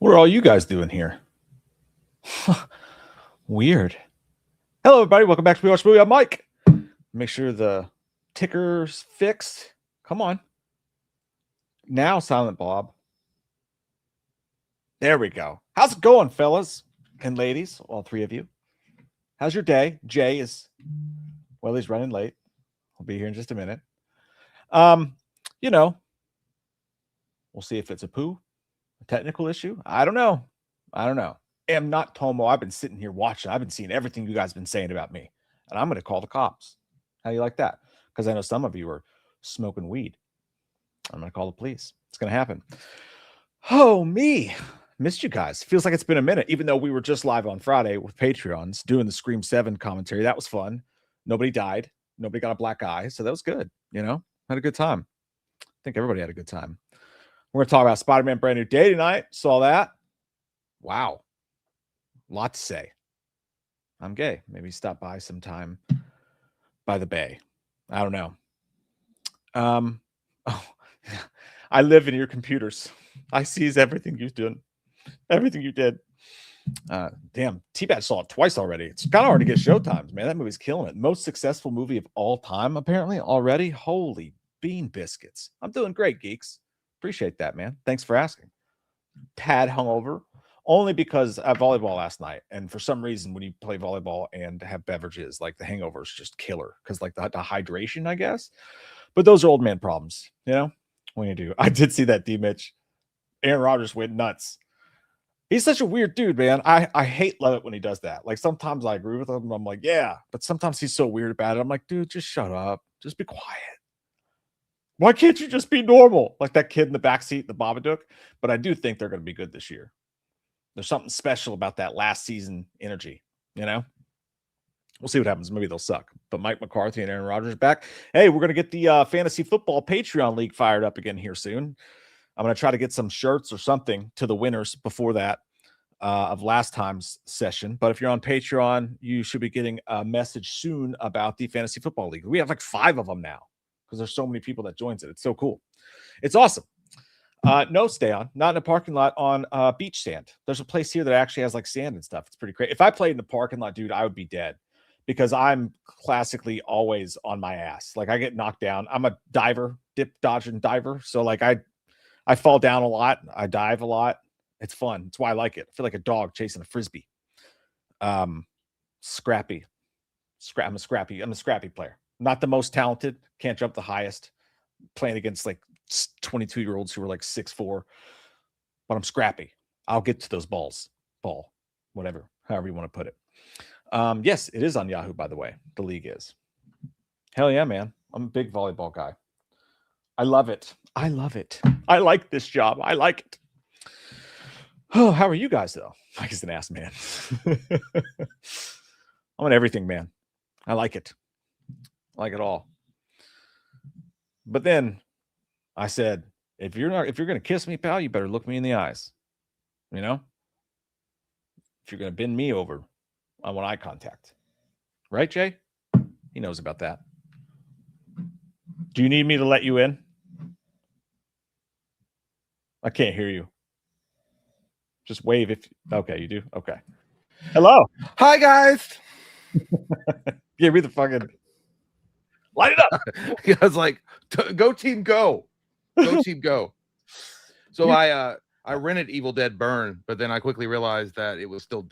What are all you guys doing here? Weird. Hello, everybody. Welcome back to We Watch Movie. I'm Mike. Make sure the ticker's fixed. Come on. Now, Silent Bob. There we go. How's it going, fellas and ladies? All three of you. How's your day? Jay is, well, he's running late. I'll be here in just a minute. We'll see if it's a technical issue. I don't know. I'm not Tomo. I've been sitting here watching. I've been seeing everything you guys have been saying about me. And I'm going to call the cops. How do you like that? Because I know some of you are smoking weed. I'm going to call the police. It's going to happen. Oh, me. Missed you guys. Feels like it's been a minute, even though we were just live on Friday with Patreons doing the Scream 7 commentary. That was fun. Nobody died. Nobody got a black eye. So that was good. Had a good time. I think everybody had a good time. We're going to talk about Spider-Man Brand New Day tonight. Saw that. Wow. Lot to say. I'm gay. Maybe stop by sometime by the bay. I don't know. I live in your computers. I sees everything you're doing. Everything you did. Damn, T-Bat saw it twice already. It's kind of hard to get showtimes, man. That movie's killing it. Most successful movie of all time, apparently, already. Holy bean biscuits. I'm doing great, geeks. Appreciate that, man. Thanks for asking. Tad hungover, only because I volleyball last night. And for some reason, when you play volleyball and have beverages, like the hangover is just killer. Because like the hydration, I guess. But those are old man problems, What do you do? I did see that D-Mitch. Aaron Rodgers went nuts. He's such a weird dude, man. I love it when he does that. Like sometimes I agree with him. I'm like, yeah. But sometimes he's so weird about it. I'm like, dude, just shut up. Just be quiet. Why can't you just be normal? Like that kid in the backseat, the Babadook. But I do think they're going to be good this year. There's something special about that last season energy, We'll see what happens. Maybe they'll suck. But Mike McCarthy and Aaron Rodgers back. Hey, we're going to get the Fantasy Football Patreon League fired up again here soon. I'm going to try to get some shirts or something to the winners before that of last time's session. But if you're on Patreon, you should be getting a message soon about the Fantasy Football League. We have like 5 of them now because there's so many people that joins it. It's so cool. It's awesome. No, stay on. Not in a parking lot, on beach sand. There's a place here that actually has like sand and stuff. It's pretty great. If I played in the parking lot, dude, I would be dead because I'm classically always on my ass. Like I get knocked down. I'm a diver, dip, dodge, and diver. So like I fall down a lot. I dive a lot. It's fun. That's why I like it. I feel like a dog chasing a Frisbee. Scrappy. I'm a scrappy player. Not the most talented. Can't jump the highest. Playing against like 22-year-olds who are like 6'4". But I'm scrappy. I'll get to those balls. Ball. Whatever. However you want to put it. Yes, it is on Yahoo, by the way. The league is. Hell yeah, man. I'm a big volleyball guy. I love it. I like this job. I like it. Oh, how are you guys, though? Mike is an ass man. I'm an everything man. I like it. I like it all. But then I said, if you're going to kiss me, pal, you better look me in the eyes. If you're going to bend me over, I want eye contact. Right, Jay? He knows about that. Do you need me to let you in? I can't hear you. Just wave if... Okay, you do? Okay. Hello. Hi, guys. Give me the fucking... Light it up. I was like, go team, go. Go team, go. So I rented Evil Dead Burn, but then I quickly realized that it was still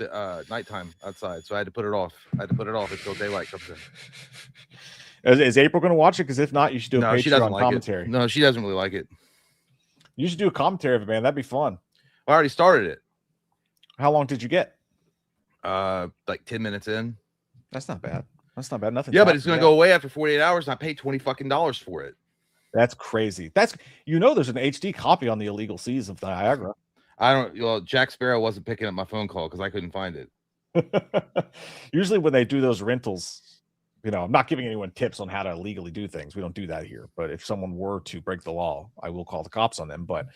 nighttime outside, so I had to put it off. Until daylight comes in. Is April going to watch it? Because if not, you should do a Patreon commentary. No, she doesn't really like it. You should do a commentary of it, man. That'd be fun. I already started it. How long did you get? Like 10 minutes in. That's not bad. Nothing. Yeah, but it's going to go away after 48 hours, and I paid $20 for it. That's crazy. There's an HD copy on the illegal seas of Niagara. Jack Sparrow wasn't picking up my phone call because I couldn't find it. Usually when they do those rentals, I'm not giving anyone tips on how to legally do things. We don't do that here. But if someone were to break the law, I will call the cops on them. But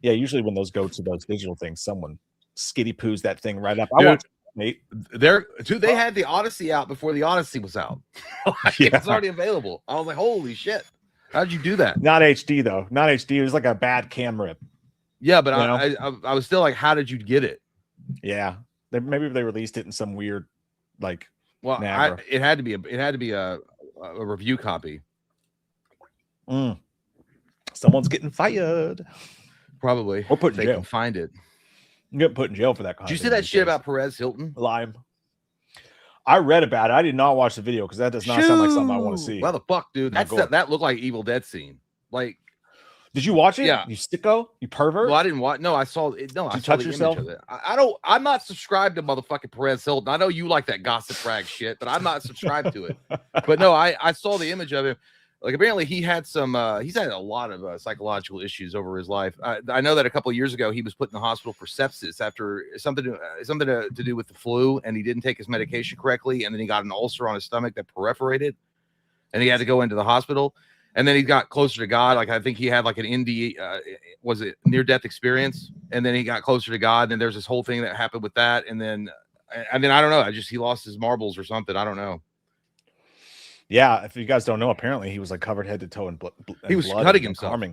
yeah, usually when those go to those digital things, someone skitty poos that thing right up. Nate, they had the Odyssey out before the Odyssey was out. It was already available. I was like, holy shit. How'd you do that? Not HD though. Not HD. It was like a bad cam rip. Yeah, but You know? I was still like, how did you get it? Yeah, maybe they released it in some weird, like, Well, Niagara. it had to be a review copy. Someone's getting fired, Probably, or put if in they jail. can find it. You get put in jail for that kind Did you of see thing that these shit days. about Perez Hilton? Lime. I read about it. I did not watch the video because that does not sound like something I want to see. Well, the fuck, dude. That looked like Evil Dead scene. Like, did you watch it? Yeah. You sicko? You pervert? Well, I didn't watch. No, I saw it. No, Did I you saw touch the yourself? image of it. I don't. I'm not subscribed to motherfucking Perez Hilton. I know you like that gossip rag shit, but I'm not subscribed to it. But no, I saw the image of him. Like, apparently he had some. He's had a lot of psychological issues over his life. I know that a couple of years ago he was put in the hospital for sepsis after something to do with the flu, and he didn't take his medication correctly, and then he got an ulcer on his stomach that perforated, and he had to go into the hospital. And then he got closer to God. Like, I think he had like an was it near-death experience? And then he got closer to God. And then there's this whole thing that happened with that. And then I don't know. He lost his marbles or something. I don't know. Yeah, if you guys don't know, apparently he was like covered head to toe in blood. He was cutting himself.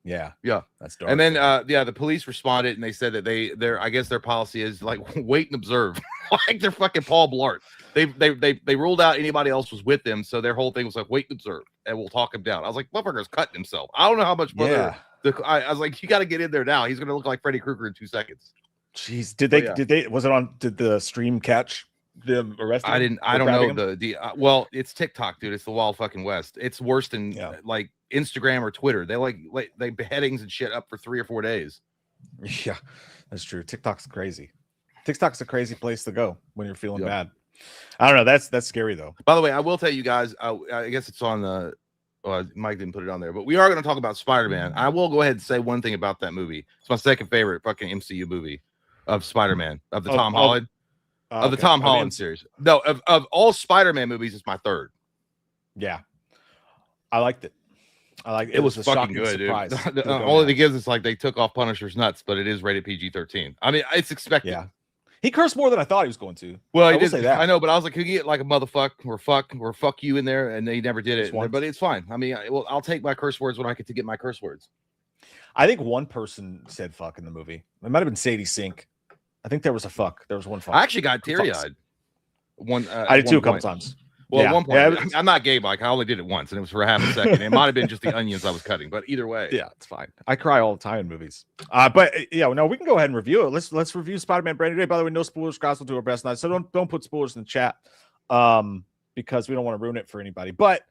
Yeah, that's dark. And then the police responded and they said that I guess their policy is like wait and observe, like they're fucking Paul Blart. They ruled out anybody else was with them, so their whole thing was like wait and observe, and we'll talk him down. I was like, motherfucker's cutting himself. I don't know how much further. I was like, you got to get in there now. He's gonna look like Freddy Krueger in 2 seconds. Jeez, did the stream catch them arrested? I don't know well, it's TikTok, dude. It's the Wild fucking West. It's worse than like Instagram or Twitter. They beheadings and shit up for 3 or 4 days. Yeah, that's true. TikTok's crazy. TikTok's a crazy place to go when you're feeling bad. I don't know. That's scary though. By the way, I will tell you guys. I guess it's on the. Mike didn't put it on there, but we are going to talk about Spider-Man. I will go ahead and say one thing about that movie. It's my second favorite fucking MCU movie of Spider-Man, of the Tom Holland. Of the Tom Holland series. No, of all Spider-Man movies, it's my third. Yeah. I liked it. It was a fucking good, surprise. Dude. The only thing is, it's like they took off Punisher's nuts, but it is rated PG-13. I mean, it's expected. Yeah. He cursed more than I thought he was going to. Well, I did say that. I know, but I was like, could you get like a motherfuck or fuck you in there? And they never did it. But it's fine. I mean, I'll take my curse words when I get to get my curse words. I think one person said fuck in the movie. It might have been Sadie Sink. I think there was a fuck. There was one fuck. I actually got teary-eyed. I did too a couple times. Well, at one point, I'm not gay, Mike. I only did it once, and it was for a half a second. It might have been just the onions I was cutting, but either way, yeah, it's fine. I cry all the time in movies. But yeah, no, we can go ahead and review it. Let's review Spider-Man Brand New Day. By the way, no spoilers, guys. We'll do our best tonight, so don't put spoilers in the chat, because we don't want to ruin it for anybody. But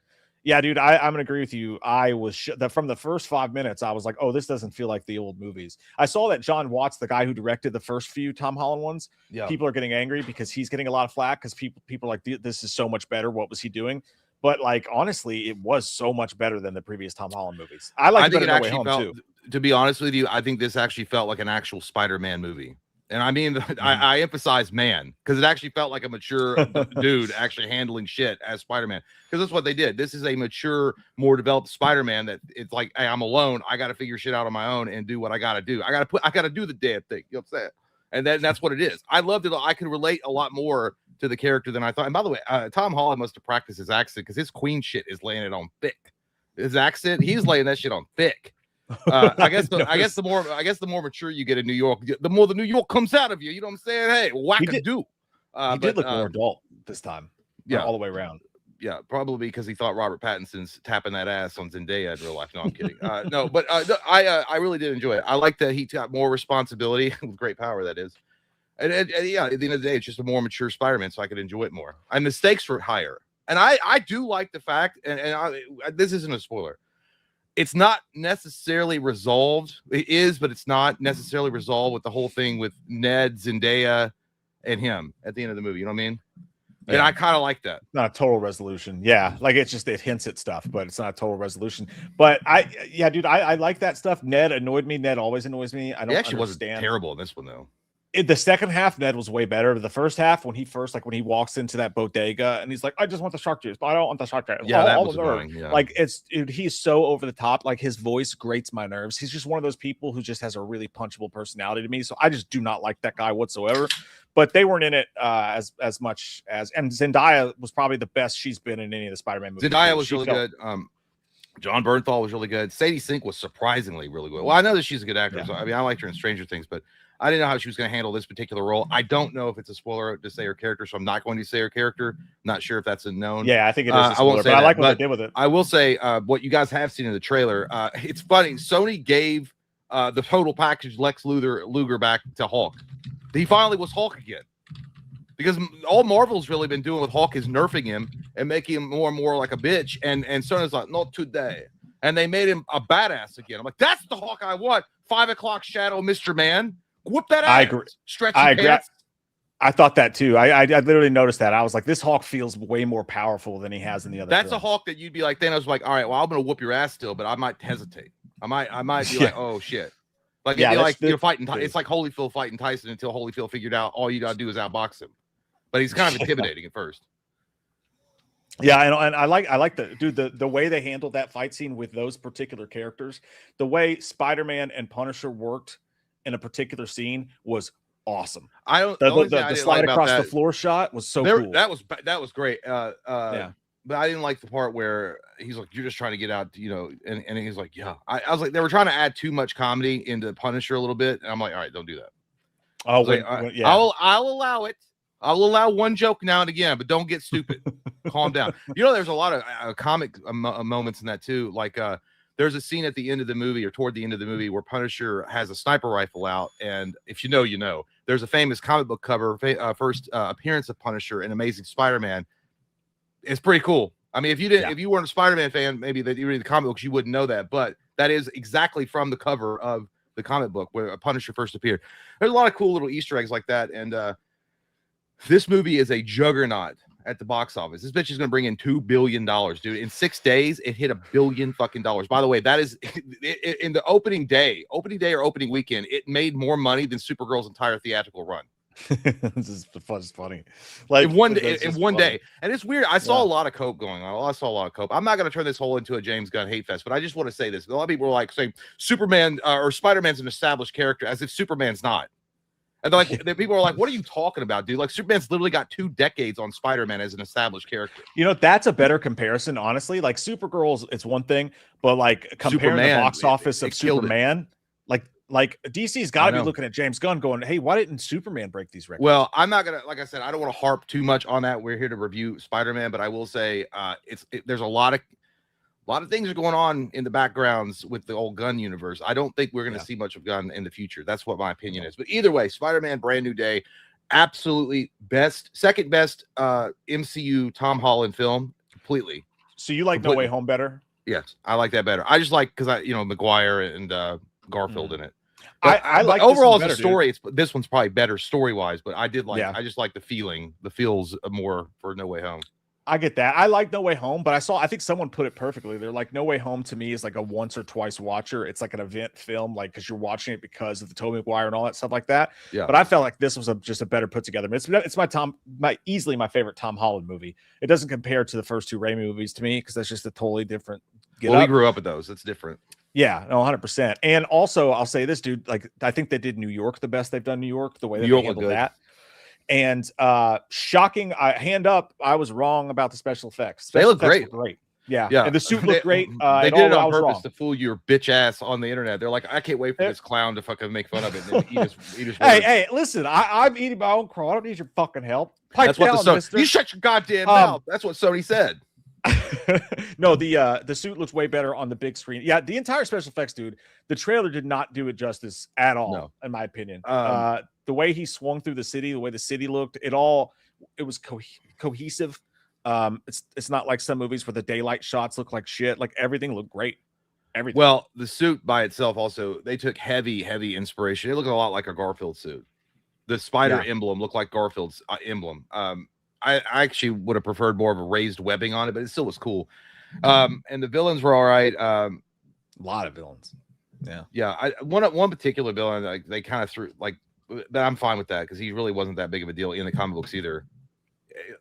yeah, dude, I'm gonna agree with you. I was from the first 5 minutes, I was like, oh, this doesn't feel like the old movies. I saw that John Watts, the guy who directed the first few Tom Holland ones, people are getting angry because he's getting a lot of flack because people are like, this is so much better. What was he doing? But like, honestly, it was so much better than the previous Tom Holland movies. I think it actually felt, to be honest with you, I think this actually felt like an actual Spider-Man movie. And I mean, I emphasize man, because it actually felt like a mature dude actually handling shit as Spider-Man. Because that's what they did. This is a mature, more developed Spider-Man that it's like, hey, I'm alone. I got to figure shit out on my own and do what I got to do. I got to do the damn thing. You know what I'm saying? And then that's what it is. I loved it. I could relate a lot more to the character than I thought. And by the way, Tom Holland must have practiced his accent because his Queen shit is laying it on thick. His accent, he's laying that shit on thick. I guess the more mature you get in New York, the more the New York comes out of you. You know what I'm saying? Hey, whack-a-do. He did look more adult this time. Yeah, all the way around. Yeah, probably because he thought Robert Pattinson's tapping that ass on Zendaya in real life. No, I'm kidding. I really did enjoy it. I like that he got more responsibility with great power. That is, and yeah, at the end of the day, it's just a more mature Spider-Man, so I could enjoy it more. And the stakes were higher, and I do like the fact, and this isn't a spoiler. It's not necessarily resolved. It is, but it's not necessarily resolved with the whole thing with Ned, Zendaya, and him at the end of the movie. You know what I mean? Yeah. And I kind of like that. Not a total resolution. Yeah. Like it hints at stuff, but it's not a total resolution. But dude, I like that stuff. Ned annoyed me. Ned always annoys me. I don't actually wasn't terrible in this one though. The second half, Ned was way better. The first half, when he walks into that bodega and he's like, I just want the shark juice, but I don't want the shark juice. Yeah, that was annoying. Yeah. Like he's so over the top. Like his voice grates my nerves. He's just one of those people who just has a really punchable personality to me. So I just do not like that guy whatsoever. But they weren't in it as much as, and Zendaya was probably the best she's been in any of the Spider-Man movies. Zendaya was really good. John Bernthal was really good. Sadie Sink was surprisingly really good. Well, I know that she's a good actor. Yeah. So, I mean, I liked her in Stranger Things, but I didn't know how she was going to handle this particular role. I don't know if it's a spoiler to say her character, so I'm not going to say her character. Not sure if that's a known. Yeah, I think it is a spoiler, I won't say but I that, like what but they did with it. I will say what you guys have seen in the trailer. It's funny. Sony gave the total package Lex Luger back to Hulk. He finally was Hulk again. Because all Marvel's really been doing with Hulk is nerfing him and making him more and more like a bitch. And Sony's like, not today. And they made him a badass again. I'm like, that's the Hulk I want. 5 o'clock shadow, Mr. Man. Whoop that ass. I agree. Stretchy I agree. pants. I thought that too. I literally noticed that. I was like, this Hulk feels way more powerful than he has in the other. That's films. a Hulk that you'd be like, Thanos was like, all right, well, I'm gonna whoop your ass still, but I might hesitate. I might be like, oh shit. Like it'd be like you're fighting. It's like Holyfield fighting Tyson until Holyfield figured out all you gotta do is outbox him. But he's kind of intimidating at first. Yeah, and I like the way they handled that fight scene with those particular characters. The way Spider-Man and Punisher worked in a particular scene was awesome. I don't. The slide across the floor shot was so cool. That was great. Yeah. But I didn't like the part where he's like, "You're just trying to get out," you know, and he's like, "Yeah." I was like, they were trying to add too much comedy into Punisher a little bit, and I'm like, "All right, don't do that." Oh, yeah. I'll allow it. I'll allow one joke now and again, but don't get stupid. Calm down. You know, there's a lot of comic moments in that too. Like there's a scene at the end of the movie or toward the end of the movie where Punisher has a sniper rifle out. And if you know, you know, there's a famous comic book cover, first appearance of Punisher in Amazing Spider-Man. It's pretty cool. I mean, if you weren't a Spider-Man fan, maybe that you read the comic books, you wouldn't know that, but that is exactly from the cover of the comic book where Punisher first appeared. There's a lot of cool little Easter eggs like that. And this movie is a juggernaut at the box office. This bitch is going to bring in $2 billion, dude. In 6 days, it hit $1 billion fucking dollars. By the way, that is in the opening day or opening weekend, it made more money than Supergirl's entire theatrical run. This is funny. Like in one day. And it's weird. I saw a lot of cope going on. I saw a lot of cope. I'm not going to turn this whole into a James Gunn hate fest, but I just want to say this. A lot of people are like saying Superman or Spider-Man's an established character as if Superman's not. And they're like, people are like, what are you talking about, dude? Like, Superman's literally got 2 decades on Spider-Man as an established character. You know, that's a better comparison, honestly. Like, Supergirl's, it's one thing, but like comparing the box office of Superman, like DC's got to be looking at James Gunn going, hey, why didn't Superman break these records? Well, I'm not going to, like I said, I don't want to harp too much on that. We're here to review Spider-Man, but I will say there's a lot of things are going on in the backgrounds with the old Gunn universe. I don't think we're going to see much of Gunn in the future. That's what my opinion is. But either way, Spider-Man Brand New Day, absolutely second best MCU Tom Holland film, completely. So you like No Way Home better? Yes, I like that better. I just like because Maguire and Garfield in it. I like overall as a story. This one's probably better story wise, but I just like the feels more for No Way Home. I get that. I like No Way Home, but I think someone put it perfectly. They're like, No Way Home to me is like a once or twice watcher. It's like an event film, like because you're watching it because of the Tobey Maguire and all that stuff like that. Yeah. But I felt like this was just a better put together. It's easily my favorite Tom Holland movie. It doesn't compare to the first 2 Raimi movies to me because that's just a totally different. We grew up with those. It's different. Yeah, no, 100%. And also, I'll say this, dude. Like, I think they did New York the best they've done New York. The way they handled that. And shocking, hand up, I was wrong about the special effects. They look great. Yeah. And the suit looked great. They did it on purpose to fool your bitch ass on the internet. They're like, I can't wait for this clown to fucking make fun of it. And eat his hey, listen, I'm eating my own crow. I don't need your fucking help. That's what you shut your goddamn mouth. That's what Sony said. No, the suit looks way better on the big screen. Yeah, the entire special effects, dude. The trailer did not do it justice at all, in my opinion. The way he swung through the city, the way the city looked, it was cohesive. It's not like some movies where the daylight shots look like shit. Like everything looked great. Everything. Well, the suit by itself also, they took heavy inspiration. It looked a lot like a Garfield suit. The spider emblem looked like Garfield's emblem. I actually would have preferred more of a raised webbing on it, but it still was cool. And the villains were all right. A lot of villains. Yeah. One particular villain, like they kind of threw like, but I'm fine with that because he really wasn't that big of a deal in the comic books either.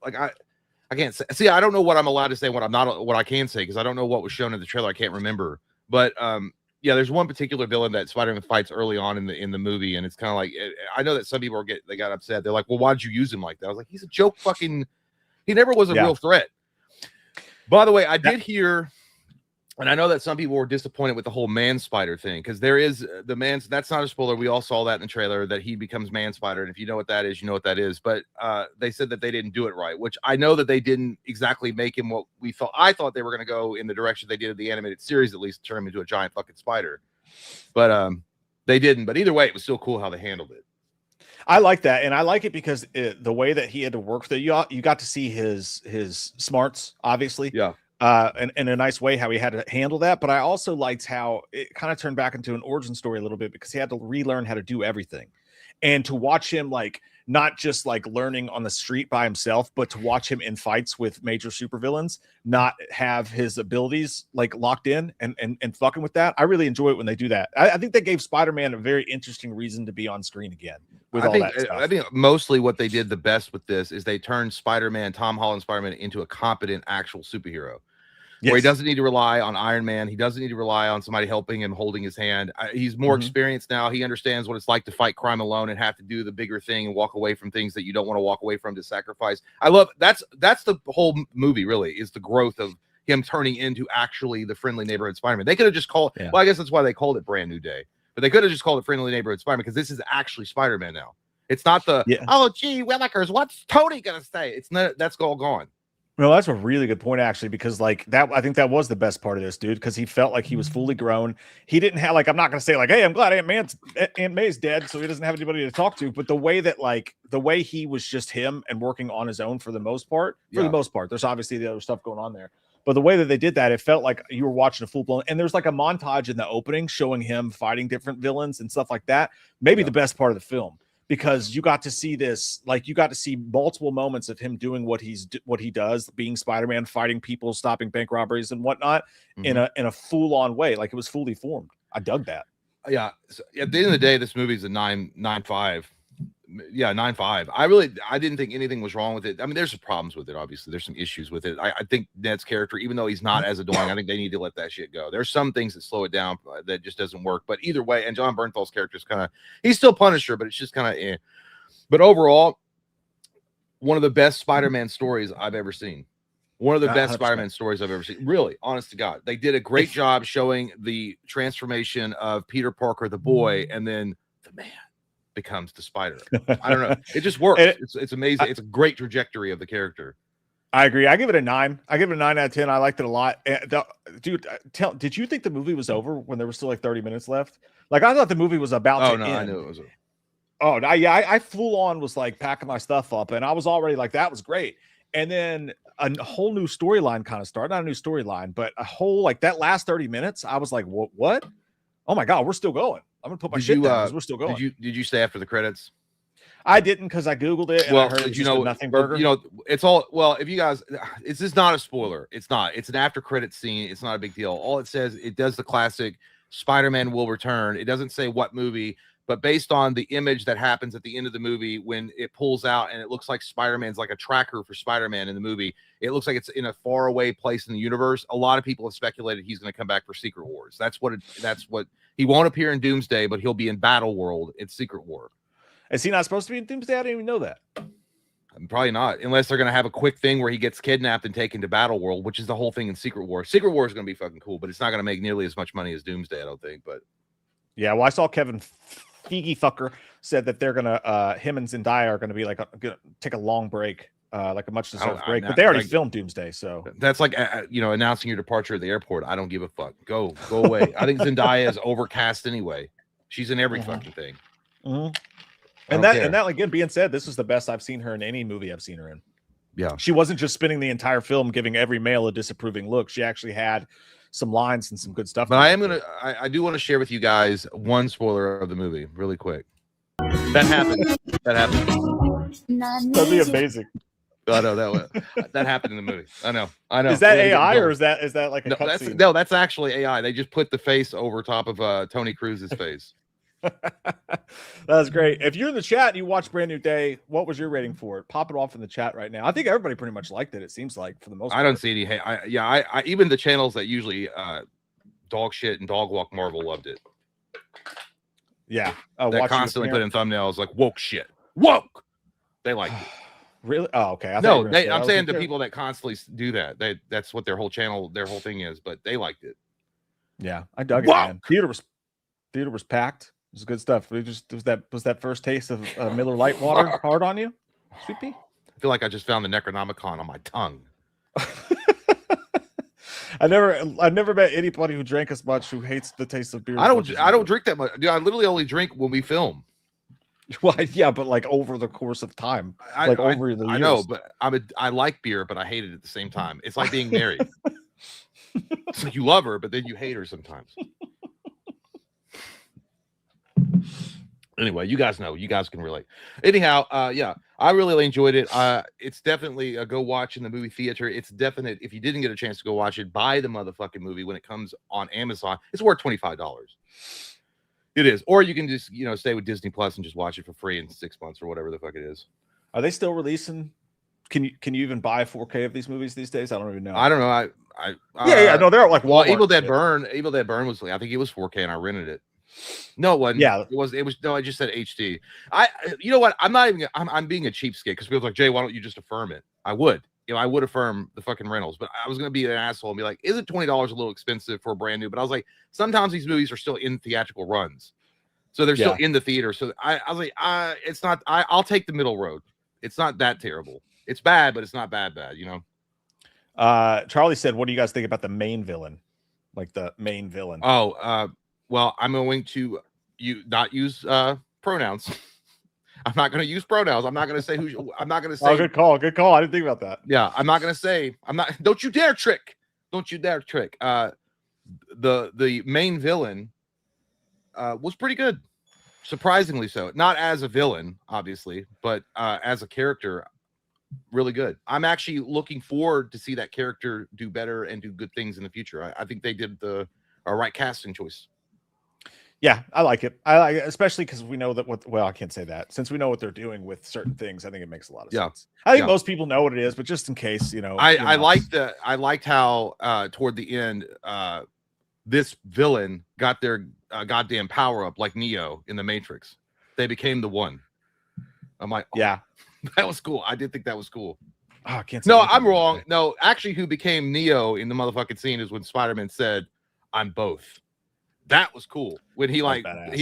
Like I can't say. I don't know what I'm allowed to say, what I can say because I don't know what was shown in the trailer. I can't remember. But yeah, there's one particular villain that Spider-Man fights early on in the movie, and it's kind of like I know that some people they got upset. They're like, "Well, why'd you use him like that?" I was like, "He's a joke. Fucking, he never was a real threat." By the way, I did hear And I know that some people were disappointed with the whole man spider thing, because there is the man. That's not a spoiler. We all saw that in the trailer, that he becomes man spider. And if you know what that is, you know what that is. But they said that they didn't do it right, which I know that they didn't exactly make him what we thought. I thought they were going to go in the direction they did in the animated series, at least turn him into a giant fucking spider. But they didn't. But either way, it was still cool how they handled it. I like that, and I like it because the way that he had to work with it, you got to see his smarts, obviously. Yeah. And in a nice way, how he had to handle that. But I also liked how it kind of turned back into an origin story a little bit, because he had to relearn how to do everything. And to watch him, like, not just like learning on the street by himself, but to watch him in fights with major supervillains, not have his abilities like locked in and fucking with that. I really enjoy it when they do that. I think they gave Spider-Man a very interesting reason to be on screen again. I think mostly what they did the best with this is they turned Spider-Man, Tom Holland Spider-Man, into a competent actual superhero. Yes. Where he doesn't need to rely on Iron Man. He doesn't need to rely on somebody helping him, holding his hand. He's more experienced now. He understands what it's like to fight crime alone and have to do the bigger thing and walk away from things that you don't want to walk away from to sacrifice. I love that's the whole movie, really, is the growth of him turning into actually the friendly neighborhood Spider-Man. They could have just called, well, I guess that's why they called it Brand New Day, but they could have just called it Friendly Neighborhood Spider-Man, because this is actually Spider-Man now. It's not the, oh, gee, Willikers, what's Tony going to say? It's not, that's all gone. No, that's a really good point, actually, because like that, I think that was the best part of this, dude, because he felt like he was fully grown. He didn't have, like, I'm not going to say like, hey, I'm glad Aunt May's dead, so he doesn't have anybody to talk to. But the way that, like, the way he was just him and working on his own for the most part, there's obviously the other stuff going on there. But the way that they did that, it felt like you were watching a full blown, and there's like a montage in the opening showing him fighting different villains and stuff like that. Maybe the best part of the film, because you got to see this, like, you got to see multiple moments of him doing what he does, being Spider-Man, fighting people, stopping bank robberies and whatnot in a full-on way. Like, it was fully formed. I dug that. Yeah. So at the end of the day, this movie's a 9.5. Yeah, 9.5. I didn't think anything was wrong with it. I mean, there's some problems with it. Obviously, there's some issues with it. I think Ned's character, even though he's not as annoying, I think they need to let that shit go. There's some things that slow it down that just doesn't work. But either way, and John Bernthal's character is kind of, he's still Punisher, but it's just kind of eh. But overall, one of the best Spider-Man stories I've ever seen. One of the best 100%. Spider-Man stories I've ever seen. Really, honest to God. They did a great job showing the transformation of Peter Parker, the boy, and then the man becomes the spider. I don't know. It just works. It's amazing. It's a great trajectory of the character. I agree. I give it a 9. I give it a 9 out of 10. I liked it a lot. Dude, did you think the movie was over when there was still like 30 minutes left? Like, I thought the movie was about to end. I knew it was over. Oh, I full on was like packing my stuff up, and I was already like, that was great. And then a whole new storyline kind of started. Not a new storyline, but a whole, like, that last 30 minutes, I was like, what? Oh my God, we're still going. I'm gonna put my shit down because we're still going. Did you stay after the credits? I didn't, because I Googled it and I heard it's a nothing burger. It's all, well, if you guys, it's just not a spoiler. It's not. It's an after credit scene. It's not a big deal. All it says, it does the classic Spider-Man will return. It doesn't say what movie, but based on the image that happens at the end of the movie when it pulls out and it looks like Spider-Man's like a tracker for Spider-Man in the movie. It looks like it's in a faraway place in the universe. A lot of people have speculated he's going to come back for Secret Wars. That's what he won't appear in Doomsday, but he'll be in Battle World. It's Secret War. Is he not supposed to be in Doomsday? I didn't even know that. Probably not, unless they're going to have a quick thing where he gets kidnapped and taken to Battle World, which is the whole thing in Secret War. Secret War is going to be fucking cool, but it's not going to make nearly as much money as Doomsday, I don't think. But yeah, well, I saw Kevin Feige fucker said that they're gonna him and Zendaya are gonna be like gonna take a long break, like a much deserved break. But they already filmed Doomsday, so that's like announcing your departure at the airport. I don't give a fuck. Go away. I think Zendaya is overcast anyway. She's in every fucking thing. And that again being said, this is the best I've seen her in any movie I've seen her in. Yeah, she wasn't just spending the entire film giving every male a disapproving look. She actually had some lines and some good stuff. But I do want to share with you guys one spoiler of the movie really quick. That happened. That'd be amazing. I know that happened in the movie. I know. Is that AI or is that like a cutscene? No, that's actually AI. They just put the face over top of Tony Cruz's face. That's great. If you're in the chat and you watch Brand New Day, what was your rating for it? Pop it off in the chat right now. I think everybody pretty much liked it. It seems like, for the most part. I don't see any. I even the channels that usually dog shit and dog walk Marvel loved it. Yeah, that constantly put in thumbnails like woke shit. Woke. They liked it. Really? Oh, okay. I'm saying to people that constantly do that. That's what their whole channel, their whole thing is. But they liked it. Yeah, I dug it, Wow. man. Theater was packed. It was good stuff. Was that first taste of Miller Lite water hard on you, Sweet Pea? I feel like I just found the Necronomicon on my tongue. I never met anybody who drank as much who hates the taste of beer. I don't drink that much. Dude, I literally only drink when we film. Well, yeah, but like over the course of time, over the years. I know, but I like beer, but I hate it at the same time. It's like being married. It's like you love her, but then you hate her sometimes. Anyway, you guys know, you guys can relate. Anyhow, yeah, I really enjoyed it. It's definitely a go watch in the movie theater. It's definite. If you didn't get a chance to go watch it, buy the motherfucking movie when it comes on Amazon. It's worth $25. It is. Or you can just, stay with Disney Plus and just watch it for free in 6 months or whatever the fuck it is. Are they still releasing? Can you even buy 4K of these movies these days? I don't even know. I don't know. Yeah. No, they're like Walmart. Evil Dead Burn was, I think it was 4K and I rented it. No, it wasn't. Yeah, it was. No, I just said HD. You know what? I'm being a cheapskate because people are like, Jay, why don't you just affirm it? I would. I would affirm the fucking rentals, but I was gonna be an asshole and be like, isn't $20 a little expensive for a brand new? But I was like, sometimes these movies are still in theatrical runs, so they're still in the theater. So I was like, it's not. I'll take the middle road. It's not that terrible. It's bad, but it's not bad. Charlie said, "What do you guys think about the main villain? Like the main villain?" Oh, well, I'm going to not use pronouns. I'm not going to use pronouns. I'm not going to say who. I'm not going to say. Oh, good call. Good call. I didn't think about that. Yeah, I'm not going to say. I'm not. Don't you dare trick. Don't you dare trick. The main villain was pretty good, surprisingly so. Not as a villain, obviously, but as a character, really good. I'm actually looking forward to see that character do better and do good things in the future. I think they did the right casting choice. Yeah, I like it. I like it, especially because we know that I can't say that. Since we know what they're doing with certain things, I think it makes a lot of sense. I think most people know what it is, but just in case, I liked how toward the end, this villain got their goddamn power up like Neo in the Matrix. They became the one. I'm like, yeah, that was cool. I did think that was cool. Oh, I can't say no, I'm wrong. No, actually, who became Neo in the motherfucking scene is when Spider-Man said, "I'm both." That was cool when he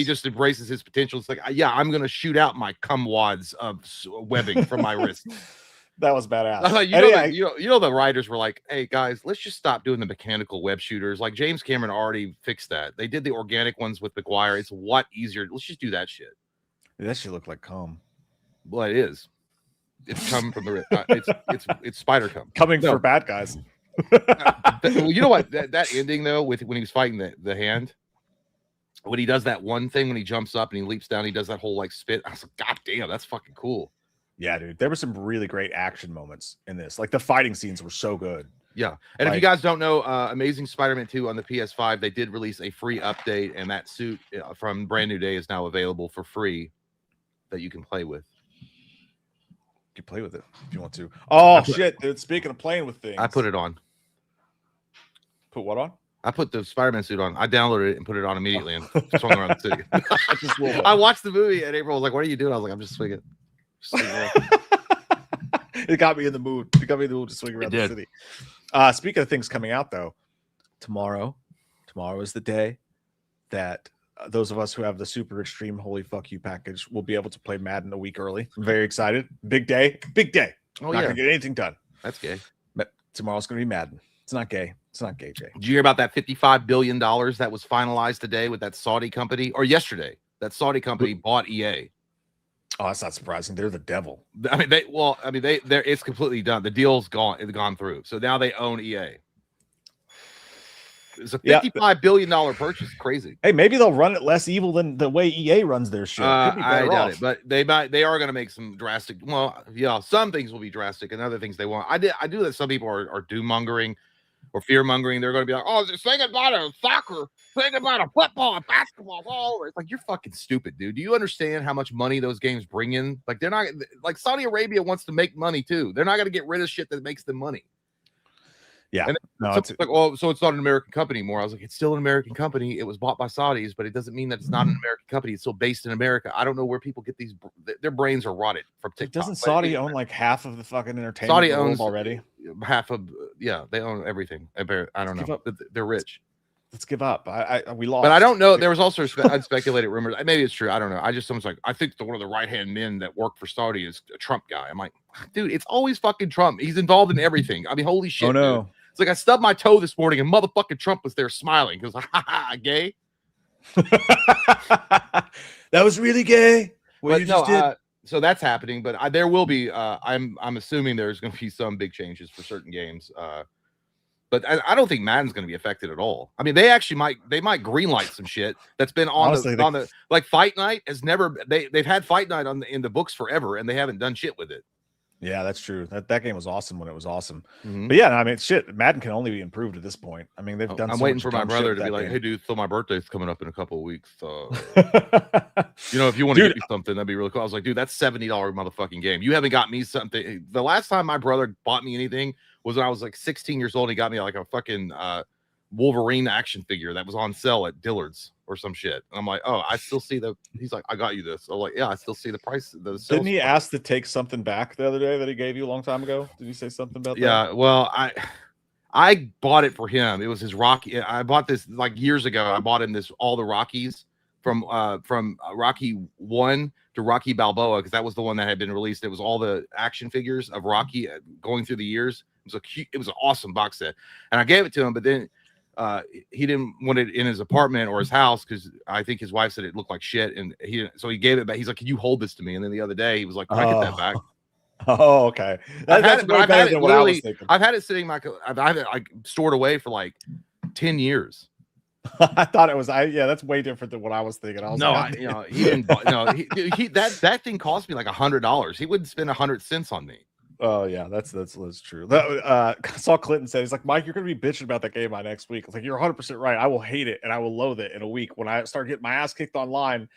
just embraces his potential. It's like, yeah, I'm gonna shoot out my cum wads of webbing from my wrist. That was badass. I like, you know, the writers were like, hey guys, let's just stop doing the mechanical web shooters. Like James Cameron already fixed that. They did the organic ones with McGuire. It's a lot easier. Let's just do that shit. That shit looked like cum. Well, it is. It's cum from the it's spider cum coming for bad guys. You know what? That ending though, with when he was fighting the hand. When he does that one thing, when he jumps up and he leaps down, he does that whole like spit. I was like, God damn, that's fucking cool. Yeah, dude. There were some really great action moments in this. Like the fighting scenes were so good. Yeah. And if you guys don't know, Amazing Spider-Man 2 on the PS5, they did release a free update, and that suit from Brand New Day is now available for free that you can play with. You can play with it if you want to. Oh, shit, dude. Speaking of playing with things. I put it on. Put what on? I put the Spider-Man suit on. I downloaded it and put it on immediately and swung around the city. I watched the movie and April was like, what are you doing? I was like, I'm just swinging. It got me in the mood. It got me in the mood to swing around the city. Speaking of things coming out, though, tomorrow is the day that those of us who have the super extreme holy fuck you package will be able to play Madden a week early. I'm very excited. Big day. Oh, not gonna get anything done. That's gay. But tomorrow's gonna be Madden. It's not gay. It's not gay, Jay. Did you hear about that $55 billion that was finalized today with that Saudi company, or yesterday? That Saudi company bought EA. Oh, that's not surprising. They're the devil. I mean, it's completely done. The deal's gone. It's gone through. So now they own EA. It's a $55 billion purchase. Crazy. Hey, maybe they'll run it less evil than the way EA runs their shit. I doubt it, but they are going to make some drastic. Well, yeah, some things will be drastic, and other things they won't. I do that. Some people are doom mongering or fear mongering. They're going to be like, "Oh, they're saying about a soccer, saying about a football, and basketball." Oh, it's like, you're fucking stupid, dude. Do you understand how much money those games bring in? Like, they're not like Saudi Arabia wants to make money too. They're not going to get rid of shit that makes them money. Yeah. And it's like, oh, so it's not an American company anymore. I was like, it's still an American company. It was bought by Saudis, but it doesn't mean that it's not an American company. It's still based in America. I don't know where people get these. Their brains are rotted from TikTok. Doesn't Saudi own like half of the fucking entertainment? Saudi owns already half of. Yeah, they own everything. I don't know. They're rich. let's give up. We lost. But I don't know. There was also unspeculated rumors. Maybe it's true. I don't know. Someone's like, I think one of the right-hand men that work for Saudi is a Trump guy. I'm like, dude, it's always fucking Trump. He's involved in everything. I mean, holy shit. Oh no. Dude. It's like I stubbed my toe this morning and motherfucking Trump was there smiling. He was like, ha ha, gay. That was really gay. But you just did. So that's happening. But there will be. I'm assuming there's going to be some big changes for certain games. But I don't think Madden's going to be affected at all. I mean, they might greenlight some shit that's been on the like Fight Night has never. They've had Fight Night in the books forever, and they haven't done shit with it. Yeah, that's true. That game was awesome when it was awesome. Mm-hmm. But yeah, I mean, shit, Madden can only be improved at this point. I mean, they've done. I'm waiting for my brother to be like, "Hey, dude, so my birthday's coming up in a couple of weeks. If you want to get me something, that'd be really cool." I was like, "Dude, that's $70 motherfucking game. You haven't got me something." The last time my brother bought me anything was when I was like 16 years old. He got me like a fucking Wolverine action figure that was on sale at Dillard's or some shit. And I'm like, oh, I still see he's like, I got you this. I'm like, yeah, I still see the price. Didn't he ask to take something back the other day that he gave you a long time ago? Did he say something about that? Yeah, well, I bought it for him. It was his Rocky. I bought this like years ago. I bought him all the Rockies from Rocky 1 to Rocky Balboa, because that was the one that had been released. It was all the action figures of Rocky going through the years. It was an awesome box set, and I gave it to him, but then he didn't want it in his apartment or his house because I think his wife said it looked like shit, and so he gave it back. He's like, "Can you hold this to me?" And then the other day he was like, "Can I get that back?" Oh, okay. That's way better than what I was thinking. I've had it sitting I've had it like stored away for like 10 years. I thought it was that's way different than what I was thinking. I was he didn't. That thing cost me like $100. He wouldn't spend 100 cents on me. Oh yeah, that's true. I saw Clinton said, he's like, Mike, you're gonna be bitching about that game by next week. It's like, you're 100% right. I will hate it and I will loathe it in a week when I start getting my ass kicked online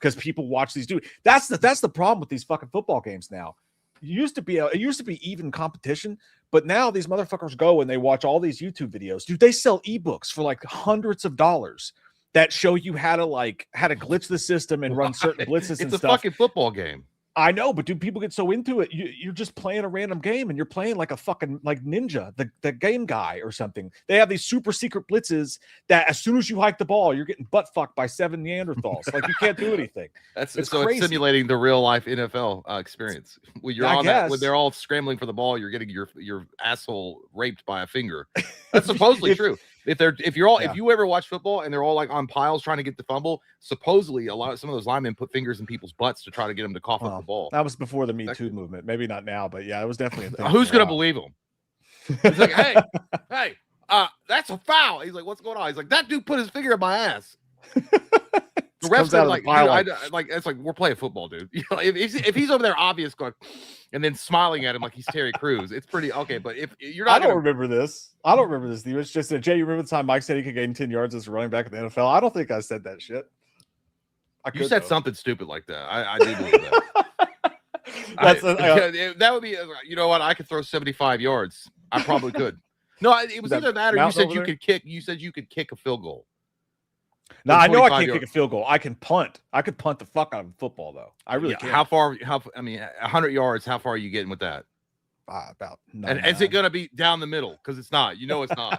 because people watch these dudes. That's the problem with these fucking football games now. It used to be even competition, but now these motherfuckers go and they watch all these YouTube videos. Dude, they sell ebooks for like hundreds of dollars that show you how to glitch the system and run certain blitzes and stuff. It's a fucking football game. I know, but dude, people get so into it. You're just playing a random game and you're playing like a fucking like ninja, the game guy or something. They have these super secret blitzes that as soon as you hike the ball, you're getting butt fucked by 7 Neanderthals. Like you can't do anything. It's simulating the real life NFL experience. When you're when they're all scrambling for the ball, you're getting your asshole raped by a finger. That's supposedly true. If you ever watch football and they're all like on piles trying to get the fumble, supposedly some of those linemen put fingers in people's butts to try to get them to cough up the ball. That was before the Me Too movement. Maybe not now, but yeah, it was definitely a thing. Who's gonna believe him? It's like, hey, that's a foul. He's like, what's going on? He's like, that dude put his finger in my ass. The refs are like, it's like, we're playing football, dude. You know, if he's over there obvious going and then smiling at him like he's Terry Crews, it's pretty okay. But if you're not, I don't remember this. It's just that Jay, you remember the time Mike said he could gain 10 yards as a running back in the NFL? I don't think I said that shit. You said something stupid like that. I do believe that. That would be, you know what? I could throw 75 yards. I probably could. No, it was either that or you said you could kick. You said you could kick a field goal. No, I know I can't kick a field goal. I can punt. I could punt the fuck out of football, though. I really can. How far? I mean, 100 yards. How far are you getting with that? About 99. And is it going to be down the middle? Because it's not. You know it's not.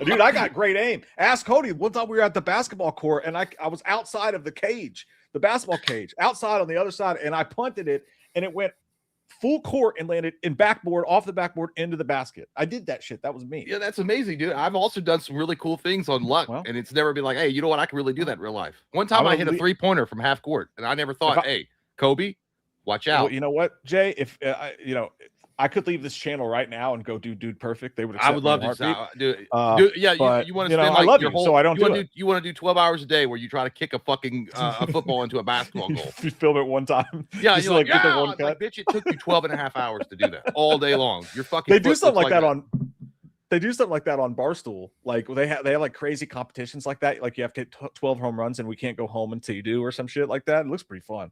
Dude, I got great aim. Ask Cody. One time we were at the basketball court, and I was outside of the cage, the basketball cage, outside on the other side, and I punted it, and it went full court and landed off the backboard into the basket. I did that shit. That was me. Yeah, that's amazing, dude. I've also done some really cool things on luck, and it's never been like, hey, you know what? I can really do that in real life. One time I hit a 3-pointer from half court, and I never thought, hey, Kobe, watch out. Well, you know what, Jay? If I could leave this channel right now and go do Dude Perfect, they would. I would love to do. Yeah, but, you want to spend I love you, so I don't do it. You want to do 12 hours a day where you try to kick a fucking a football into a basketball goal. You film it one time. Yeah, you're like, bitch, it took you 12 and a half hours to do that all day long. You're fucking. They do something like that on. They do something like that on Barstool. Like they have like crazy competitions like that. Like you have to hit 12 home runs and we can't go home until you do or some shit like that. It looks pretty fun.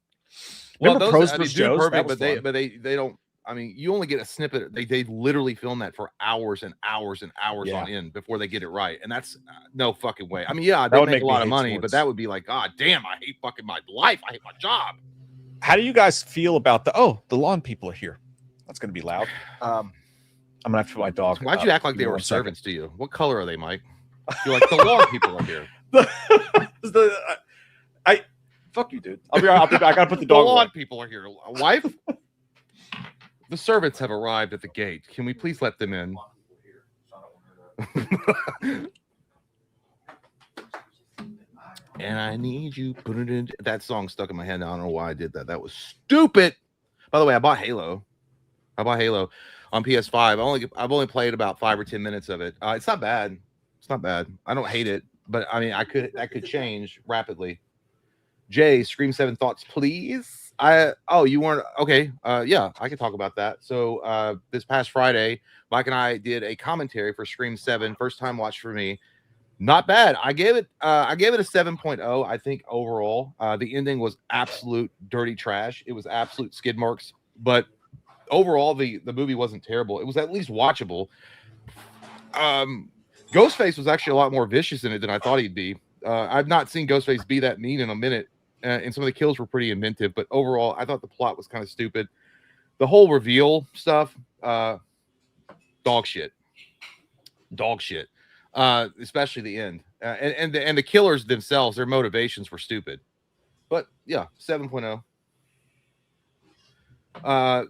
Remember Pros vs. Joes? Perfect, but they don't. I mean, you only get a snippet. They literally film that for hours and hours and hours on end before they get it right, and that's no fucking way. I mean, yeah, they make a lot of money, but that would be like, God damn, I hate fucking my life. I hate my job. How do you guys feel about the lawn people are here? That's gonna be loud. I'm gonna have to put my dog. Why'd you act like they were servants to you? What color are they, Mike? You're like, the lawn people are here. Fuck you, dude. I'll be right. I gotta put the The dog lawn away. people are here. Wife? The servants have arrived at the gate. Can we please let them in? And I need you. Put it in. That song stuck in my head. I don't know why I did that. That was stupid. By the way, I bought Halo on PS5. I've only played about 5 or 10 minutes of it. It's not bad. It's not bad. I don't hate it, but I mean, that could change rapidly. Jay, Scream 7 thoughts, please. You weren't okay. Yeah, I can talk about that. So this past Friday, Mike and I did a commentary for Scream 7, first time watch for me. Not bad. I gave it a 7.0. I think overall, the ending was absolute dirty trash. It was absolute skid marks, but overall, the movie wasn't terrible. It was at least watchable. Ghostface was actually a lot more vicious in it than I thought he'd be. I've not seen Ghostface be that mean in a minute, and some of the kills were pretty inventive. But overall, I thought the plot was kind of stupid. The whole reveal stuff, dog shit, especially the end. And the killers themselves, their motivations were stupid. But yeah, 7.0.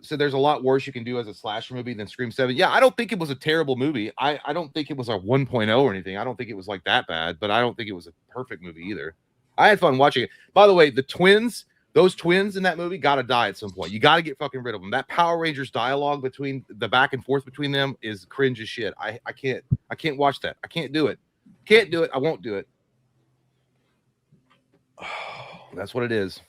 So there's a lot worse you can do as a slasher movie than Scream 7. Yeah, I don't think it was a terrible movie. I don't think it was a 1.0 or anything. I don't think it was like that bad, but I don't think it was a perfect movie either. I had fun watching it. By the way, those twins in that movie gotta die at some point. You gotta get fucking rid of them. That Power Rangers dialogue between the back and forth between them is cringe as shit. I can't watch that. I can't do it. Can't do it. I won't do it. That's what it is.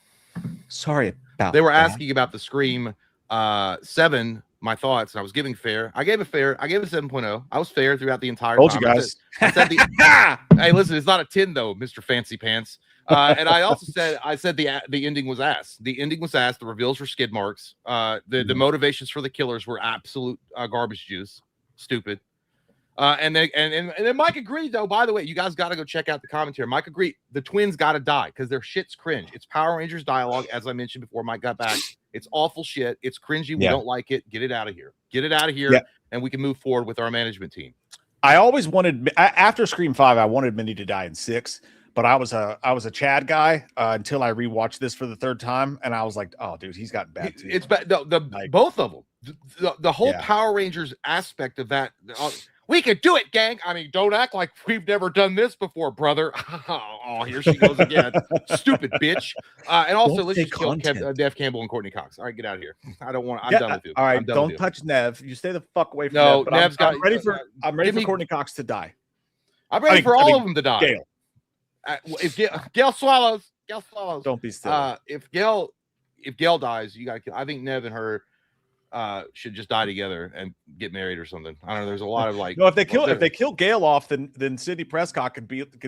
Sorry about They were that. asking about the Scream 7, my thoughts, and I was giving fair. I gave a 7.0. I was fair throughout the entire Told time. you guys. I said hey, listen, it's not a 10 though, Mr. Fancy Pants. And I also said the ending was ass. The ending was ass. The reveals were skid marks. The motivations for the killers were absolute garbage juice. Stupid. And then Mike agreed, though. By the way, you guys got to go check out the commentary. Mike agreed the twins got to die because their shit's cringe. It's Power Rangers dialogue, as I mentioned before. Mike got back. It's awful shit. It's cringy. We don't like it. Get it out of here. Get it out of here, and we can move forward with our management team. I always wanted after Scream 5, I wanted Mindy to die in 6, but I was a Chad guy until I rewatched this for the third time, and I was like, oh, dude, he's gotten bad too. It's bad. Both of them. The whole Power Rangers aspect of that. We could do it, gang. I mean, don't act like we've never done this before, brother. Oh, here she goes again. Stupid bitch. And also, let's just kill Nev Campbell and Courtney Cox. All right, get out of here. I don't want. I'm done with you. All right, don't touch Nev. You stay the fuck away from Nev. No, Nev's I'm ready for Courtney Cox to die. I'm ready for all of them to die. Gail. If Gail swallows, don't be silly. If Gail dies, you got to kill. I think Nev and her should just die together and get married or something. I don't know. There's a lot of like. No, if they kill Gail off, then Sidney Prescott can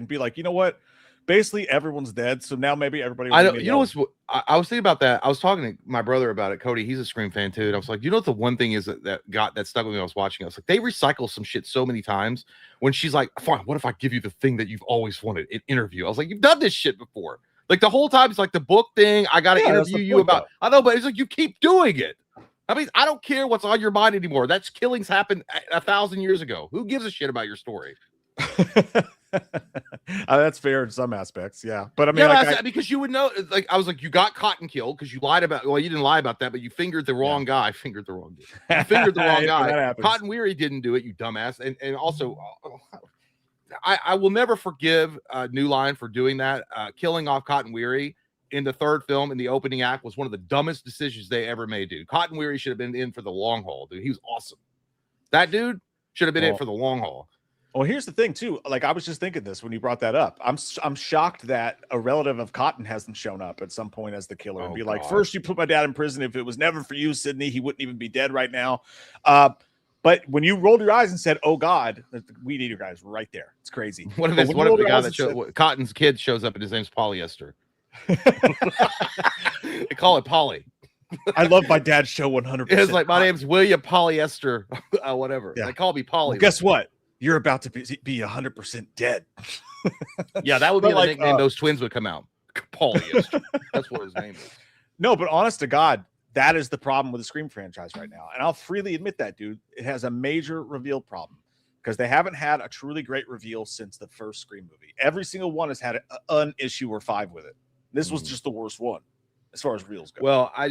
be like, you know what? Basically, everyone's dead, so now maybe everybody. I know. You know what's? I was thinking about that. I was talking to my brother about it. Cody, he's a Scream fan too. And I was like, you know what? The one thing is that stuck with me when I was watching. I was like, they recycle some shit so many times. When she's like, fine, what if I give you the thing that you've always wanted? An interview. I was like, you've done this shit before. Like the whole time, it's like the book thing. I got to interview you about. Though. I know, but it's like you keep doing it. I mean, I don't care what's on your mind anymore. That's killings happened 1,000 years ago. Who gives a shit about your story? That's fair in some aspects, yeah. But I mean, because you would know. Like I was like, you got caught and killed because you lied about. Well, you didn't lie about that, but you fingered the wrong guy. You fingered the wrong guy. Cotton Weary didn't do it, you dumbass. And also, I will never forgive New Line for doing that. Killing off Cotton Weary in the third film in the opening act was one of the dumbest decisions they ever made, dude. Cotton Weary should have been in for the long haul, dude. He was awesome. That dude should have been in for the long haul. Well, here's the thing too. Like I was just thinking this when you brought that up. I'm shocked that a relative of Cotton hasn't shown up at some point as the killer and be like, first you put my dad in prison. If it was never for you, Sydney, he wouldn't even be dead right now. But when you rolled your eyes and said, "Oh God," we need you guys right there. It's crazy. What if the guy that Cotton's kid shows up and his name's Polyester? They call it Polly. I love my dad's show 100%. It's like my name's William Polyester, whatever. Yeah. They call me Polly. Well, guess what? You're about to be 100% dead. Yeah, that would be the nickname those twins would come out. Polyester. That's what his name is. No, but honest to God, that is the problem with the Scream franchise right now. And I'll freely admit that, dude. It has a major reveal problem. because they haven't had a truly great reveal since the first Scream movie. Every single one has had an issue or 5 with it. This was just the worst one as far as reels go. Well, I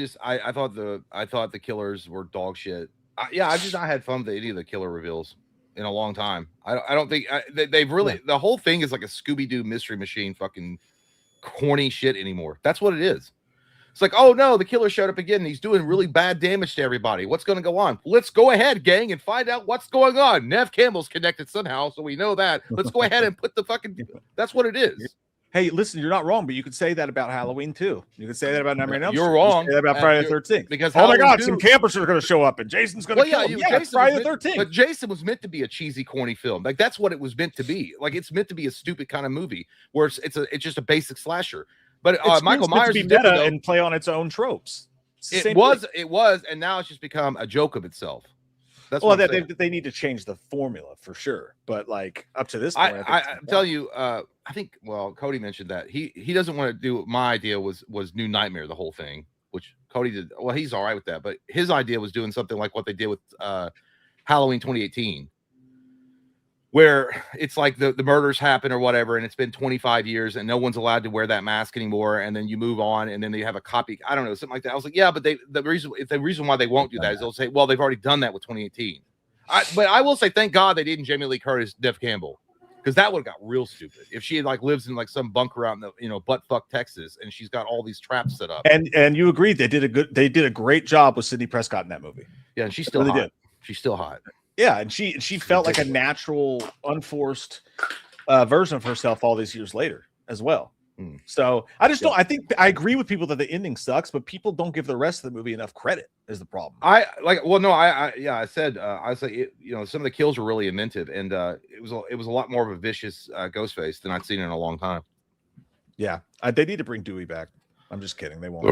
thought the killers were dog shit. I've just not had fun with any of the killer reveals in a long time. I don't think they've really the whole thing is like a Scooby-Doo mystery machine, fucking corny shit anymore. That's what it is. It's like, oh no, the killer showed up again and he's doing really bad damage to everybody. What's going to go on? Let's go ahead, gang, and find out what's going on. Nev Campbell's connected somehow, so we know that. Let's go ahead and put the fucking. That's what it is. Hey, listen, you're not wrong, but you could say that about Halloween too. You could say that about Nightmare on Elm Street. You're wrong. You could say that about Friday the 13th. Because oh my God, some campers are going to show up and Jason's going to kill them. Yeah, it's Friday the 13th. But Jason was meant to be a cheesy, corny film. Like that's what it was meant to be. Like it's meant to be a stupid kind of movie where it's just a basic slasher. But Michael Myers be meta and play on its own tropes. It was, and now it's just become a joke of itself. That's well, they need to change the formula for sure. But like up to this point, I'm telling you, I think. Well, Cody mentioned that he doesn't want to do. My idea was New Nightmare, the whole thing, which Cody did. Well, he's all right with that, but his idea was doing something like what they did with Halloween 2018. Where it's like the murders happen or whatever, and it's been 25 years and no one's allowed to wear that mask anymore, and then you move on, and then they have a copy. I don't know, something like that. I was like, yeah, but the reason why they won't do that is they'll say, well, they've already done that with 2018. But I will say, thank God they didn't Jamie Lee Curtis, Nev Campbell, because that would have got real stupid if she like lives in like some bunker out in the buttfuck Texas, and she's got all these traps set up. And you agreed they did a great job with Sidney Prescott in that movie. Yeah, and she's still hot. She's still hot. Yeah, and she felt like a natural, unforced version of herself all these years later as well. So I just don't. I think I agree with people that the ending sucks, but people don't give the rest of the movie enough credit. Is the problem? I said some of the kills were really inventive, and it was a lot more of a vicious Ghostface than I'd seen in a long time. Yeah, they need to bring Dewey back. I'm just kidding. They won't.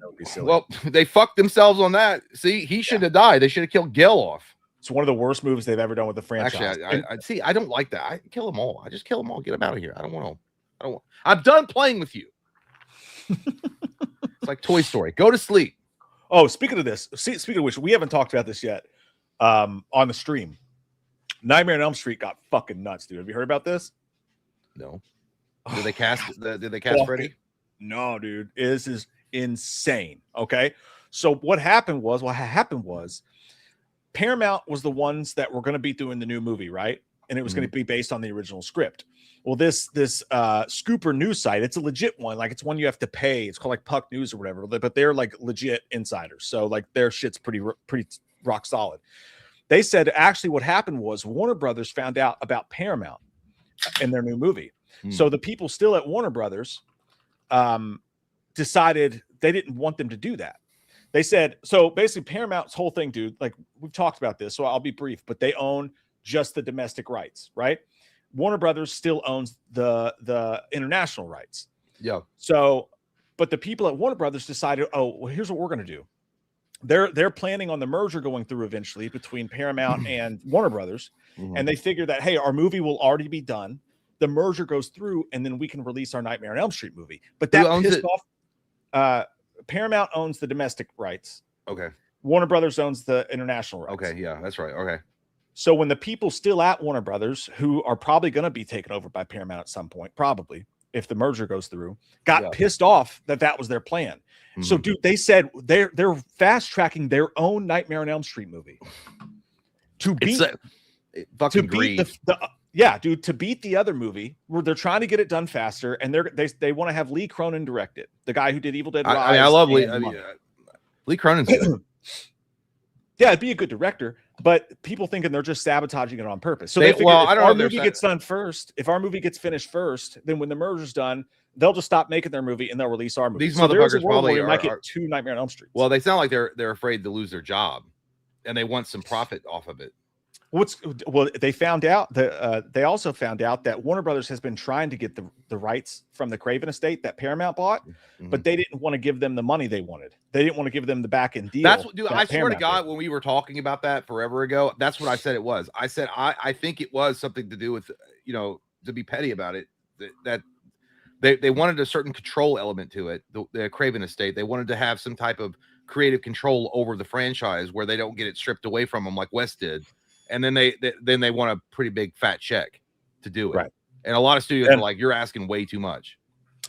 That would be silly. Well, they fucked themselves on that. See, he should have died. They should have killed Gil off. It's one of the worst moves they've ever done with the franchise. Actually, I don't like that. I kill them all. I just kill them all. Get them out of here. I don't want to. I'm done playing with you. It's like Toy Story. Go to sleep. Oh, speaking of which, we haven't talked about this yet on the stream. Nightmare on Elm Street got fucking nuts, dude. Have you heard about this? No. Did they cast Freddy? No, dude. This is insane. Okay. So what happened was Paramount was the ones that were going to be doing the new movie, right? And it was going to be based on the original script. Well, this Scooper news site, it's a legit one. Like it's one you have to pay. It's called like Puck News or whatever, but they're like legit insiders. So like their shit's pretty rock solid. They said actually what happened was Warner Brothers found out about Paramount in their new movie. So the people still at Warner Brothers decided they didn't want them to do that. They said, so basically Paramount's whole thing, dude, like we've talked about this, so I'll be brief, but they own just the domestic rights, right? Warner Brothers still owns the international rights. Yeah. So, but the people at Warner Brothers decided, oh, well, here's what we're going to do. They're planning on the merger going through eventually between Paramount and Warner Brothers. And they figure that, hey, our movie will already be done. The merger goes through and then we can release our Nightmare on Elm Street movie. But that pissed off. Paramount owns the domestic rights. Okay. Warner Brothers owns the international rights. Okay. Yeah, that's right. Okay. So when the people still at Warner Brothers, who are probably going to be taken over by Paramount at some point, probably if the merger goes through, got pissed off that was their plan. So, dude, they said they're fast tracking their own Nightmare on Elm Street movie to beat to beat the other movie, where they're trying to get it done faster, and they want to have Lee Cronin direct it, the guy who did Evil Dead Rise. I love Lee. Lee Cronin's good. Yeah, it'd be a good director, but people thinking they're just sabotaging it on purpose. So if our movie gets done first, if our movie gets finished first, then when the merger's done, they'll just stop making their movie and they'll release our movie. These motherfuckers probably might get 2 Nightmare on Elm Street. Well, they sound like they're afraid to lose their job, and they want some profit off of it. They found out that they also found out that Warner Brothers has been trying to get the rights from the Craven estate that Paramount bought, but they didn't want to give them the money they wanted. They didn't want to give them the back end deal. That's what, dude. I swear to God, when we were talking about that forever ago, that's what I said it was. I said I think it was something to do with, to be petty about it, that they wanted a certain control element to it. The Craven estate, they wanted to have some type of creative control over the franchise where they don't get it stripped away from them like West did. and then they want a pretty big fat check to do it. Right. And a lot of studios are like, you're asking way too much.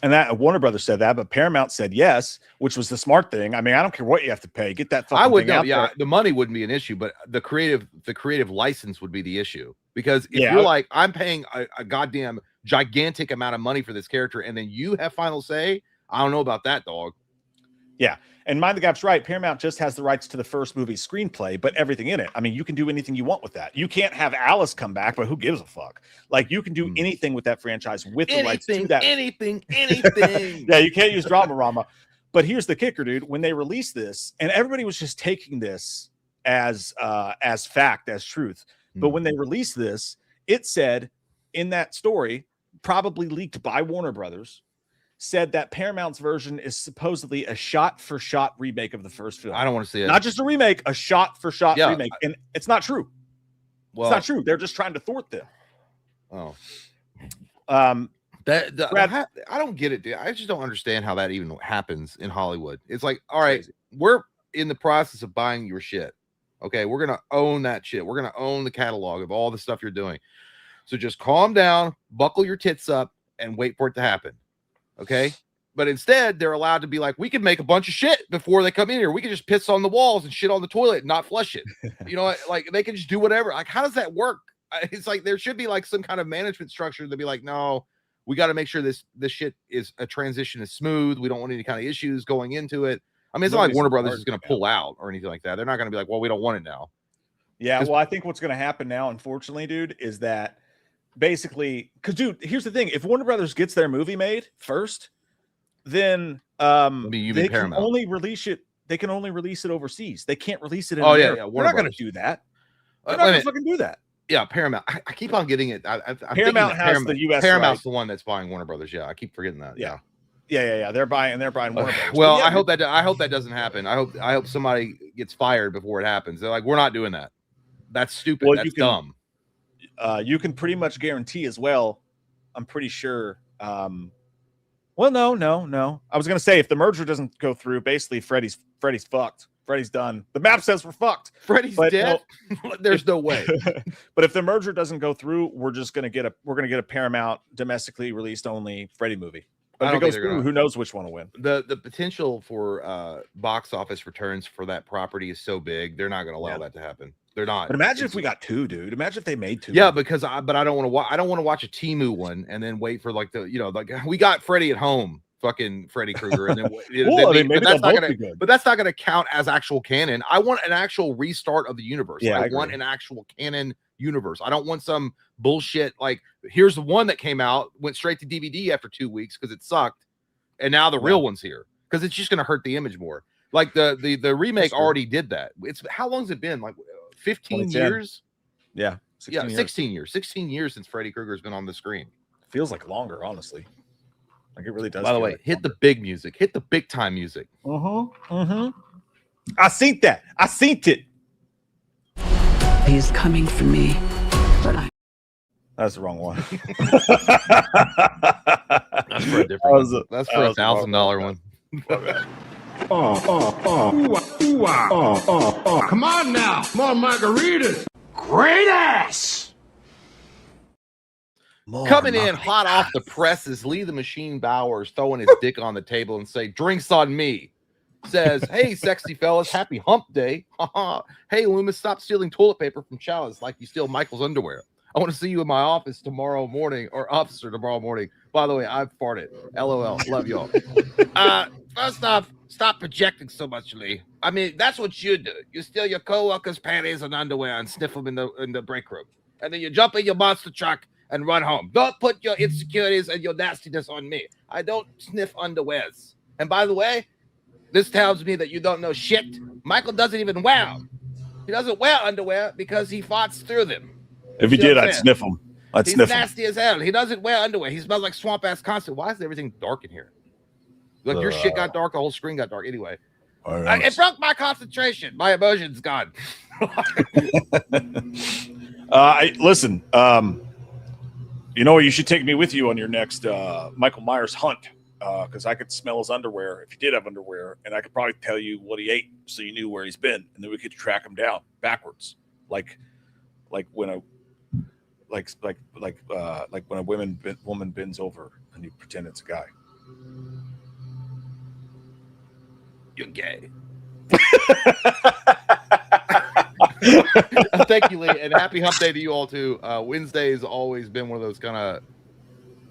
And that Warner Brothers said that, but Paramount said yes, which was the smart thing. I mean, I don't care what you have to pay. Get that fucking thing out there. The money wouldn't be an issue, but the creative license would be the issue. Because if you're like, I'm paying a goddamn gigantic amount of money for this character, and then you have final say, I don't know about that, dog. Yeah. And Mind the Gap's right. Paramount just has the rights to the first movie's screenplay, but everything in it. I mean, you can do anything you want with that. You can't have Alice come back, but who gives a fuck? Like, you can do anything with that franchise with the rights to that. Anything. Yeah, you can't use Dramarama. But here's the kicker, dude. When they released this, and everybody was just taking this as fact, as truth. But when they released this, it said in that story, probably leaked by Warner Brothers, said that Paramount's version is supposedly a shot-for-shot remake of the first film. I don't want to see it. Not just a remake, a shot-for-shot remake. And it's not true. Well, it's not true. They're just trying to thwart them. Oh. Brad, I don't get it, dude. I just don't understand how that even happens in Hollywood. It's like, all right, we're in the process of buying your shit. Okay, we're going to own that shit. We're going to own the catalog of all the stuff you're doing. So just calm down, buckle your tits up, and wait for it to happen. Okay, but instead they're allowed to be like, we can make a bunch of shit before they come in here. We can just piss on the walls and shit on the toilet and not flush it. You know, like they can just do whatever. Like, how does that work? It's like there should be like some kind of management structure to be like, no, we got to make sure this shit is a transition is smooth. We don't want any kind of issues going into it. I mean, it's not like Warner Brothers is going to pull out or anything like that. They're not going to be like, well, we don't want it now. Yeah, well, I think what's going to happen now, unfortunately, dude, is that basically, because, dude, here's the thing: if Warner Brothers gets their movie made first, then they can only release it. They can only release it overseas. They can't release it in America. We're not going to do that. They're not going to fucking do that. Yeah, Paramount. I keep on getting it. Paramount has the U.S. Paramount's the one that's buying Warner Brothers. Yeah, I keep forgetting that. Yeah. They're buying Warner Brothers. Well, I hope that doesn't happen. I hope somebody gets fired before it happens. They're like, we're not doing that. That's stupid. Well, that's dumb. You can pretty much guarantee as well. I'm pretty sure. Well, no. I was gonna say if the merger doesn't go through, basically Freddy's fucked. Freddy's done. The map says we're fucked. Freddy's dead. No, there's no way. But if the merger doesn't go through, we're gonna get a Paramount domestically released only Freddy movie. But if it goes through, who knows which one will win? The potential for box office returns for that property is so big, they're not going to allow that to happen. They're not. But imagine if we got two, dude. Imagine if they made two. Yeah, because I don't want to. I don't want to watch a Temu one and then wait for like we got Freddy at home, fucking Freddy Krueger, and then but that's not gonna count as actual canon. I want an actual restart of the universe. Yeah, I want an actual canon universe. I don't want some bullshit like here's the one that came out, went straight to DVD after 2 weeks because it sucked, and now the real one's here because it's just gonna hurt the image more. Like the remake already did that. It's how long's it been? Like 15 years? Yeah. 16 years. 16 years since Freddy Krueger's been on the screen. Feels like longer, honestly. Like it really does. By the way, hit the big music. Hit the big time music. I seen that. I seen it. He's coming for me, but That's the wrong one. That's for a different one. That's for $1,000 one. Come on now. More margaritas. Great ass. Coming in hot off the presses, Lee the Machine Bowers throwing his dick on the table and say, drinks on me. Says, hey, sexy fellas, happy hump day. Hey, Loomis, stop stealing toilet paper from Chalice like you steal Michael's underwear. I want to see you in my office tomorrow morning, or officer tomorrow morning. By the way, I've farted. LOL. Love y'all. First off, stop projecting so much, Lee. I mean, that's what you do. You steal your coworkers' panties and underwear and sniff them in the break room. And then you jump in your monster truck and run home. Don't put your insecurities and your nastiness on me. I don't sniff underwears. And by the way, this tells me that you don't know shit. Michael doesn't even wear them. He doesn't wear underwear because he farts through them. If he did, I'd sniff him. He's nasty as hell. He doesn't wear underwear. He smells like swamp ass constant. Why is everything dark in here? Look, your shit got dark. The whole screen got dark. Anyway, it broke my concentration. My emotions gone. Listen. You know, you should take me with you on your next Michael Myers hunt because I could smell his underwear if he did have underwear, and I could probably tell you what he ate so you knew where he's been, and then we could track him down backwards, like like when a like when a woman bends over and you pretend it's a guy. You're gay. Thank you, Lee, and happy hump day to you all too. Wednesday has always been one of those kind of.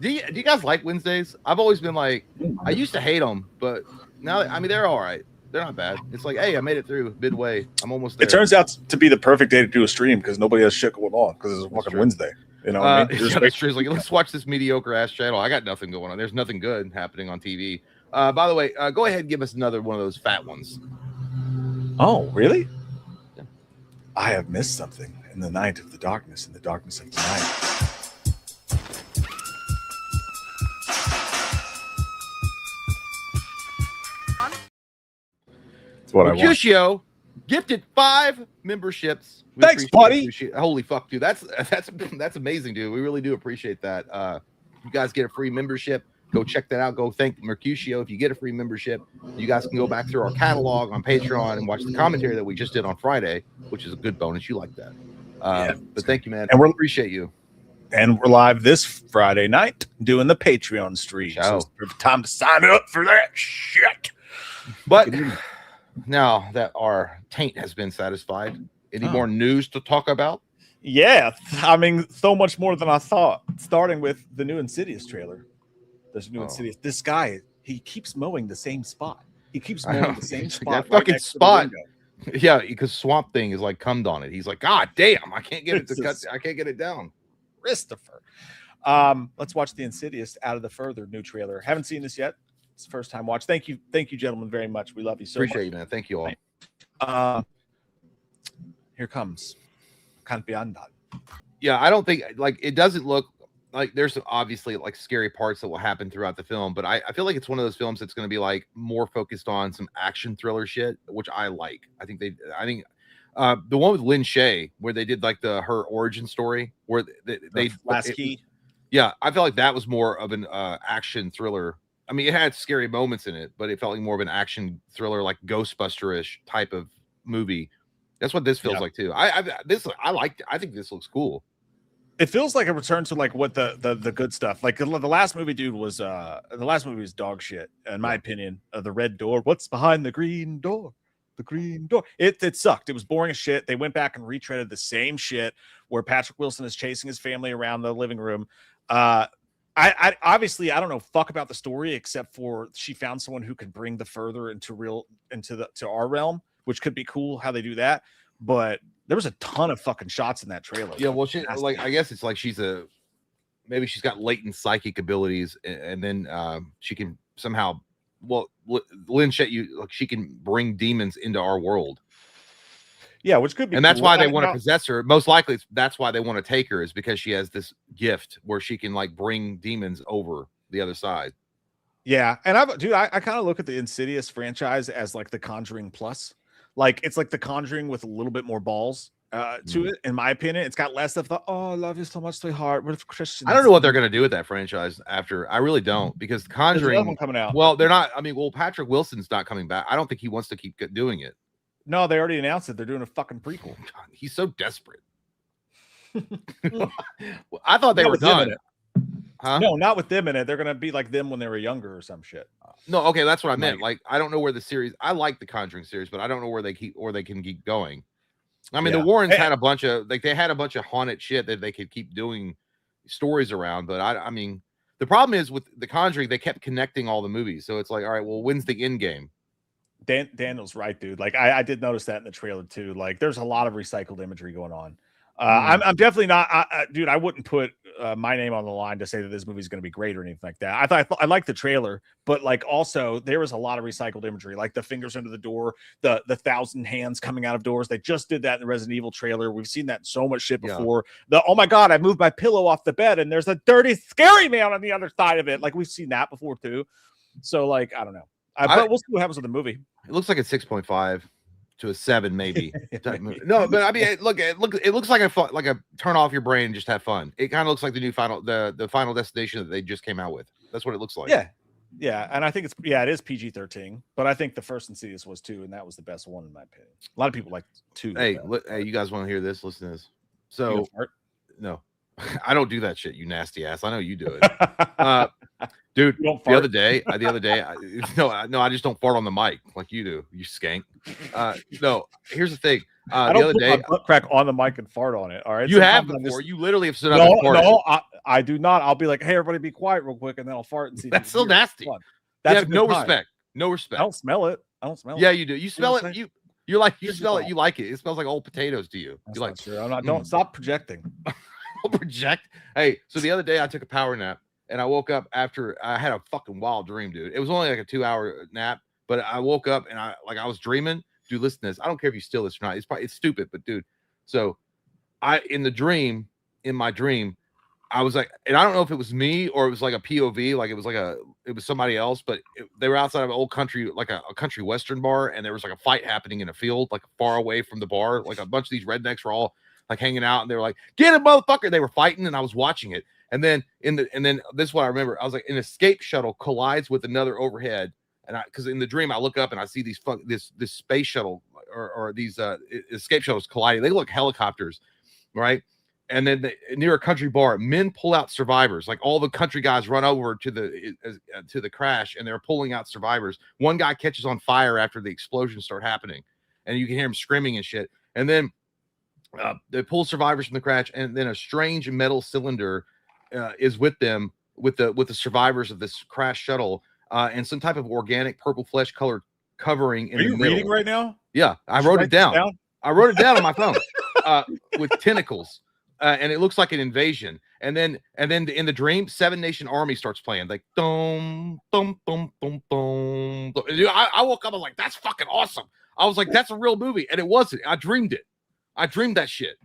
Do you guys like Wednesdays? I've always been like, I used to hate them, but now I mean they're all right. They're not bad. It's like, hey, I made it through midway. I'm almost there. It turns out to be the perfect day to do a stream because nobody has shit going on because it's a fucking true. Wednesday. You know what I mean? Yeah, that's true. It's like, let's watch this mediocre ass channel. I got nothing going on. There's nothing good happening on TV. By the way, go ahead and give us another one of those fat ones. Oh, really? Yeah. I have missed something in the night of the darkness, in the darkness of the night. That's what I want. Mercutio gifted 5 memberships. We Thanks, buddy. Holy fuck, dude. That's amazing, dude. We really do appreciate that. You guys get a free membership. Go check that out. Go thank Mercutio. If you get a free membership, you guys can go back through our catalog on Patreon and watch the commentary that we just did on Friday, which is a good bonus. You like that. But thank you, man. And we appreciate you. And we're live this Friday night doing the Patreon stream. So it's the time to sign up for that shit. But now that our taint has been satisfied, any more news to talk about? Yeah, I mean, so much more than I thought. Starting with the new Insidious trailer. There's a new Insidious. This guy, he keeps mowing the same spot. He keeps mowing the same spot. That fucking spot. Yeah, because Swamp Thing is like cummed on it. He's like, God damn, I can't get it to cut. I can't get it down. Christopher. Let's watch the Insidious Out of the Further new trailer. Haven't seen this yet. It's the first time watch. Thank you, gentlemen, very much. We love you so much. Appreciate you, man. Thank you all. Here comes. Can't be undone. Yeah, I don't think like it doesn't look like there's obviously like scary parts that will happen throughout the film, but I feel like it's one of those films that's going to be like more focused on some action thriller shit, which I like. I think the one with Lynn Shay where they did like her origin story where they last key. Yeah, I felt like that was more of an action thriller. I mean, it had scary moments in it, but it felt like more of an action thriller, like Ghostbuster-ish type of movie. That's what this feels like too. I liked it. I think this looks cool. It feels like a return to like what the good stuff. Like the last movie, dude, was dog shit, in my opinion. The Red Door. What's behind the green door? The green door. It sucked. It was boring as shit. They went back and retreaded the same shit where Patrick Wilson is chasing his family around the living room. I obviously I don't know fuck about the story except for she found someone who could bring the further into our realm, which could be cool how they do that. But there was a ton of fucking shots in that trailer. Yeah, well, I guess it's like maybe she's got latent psychic abilities, and then she can somehow. Well, Lynn Shet, she can bring demons into our world. Yeah, which could be, and that's why they want to possess her. Most likely, that's why they want to take her, is because she has this gift where she can like bring demons over the other side. Yeah, and I kind of look at the Insidious franchise as like the Conjuring Plus. Like it's like the Conjuring with a little bit more balls to it, in my opinion. It's got less of the I love you so much, sweetheart. We're Christians. I don't know what they're gonna do with that franchise after. I really don't, because Conjuring one coming out. Well, they're not. I mean, Patrick Wilson's not coming back. I don't think he wants to keep doing it. No, they already announced it. They're doing a fucking prequel. God, he's so desperate. I thought they were done. Huh? No, not with them in it. They're gonna be like them when they were younger or some shit. No, okay, that's what I meant. Like, I don't know where the series. I like the Conjuring series, but I don't know where they can keep going. I mean, the Warrens had a bunch of haunted shit that they could keep doing stories around. But I mean, the problem is with the Conjuring, they kept connecting all the movies, so it's like, all right, well, when's the end game? Daniel's right, dude. Like, I did notice that in the trailer too. Like, there's a lot of recycled imagery going on. I'm definitely not, dude. I wouldn't put my name on the line to say that this movie is going to be great or anything like that. I liked the trailer, but like also there was a lot of recycled imagery, like the fingers under the door, the 1,000 hands coming out of doors. They just did that in the Resident Evil trailer. We've seen that in so much shit before. The oh my god, I moved my pillow off the bed and there's a dirty, scary man on the other side of it. Like we've seen that before too. So like I don't know, but we'll see what happens with the movie. It looks like a 6.5. to a 7, maybe. No, but I mean, it looks like a turn off your brain and just have fun. It kind of looks like the new the Final Destination that they just came out with. That's what it looks like. Yeah, and I think it is PG-13, but I think the first Insidious was 2, and that was the best one in my opinion. A lot of people like 2. Hey, you guys want to hear this? Listen to this. So fart? no, I don't do that shit. You nasty ass. I know you do it. Dude, You don't the other fart? day, no, I just don't fart on the mic like you do, you skank. No, here's the thing. I The don't other put my day, butt crack on the mic and fart on it. All right. you have Sometimes I before. just- You literally have stood up and farted. No, I do not. I'll be like, hey, everybody be quiet real quick, and then I'll fart and see. if That's you still can hear it. nasty. Fun. You That's have a good no time. respect. No I respect. don't smell it. I don't smell it. Yeah, you do. You smell what I'm it. saying? You're like, you Here's the smell it. thought. You like it. It smells like old potatoes to you. That's You're like, not true. I'm not. Don't stop projecting. I'll project. Hey, so the other day I took a power nap and I woke up after I had a fucking wild dream, dude. It was only like a 2-hour nap, but I woke up and I was dreaming. Dude, listen to this. I don't care if you steal this or not. It's stupid, but dude. So in my dream, I was like, and I don't know if it was me or it was like a POV, like it was somebody else, but they were outside of an old country, like a country western bar, and there was like a fight happening in a field, like far away from the bar. Like a bunch of these rednecks were all like hanging out, and they were like, "Get him, motherfucker!" They were fighting, and I was watching it. And then this is what I remember. I was like, an escape shuttle collides with another overhead, and because in the dream I look up and I see this space shuttle or these escape shuttles colliding. They look like helicopters, right? And then near a country bar, men pull out survivors. Like all the country guys run over to the crash, and they're pulling out survivors. One guy catches on fire after the explosions start happening, and you can hear him screaming and shit. And then they pull survivors from the crash, and then a strange metal cylinder is with them, with the survivors of this crash shuttle, and some type of organic purple flesh colored covering in Are the you middle. reading right now? Yeah, I Did you wrote write it this down. I wrote it down on my phone with tentacles. And it looks like an invasion. And then in the dream, Seven Nation Army starts playing, like dum dum dum dum dum. I woke up, I was like, that's fucking awesome. I was like, that's a real movie, and it wasn't. I dreamed it. I dreamed that shit.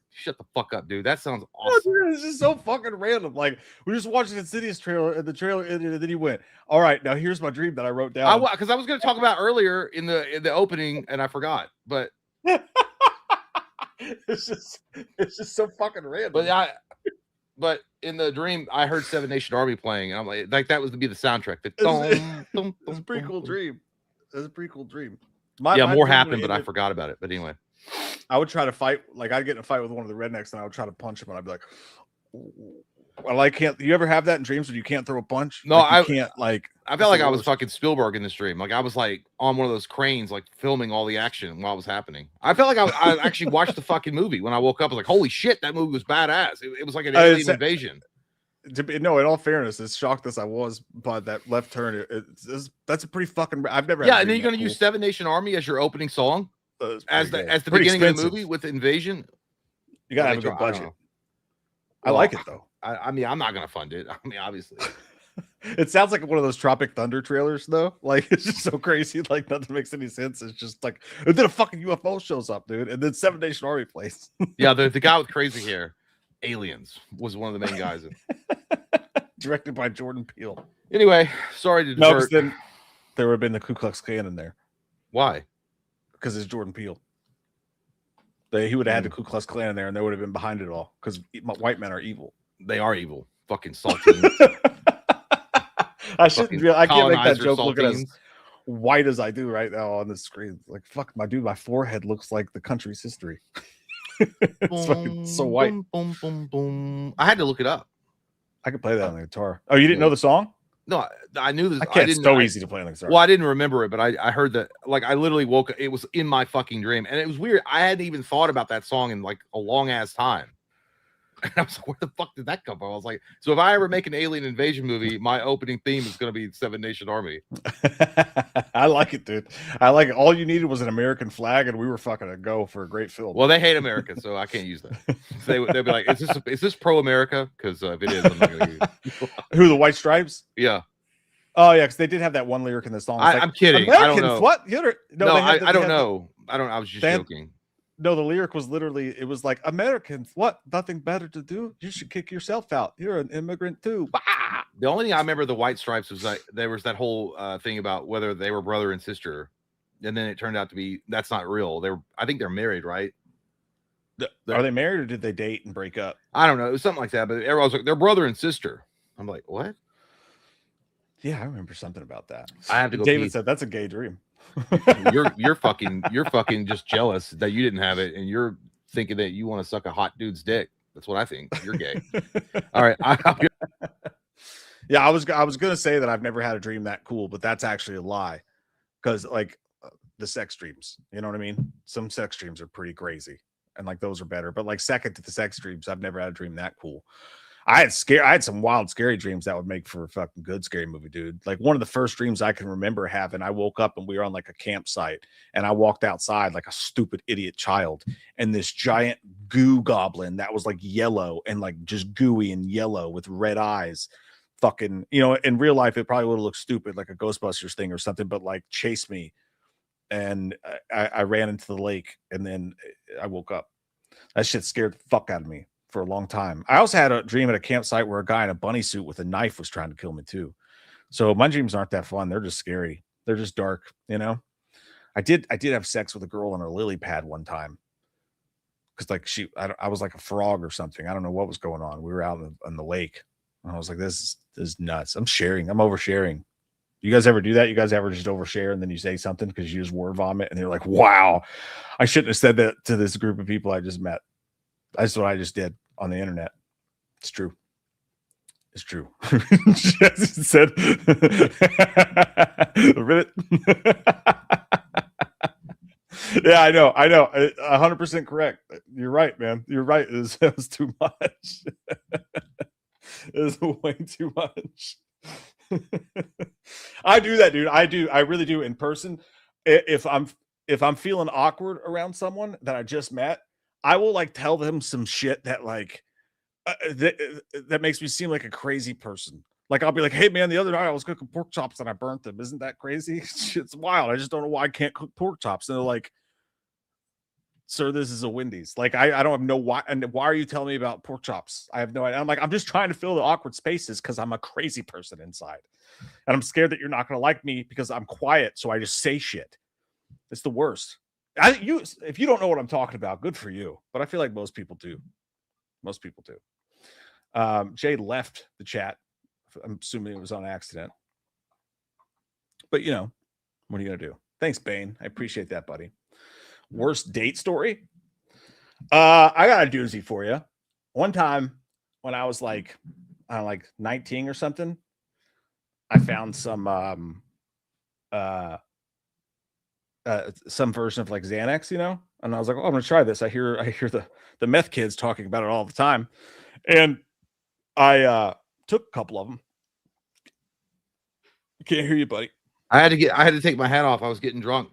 Shut the fuck up, dude. That sounds awesome. It's just so fucking random. Like we just watched an Insidious trailer, and the trailer ended, and then he went, "All right, now here's my dream that I wrote down." Because I was going to talk about earlier in the opening, and I forgot. But it's just so fucking random. But in the dream, I heard Seven Nation Army playing, and I'm like that was to be the soundtrack. It's a pretty cool dream. It's a pretty cool dream. My more dream happened, but I ended- forgot about it. But anyway, I would try to fight. Like I'd get in a fight with one of the rednecks, and I would try to punch him, and I'd be like, "Well, I can't." You ever have that in dreams where you can't throw a punch? No, like, you can't. Like I felt like I was worst. fucking Spielberg in this dream. Like I was like on one of those cranes, like filming all the action while it was happening. I felt like I actually watched the fucking movie when I woke up. I was like, holy shit, that movie was badass. It was like an alien invasion. No, in all fairness, as shocked as I was by that left turn, that's a pretty fucking. I've never. Yeah, and then you're gonna use Seven Nation Army as your opening song as the pretty beginning of the expensive. movie with Invasion. You gotta have a good budget. I like it though. I mean, I'm not gonna fund it. I mean, obviously. It sounds like one of those Tropic Thunder trailers, though. Like it's just so crazy, like nothing makes any sense. It's just like, and then a fucking UFO shows up, dude, and then Seven Nation Army plays. Yeah, the guy with crazy hair, Aliens, was one of the main guys. Directed by Jordan Peele. Anyway, sorry to No, divert. then there would have been the Ku Klux Klan in there Why? because it's Jordan Peele. He would have had the Ku Klux Klan in there, and they would have been behind it all because white men are evil. They are evil. Fucking saltines. I shouldn't be. I can't make that colonizer joke looking as saltines. white as I do right now on the screen. Like fuck, my forehead looks like the country's history. It's fucking so white. Boom, boom, boom, boom. I had to look it up. I could play that on the guitar. Oh, you didn't know the song? No, I knew this. I can't. It's didn't. so easy to play on the guitar. Well, I didn't remember it, but I heard that. Like, I literally woke up. It was in my fucking dream, and it was weird. I hadn't even thought about that song in like a long ass time. And I was like, where the fuck did that come from? I was like, so if I ever make an alien invasion movie, my opening theme is going to be Seven Nation Army. I like it, dude. I like it. All you needed was an American flag, and we were fucking a go for a great film. Well, they hate America, so I can't use that. So they'll be like, is this pro America? Because if it is, I'm not going to use it. Who, the White Stripes? Yeah. Oh yeah, because they did have that one lyric in the song. It's like, I'm kidding. I don't know. What? No, I don't know. I was just joking. No, the lyric was literally, it was like, Americans, what? Nothing better to do? You should kick yourself out. You're an immigrant too. Bah! The only thing I remember the White Stripes was like there was that whole thing about whether they were brother and sister, and then it turned out to be that's not real. I think they're married, right? Are they married or did they date and break up? I don't know. It was something like that, but everyone was like, they're brother and sister. I'm like, what? Yeah, I remember something about that. I have to go. David said that's a gay dream. You're fucking just jealous that you didn't have it, and you're thinking that you want to suck a hot dude's dick. That's what I think. You're gay. All right. Yeah, I was gonna say that I've never had a dream that cool, but that's actually a lie. Because like the sex dreams, you know what I mean? Some sex dreams are pretty crazy, and like those are better. But like second to the sex dreams, I've never had a dream that cool. I had some wild, scary dreams that would make for a fucking good scary movie, dude. Like one of the first dreams I can remember having, I woke up and we were on like a campsite, and I walked outside like a stupid idiot child, and this giant goo goblin that was like yellow and like just gooey and yellow with red eyes, fucking, you know, in real life it probably would have looked stupid like a Ghostbusters thing or something, but like chased me, and I ran into the lake, and then I woke up. That shit scared the fuck out of me for a long time. I also had a dream at a campsite where a guy in a bunny suit with a knife was trying to kill me too. So my dreams aren't that fun. They're just scary. They're just dark, you know. I did have sex with a girl on a lily pad one time, because like I was like a frog or something. I don't know what was going on. We were out on the lake, and I was like, this is nuts. I'm oversharing. You guys ever do that? You guys ever just overshare and then you say something because you just word vomit and you're like, wow, I shouldn't have said that to this group of people I just met. That's what I just did on the internet. It's true. It's true. Jesse said, ribbit. Yeah, I know. 100% correct. You're right, man. You're right. It was too much. It was way too much. I do that, dude. I really do in person. If I'm feeling awkward around someone that I just met, I will like tell them some shit that like that makes me seem like a crazy person. Like I'll be like, "Hey man, the other night I was cooking pork chops and I burnt them. Isn't that crazy?" It's wild. I just don't know why I can't cook pork chops. And they're like, "Sir, this is a Wendy's." Like I don't know why. And why are you telling me about pork chops? I have no idea. I'm like, I'm just trying to fill the awkward spaces because I'm a crazy person inside, and I'm scared that you're not going to like me because I'm quiet. So I just say shit. It's the worst. If you don't know what I'm talking about, good for you. But I feel like most people do. Most people do. Jay left the chat. I'm assuming it was on accident. But you know, what are you gonna do? Thanks, Bane. I appreciate that, buddy. Worst date story? I got a doozy for you. One time when I was like, I don't know, like 19 or something, I found some version of like Xanax, you know, and I was like, oh, I'm gonna try this. I hear the meth kids talking about it all the time, and I took a couple of them. Can't hear you, buddy. I had to take my hat off. I was getting drunk.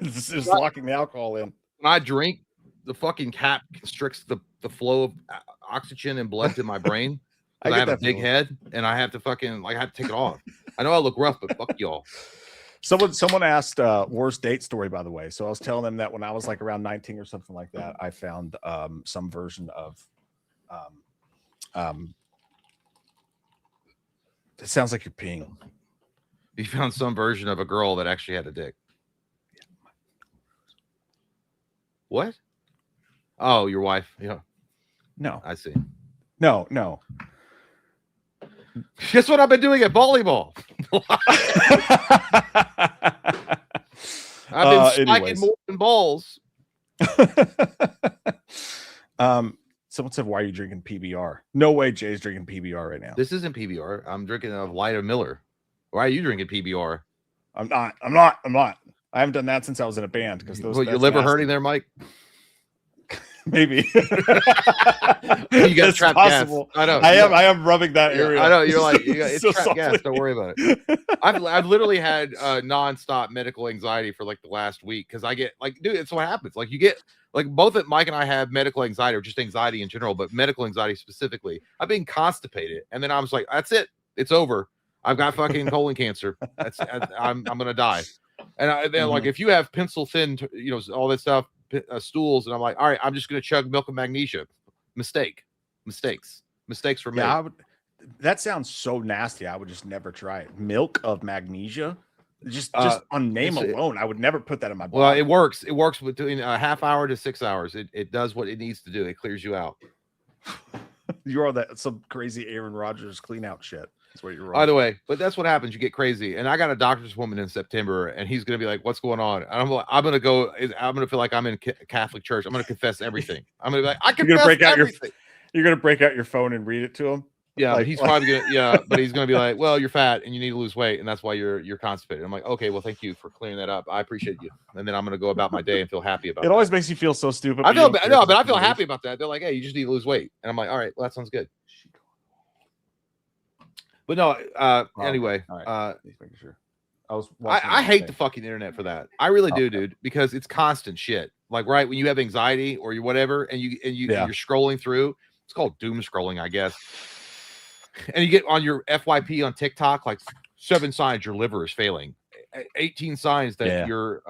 Just locking the alcohol in. When I drink, the fucking cap constricts the flow of oxygen and blood to my brain. I have a big head, and I have to fucking I have to take it off. I know I look rough, but fuck y'all. Someone asked worst date story, by the way. So I was telling them that when I was like around 19 or something like that, I found some version of it sounds like you're peeing. You found some version of a girl that actually had a dick. What? Oh, your wife. Yeah. No. I see. No. Guess what I've been doing at volleyball? I've been spiking more than balls. Someone said, why are you drinking PBR? No way Jay's drinking PBR right now. This isn't PBR. I'm drinking a light of Miller. Why are you drinking PBR? I'm not. I haven't done that since I was in a band because those. Well, your liver hurting there, Mike? Maybe. You got trapped gas. I know. I am rubbing that area. I know. You're like, it's so trapped gas. Don't worry about it. I've literally had nonstop medical anxiety for like the last week because I get like, dude, it's what happens. Like you get like both Mike and I have medical anxiety or just anxiety in general, but medical anxiety specifically. I've been constipated, and then I was like, that's it. It's over. I've got fucking colon cancer. I'm gonna die. And they're like, if you have pencil thin, all that stuff, stools, and I'm like, all right, I'm just gonna chug milk and magnesia. Mistakes for me. That sounds so nasty. I would just never try it. Milk of magnesia, just on name alone, I would never put that in my body. Well, it works. It works between a half hour to 6 hours. It does what it needs to do. It clears you out. You're on some crazy Aaron Rodgers clean out shit. That's what you're wrong. By the way, but that's what happens. You get crazy. And I got a doctor's appointment in September, and he's going to be like, what's going on? And I'm going to feel like I'm in Catholic church. I'm going to confess everything. I'm going to be like, I confess everything. You're going to break out your phone and read it to him. Yeah, like, he's probably going to, but he's going to be like, well, you're fat and you need to lose weight. And that's why you're constipated. I'm like, okay, well, thank you for clearing that up. I appreciate you. And then I'm going to go about my day and feel happy about it. It always makes you feel so stupid. I feel happy about that. They're like, hey, you just need to lose weight. And I'm like, all right, well, that sounds good. But no, anyway, right. Making sure. I hate the fucking internet for that. I really do, dude, because it's constant shit. Like, right when you have anxiety or you whatever, and you're scrolling through, it's called doom scrolling, I guess. And you get on your FYP on TikTok, like 7 signs your liver is failing, 18 signs that you're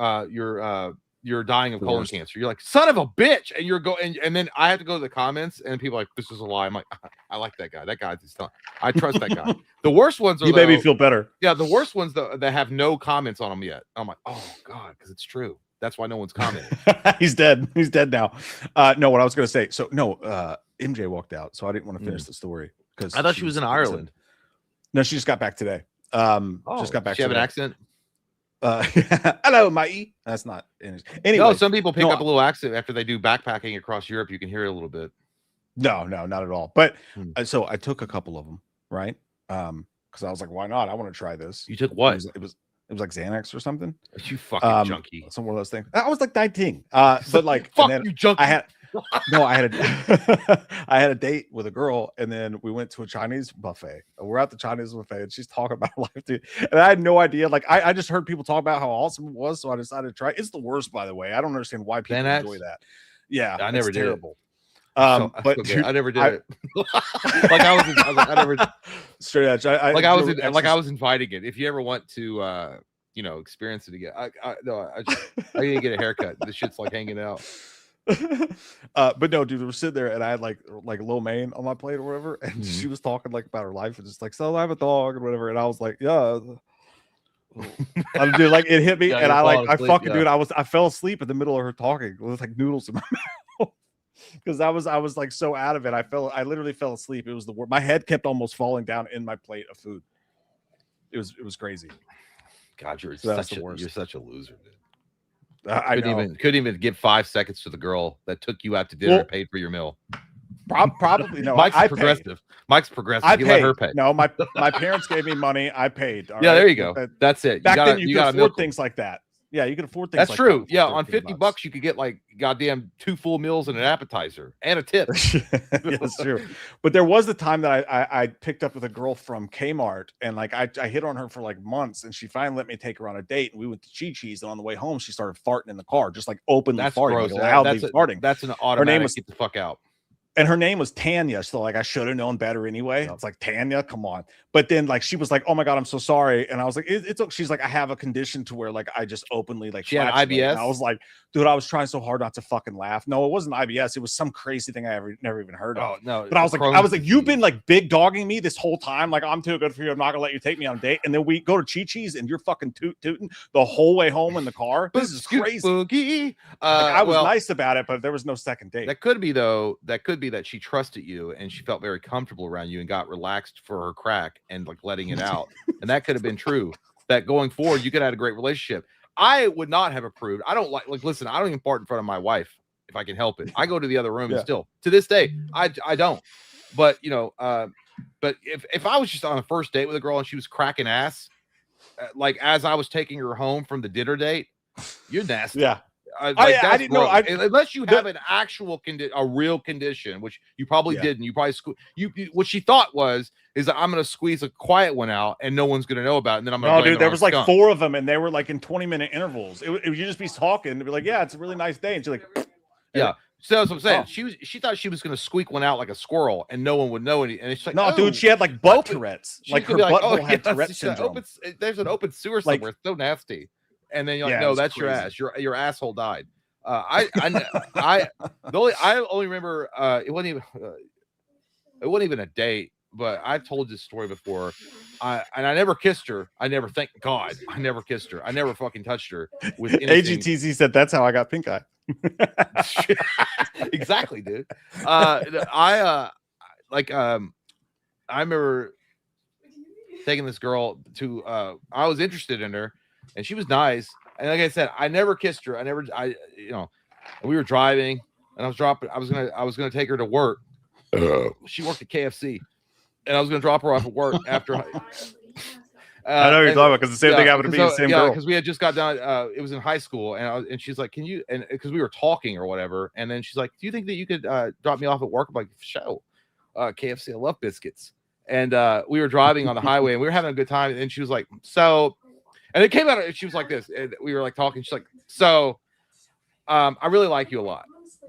dying of colon cancer. You're like, son of a bitch, and you're going, and then I have to go to the comments, and people are like, this is a lie. I'm like, I like that guy. That guy's just telling. I trust that guy. The worst ones are you made me feel better. Yeah, the worst ones that have no comments on them yet. I'm like, oh god, because it's true. That's why no one's commenting. He's dead. He's dead now. No, what I was gonna say. So no, MJ walked out, so I didn't want to finish the story because I thought she was in Ireland. No, she just got back today. Just got back. She have an accent. Hello, Mikey. That's not anyway. No, some people pick up a little accent after they do backpacking across Europe. You can hear it a little bit. No, not at all. But so I took a couple of them, right? Because I was like, why not? I want to try this. You took what? It was like Xanax or something. You fucking junkie. Some one of those things. I was like 19. But like, fuck you, junkie. I had a date with a girl, and then we went to a Chinese buffet. We're at the Chinese buffet, and she's talking about her life, dude. And I had no idea. Like, I just heard people talk about how awesome it was, so I decided to try. It's the worst, by the way. I don't understand why people enjoy that. Yeah, I never did. Terrible. But dude, I never did it. Like I never straight edge. I was inviting it. If you ever want to, experience it again, I need to get a haircut. This shit's like hanging out. But no, dude, we were sitting there, and I had like lo mein on my plate or whatever, and she was talking like about her life and just like, so I have a dog and whatever, and I was like, yeah. Dude, like it hit me, and I fell asleep in the middle of her talking with like noodles in my mouth. Because I was like so out of it. I literally fell asleep. It was the worst. My head kept almost falling down in my plate of food. It was crazy. God, you're such a loser, dude. I couldn't even give 5 seconds to the girl that took you out to dinner and paid for your meal. Probably no. Mike's progressive. Mike's progressive. I paid. Let her pay. No, my parents gave me money. I paid. Yeah, right? There you go. That's it. Back then, you could afford things like that. Yeah, you can afford things. That's true. Yeah, on $50, you could get like goddamn 2 full meals and an appetizer and a tip. Yeah, that's true. But there was the time that I picked up with a girl from Kmart, and like I hit on her for like months, and she finally let me take her on a date, and we went to Chi-Chi's, and on the way home, she started farting in the car, just like openly farting, like, loudly farting. That's an automatic. Her name was, get the fuck out. And her name was Tanya, so like I should have known better anyway. It's like, Tanya, come on. But then like she was like, oh my god, I'm so sorry. And I was like, it's okay. She's like, I have a condition to where like I just openly like she had IBS. I was like, dude, I was trying so hard not to fucking laugh. No, it wasn't IBS. It was some crazy thing I never even heard of. Oh no. But I was like, you've been like big dogging me this whole time. Like, I'm too good for you. I'm not gonna let you take me on a date. And then we go to Chi-Chi's and you're fucking tooting the whole way home in the car. This is crazy. Boogie. I was nice about it, but there was no second date. That could be that she trusted you and she felt very comfortable around you and got relaxed for her crack and like letting it out. And that could have been true, that going forward you could have had a great relationship. I would not have approved. I don't like listen, I don't even fart in front of my wife if I can help it. I go to the other room and still to this day I don't. But but if I was just on a first date with a girl and she was cracking ass like as I was taking her home from the dinner date, you're nasty. Yeah. I didn't know. Unless you have an actual a real condition, which you probably didn't. You probably what she thought is that I'm going to squeeze a quiet one out and no one's going to know about it. And then I'm going to. No, dude, there was like 4 of them, and they were like in 20-minute intervals. It would you just be talking and be like, "Yeah, it's a really nice day," and she's like, "Yeah." So that's what I'm saying. She thought she was going to squeak one out like a squirrel, and no one would know any. And it's like, no, dude, she had like butt Tourette's. Like her butthole had Tourette's syndrome. There's an open sewer somewhere. It's so nasty. And then you're like, no, that's crazy. Your asshole died. I only remember it wasn't even a date, but I've told this story before. I never kissed her. Thank God, I never kissed her. I never fucking touched her with anything. AGTZ said that's how I got pink eye. Exactly, dude. I remember taking this girl to I was interested in her, and she was nice. And like I said, I never kissed her. We were driving, and I was gonna take her to work. She worked at KFC, and I was gonna drop her off at work after. I know what you're talking about because the same thing happened to me. The same girl. Because we had just got done. It was in high school, and she's like, "Can you?" And because we were talking or whatever, and then she's like, "Do you think that you could drop me off at work?" I'm like, "Show, KFC. I love biscuits." And we were driving on the highway, and we were having a good time. And she was like, "So," and it came out. She was like this, and we were like talking. She's like, "So, I really like you a lot,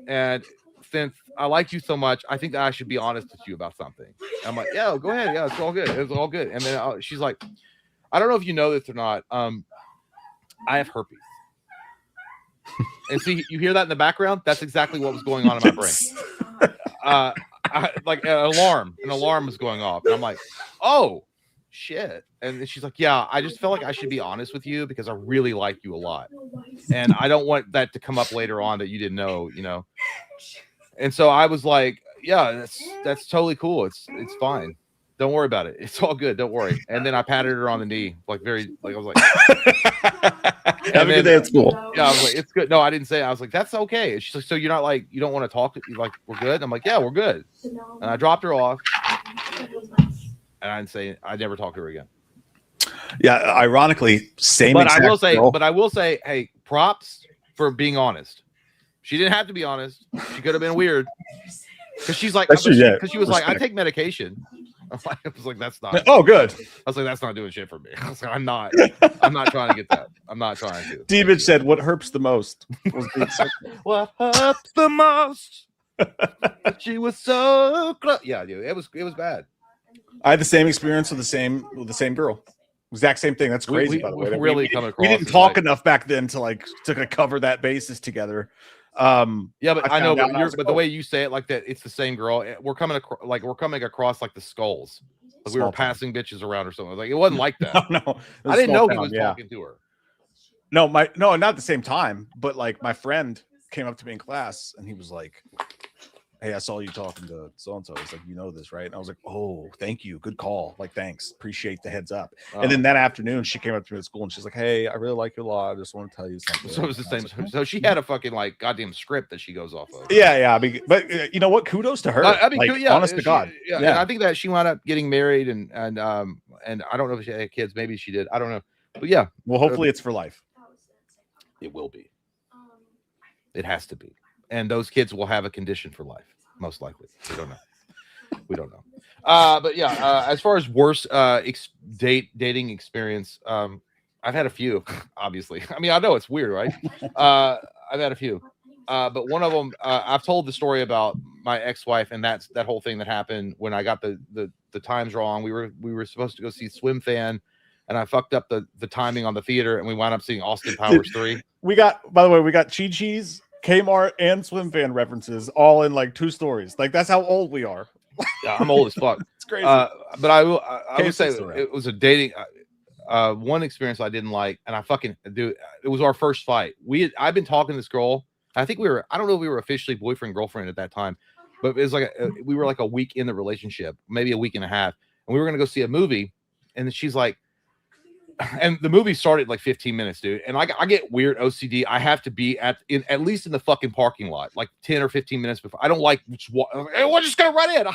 and since I like you so much, I think that I should be honest with you about something." And I'm like, "Yeah, go ahead. Yeah, it's all good. It's all good." And then she's like, "I don't know if you know this or not. I have herpes." And see, you hear that in the background? That's exactly what was going on in my brain. Like an alarm was going off, and I'm like, "Oh, shit!" And she's like, "Yeah, I just felt like I should be honest with you because I really like you a lot, and I don't want that to come up later on that you didn't know, you know." And so I was like, "Yeah, that's totally cool. It's fine. Don't worry about it. It's all good. Don't worry." And then I patted her on the knee, I was like, "Have a good day at school." Yeah, I was like, "It's good." No, I didn't say it. I was like, "That's okay." And she's like, "So you're not like, you don't want to talk to you? Like, we're good?" And I'm like, "Yeah, we're good." And I dropped her off, and I didn't say, I never talked to her again. Yeah, ironically, same. But I will say, hey, props for being honest. She didn't have to be honest. She could have been weird because she's like, because she was like, "I take medication." I was like, "That's not." Oh, good. I was like, "That's not doing shit for me." I was like, I'm not trying to get that. I'm not trying to. David said, "What herps the most?" What hurts the most? She was so close. Yeah, dude, it was bad. I had the same experience with the same girl. Exact same thing. That's crazy. By the way, really we didn't talk enough back then to cover that basis together. Yeah, but I know, but the way you say it like that, it's the same girl. We're coming across like the skulls. Like we were passing bitches around or something. Like it wasn't like that. No, I didn't know he was talking to her. No, not at the same time, but like my friend came up to me in class and he was like, "Hey, I saw you talking to so-and-so." He's like, "You know this, right?" And I was like, "Oh, thank you. Good call. Like, thanks. Appreciate the heads up." And then that afternoon she came up to me at school and she's like, "Hey, I really like you a lot. I just want to tell you something." So it was the same. So she had a fucking like goddamn script that she goes off of. Yeah. But you know what? Kudos to her. Honest to God. Yeah. And I think that she wound up getting married and I don't know if she had kids. Maybe she did. I don't know. But yeah. Well, hopefully it's for life. It will be. It has to be. And those kids will have a condition for life, most likely. We don't know. But yeah, as far as worst dating experience, I've had a few. Obviously, I mean, I know it's weird, right? I've had a few, but one of them, I've told the story about my ex-wife, and that whole thing that happened when I got the times wrong. We were supposed to go see Swim Fan, and I fucked up the timing on the theater, and we wound up seeing Austin Powers 3. By the way, we got Chi-Chi's, Kmart, and Swim Fan references all in like 2 stories. Like that's how old we are. Yeah, I'm old as fuck. It's crazy. But I would say it was a dating one experience I didn't like, and I fucking do. It was our first fight. I've been talking to this girl. I think I don't know if we were officially boyfriend girlfriend at that time, but it was like we were like a week in the relationship, maybe a week and a half, and we were gonna go see a movie, and then she's like. And the movie started like 15 minutes, dude. And I get weird OCD. I have to be at least in the fucking parking lot, like 10 or 15 minutes before. I don't like, we're just gonna run in.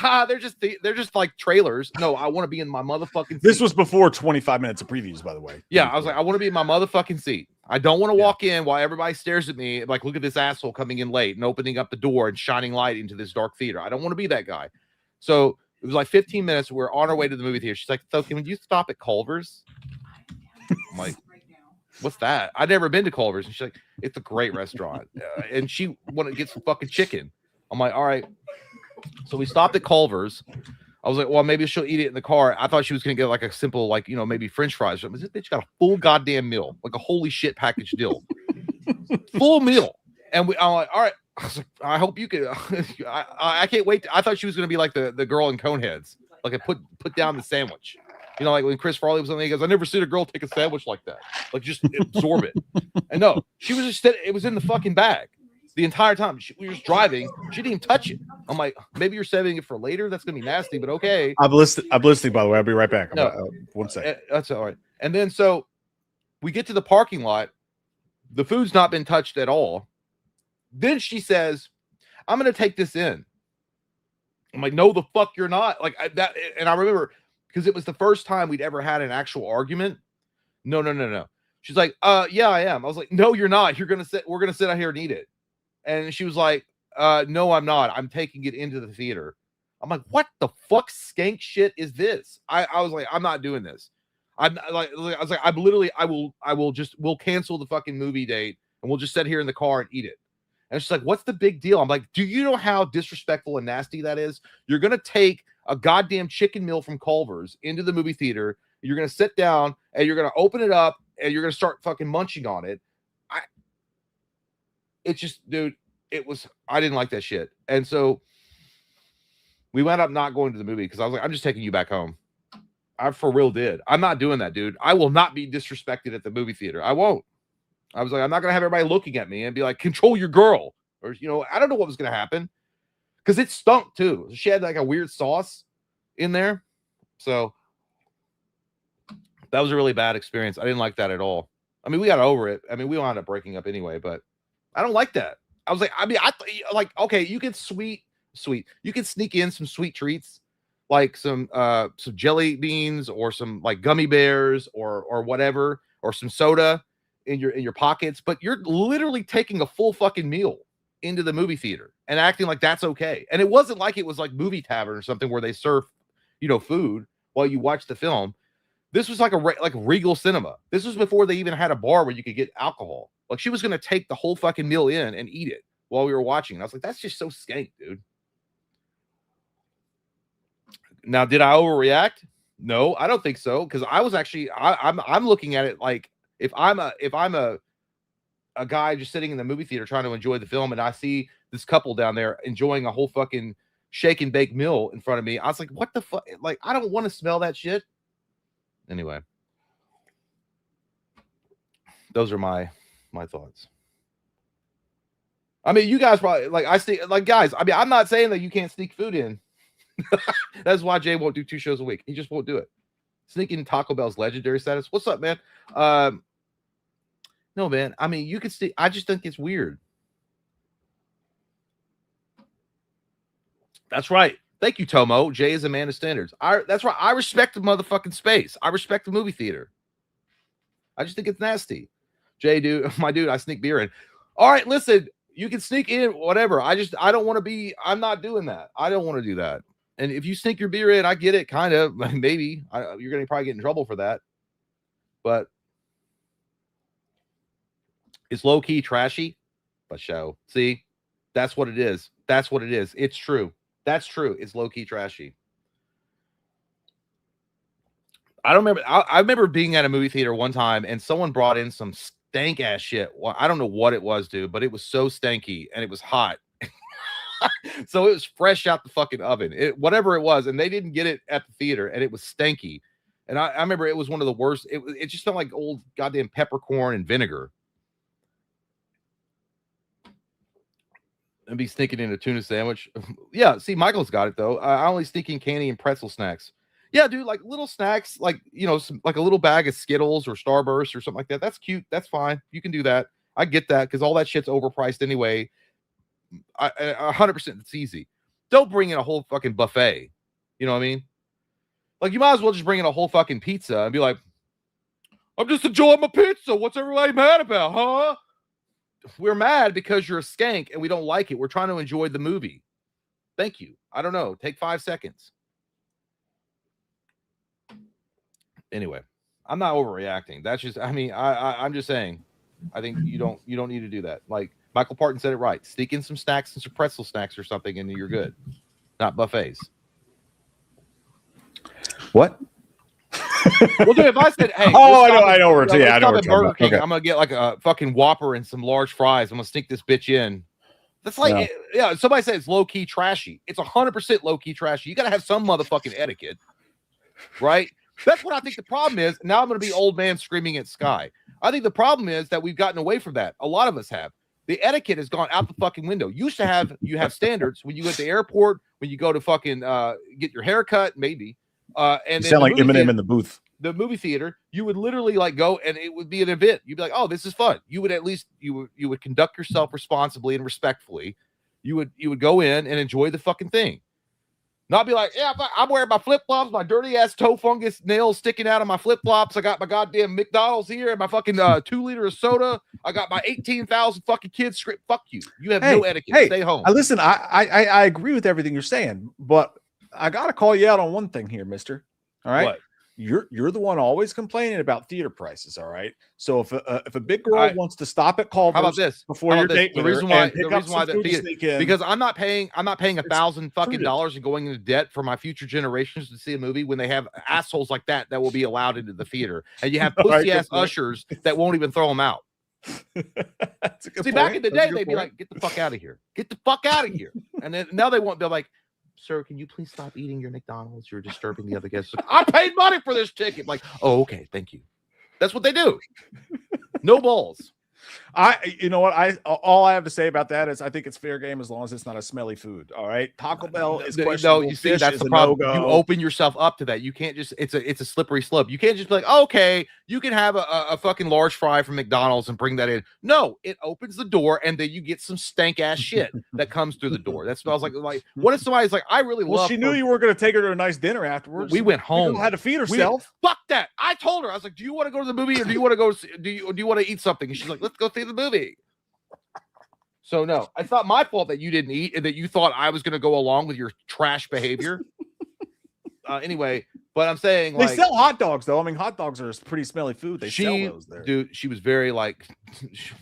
They're just like trailers. No, I want to be in my motherfucking seat. This was before 25 minutes of previews, by the way. Yeah, I was like, I want to be in my motherfucking seat. I don't want to walk in while everybody stares at me, like, look at this asshole coming in late and opening up the door and shining light into this dark theater. I don't want to be that guy. So it was like 15 minutes. We're on our way to the movie theater. She's like, "So can you stop at Culver's?" I'm like, "What's that?" I'd never been to Culver's. And she's like, "It's a great restaurant." And she wanted to get some fucking chicken. I'm like, "All right." So we stopped at Culver's. I was like, "Well, maybe she'll eat it in the car." I thought she was going to get like a simple, like, maybe French fries. But this bitch got a full goddamn meal, like a holy shit package deal. Full meal. And I'm like, "All right." I was like, "I hope you could." I can't wait. I thought she was going to be like the girl in Coneheads. Like I put down the sandwich. Like when Chris Farley was on there, he goes, "I never seen a girl take a sandwich like that. Like just absorb it." And no, she was just, it was in the fucking bag. the entire time. We were just driving. She didn't even touch it. I'm like, maybe you're saving it for later. That's gonna be nasty, but okay. I'm listening. By the way, I'll be right back. No, 1 second. That's all right. And then so we get to the parking lot. The food's not been touched at all. Then she says, "I'm gonna take this in." I'm like, "No, the fuck you're not." Like that. And I remember because it was the first time we'd ever had an actual argument. No. She's like, yeah, I am. I was like, "No, you're not. We're gonna sit out here and eat it." And she was like, "No, I'm not. I'm taking it into the theater." I'm like, "What the fuck skank shit is this?" I was like, "I'm not doing this." I was like, we'll cancel the fucking movie date and we'll just sit here in the car and eat it. And she's like, "What's the big deal?" I'm like, "Do you know how disrespectful and nasty that is? You're gonna take a goddamn chicken meal from Culver's into the movie theater. You're gonna sit down and you're gonna open it up and you're gonna start fucking munching on it." It's just, dude, I didn't like that shit. And so we wound up not going to the movie because I was like, "I'm just taking you back home." I for real did. I'm not doing that, dude. I will not be disrespected at the movie theater. I won't. I was like, I'm not going to have everybody looking at me and be like, "Control your girl." Or, I don't know what was going to happen because it stunk too. She had like a weird sauce in there. So that was a really bad experience. I didn't like that at all. I mean, we got over it. I mean, we wound up breaking up anyway, but I don't like that. I was like, okay, you can you can sneak in some sweet treats, like some jelly beans or some like gummy bears or whatever, or some soda in your pockets, but you're literally taking a full fucking meal into the movie theater and acting like that's okay. And it wasn't like it was like Movie Tavern or something where they serve, food while you watch the film. This was like like Regal Cinema. This was before they even had a bar where you could get alcohol. Like she was going to take the whole fucking meal in and eat it while we were watching. And I was like, that's just so skank, dude. Now, did I overreact? No, I don't think so. Because I was actually, I'm looking at it like if I'm a guy just sitting in the movie theater trying to enjoy the film, and I see this couple down there enjoying a whole fucking shake and bake meal in front of me, I was like, what the fuck? Like, I don't want to smell that shit. Anyway, those are my thoughts. I mean, you guys probably guys. I mean, I'm not saying that you can't sneak food in. That's why Jay won't do 2 shows a week. He just won't do it. Sneaking Taco Bell's legendary status. What's up, man? No, man. I mean, you could see. I just think it's weird. That's right. Thank you, Tomo. Jay is a man of standards. That's right. I respect the motherfucking space. I respect the movie theater. I just think it's nasty. Jay, dude, my dude, I sneak beer in. All right, listen. You can sneak in, whatever. I don't want to be. I'm not doing that. I don't want to do that. And if you sneak your beer in, I get it, kind of. Maybe you're going to probably get in trouble for that. But it's low key trashy, but show. See, that's what it is. That's what it is. It's true. That's true. It's low key trashy. I don't remember. I remember being at a movie theater one time and someone brought in some stank ass shit. Well, I don't know what it was, dude, but it was so stanky and it was hot. So it was fresh out the fucking oven. Whatever it was, and they didn't get it at the theater, and it was stanky. And I remember it was one of the worst. It just smelled like old goddamn peppercorn and vinegar. And be sneaking in a tuna sandwich. Yeah, see, Michael's got it though. I only sneak in candy and pretzel snacks. Yeah, dude, like little snacks, like like a little bag of Skittles or Starburst or something like that. That's cute. That's fine. You can do that. I get that because all that shit's overpriced anyway. 100%. It's easy. Don't bring in a whole fucking buffet. You know what I mean? Like you might as well just bring in a whole fucking pizza and be like, "I'm just enjoying my pizza. What's everybody mad about, huh?" We're mad because you're a skank and we don't like it. We're trying to enjoy the movie. Thank you. I don't know. Take 5 seconds. Anyway, I'm not overreacting. That's just, I mean, I'm just saying, I think you don't need to do that. Like Michael Parton said it right. Sneak in some snacks and some pretzel snacks or something and you're good. Not buffets. What? Well, dude, if I said, "Hey, I know where it's at. Burger King, okay. I'm gonna get like a fucking Whopper and some large fries. I'm gonna sneak this bitch in." That's like, yeah. Somebody said it's low key trashy. It's 100% low key trashy. You gotta have some motherfucking etiquette, right? That's what I think the problem is. Now I'm gonna be old man screaming at sky. I think the problem is that we've gotten away from that. A lot of us have. The etiquette has gone out the fucking window. You have standards when you go to the airport, when you go to fucking get your hair cut, maybe. And You then sound like Eminem in the booth. The movie theater, you would literally like go and it would be an event. You'd be like, oh, this is fun. You would at least you would conduct yourself responsibly and respectfully. You would go in and enjoy the fucking thing. Not be like, yeah, I'm wearing my flip-flops, my dirty ass toe fungus nails sticking out of my flip-flops. I got my goddamn McDonald's here and my fucking 2 liter of soda. I got my 18,000 fucking kids script. Fuck you. You have no etiquette. Stay home. Listen, I agree with everything you're saying, but I gotta call you out on one thing here, mister. All right. What? You're the one always complaining about theater prices, all right? So if a big girl wants to stop at Culver's, how about this before your date, the reason why because I'm not paying $1,000 fucking dollars and going into debt for my future generations to see a movie when they have assholes like that will be allowed into the theater, and you have pussy ass ushers that won't even throw them out. See, back in the day, they'd be like, "Get the fuck out of here! Get the fuck out of here!" And then now they won't. They're like, sir, can you please stop eating your McDonald's? You're disturbing the other guests. I paid money for this ticket. Like, oh, okay, thank you. That's what they do. No balls. You know what? All I have to say about that is I think it's fair game as long as it's not a smelly food. All right, Taco Bell is questionable. No, you see, that's the problem. You open yourself up to that. You can't just. It's a slippery slope. You can't just be like, okay, you can have a fucking large fry from McDonald's and bring that in. No, it opens the door and then you get some stank ass shit that comes through the door. That smells like what if somebody's like, I really love. Well, she knew you were going to take her to a nice dinner afterwards. We went home. Had to feed herself. Fuck that. I told her, I was like, do you want to go to the movie or do you want to go? Do you want to eat something? And she's like, let's go see the movie. So no, it's not my fault that you didn't eat and that you thought I was going to go along with your trash behavior. Anyway, but I'm saying they sell hot dogs though. I mean, hot dogs are a pretty smelly food. They sell those there. Dude, she was very like,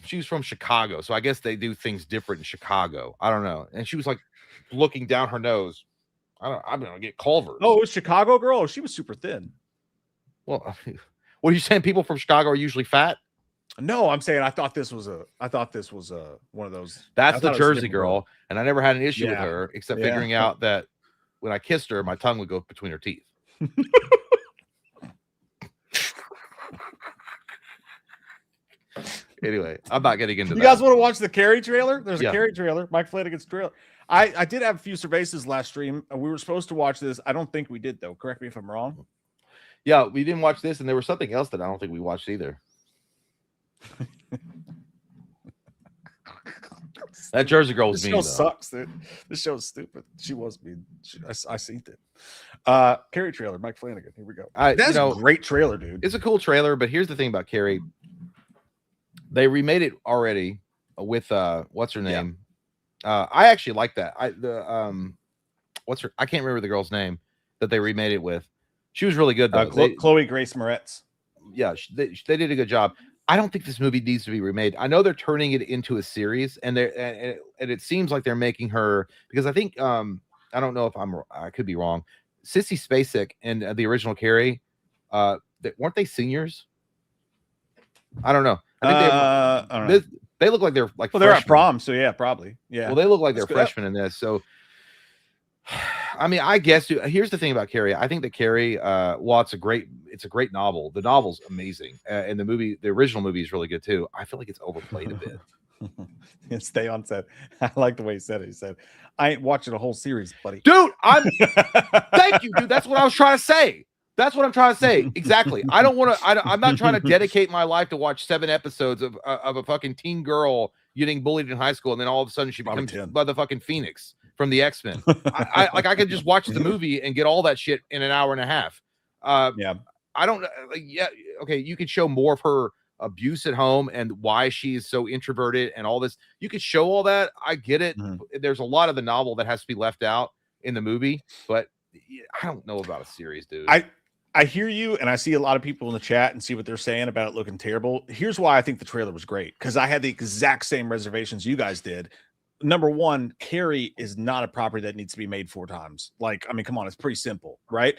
she was from Chicago, so I guess they do things different in Chicago. I don't know. And she was like looking down her nose. I'm gonna get Culver's. Oh, it was Chicago girl. Oh, she was super thin. Well, what are you saying? People from Chicago are usually fat? No, I'm saying I thought this was one of those. That's the Jersey girl, and I never had an issue with her except figuring out that when I kissed her, my tongue would go between her teeth. Anyway, I'm not getting into that. You guys want to watch the Carrie trailer? There's a Carrie trailer. Mike Flanagan's trailer. I did have a few surveys last stream. We were supposed to watch this. I don't think we did though. Correct me if I'm wrong. Yeah, we didn't watch this, and there was something else that I don't think we watched either. That Jersey girl was mean. This show sucks, dude. This show is stupid. She was mean. I seen it. Carrie trailer, Mike Flanagan. Here we go. That's a great trailer, dude. It's a cool trailer, but here's the thing about Carrie. They remade it already with what's her name? I actually like that. I can't remember the girl's name that they remade it with. She was really good though. Chloe Grace Moretz. Yeah, they did a good job. I don't think this movie needs to be remade. I know they're turning it into a series, and it seems like they're making her, because I think I don't know if I could be wrong. Sissy Spacek and the original Carrie, weren't they seniors? I don't know. I think they look like they're like they're at prom, so yeah, probably. Yeah. Well, they look like they're freshmen in this. So I mean, I guess here's the thing about Carrie. I think that Carrie, it's a great novel. The novel's amazing, and the original movie is really good too. I feel like it's overplayed a bit. Stay on set. I like the way he said it. He said, "I ain't watching a whole series, buddy." Dude, thank you, dude. That's what I was trying to say. That's what I'm trying to say. Exactly. I don't want to. I'm not trying to dedicate my life to watch 7 episodes of a fucking teen girl getting bullied in high school, and then all of a sudden she becomes motherfucking Phoenix from the X-Men. I could just watch the movie and get all that shit in an hour and a half. I don't. Okay. You could show more of her abuse at home and why she's so introverted and all this. You could show all that. I get it. There's a lot of the novel that has to be left out in the movie, but I don't know about a series, dude. I hear you, and I see a lot of people in the chat and see what they're saying about it looking terrible. Here's why I think the trailer was great, because I had the exact same reservations you guys did. Number one, Carrie is not a property that needs to be made 4 times. Like, I mean, come on, it's pretty simple, right?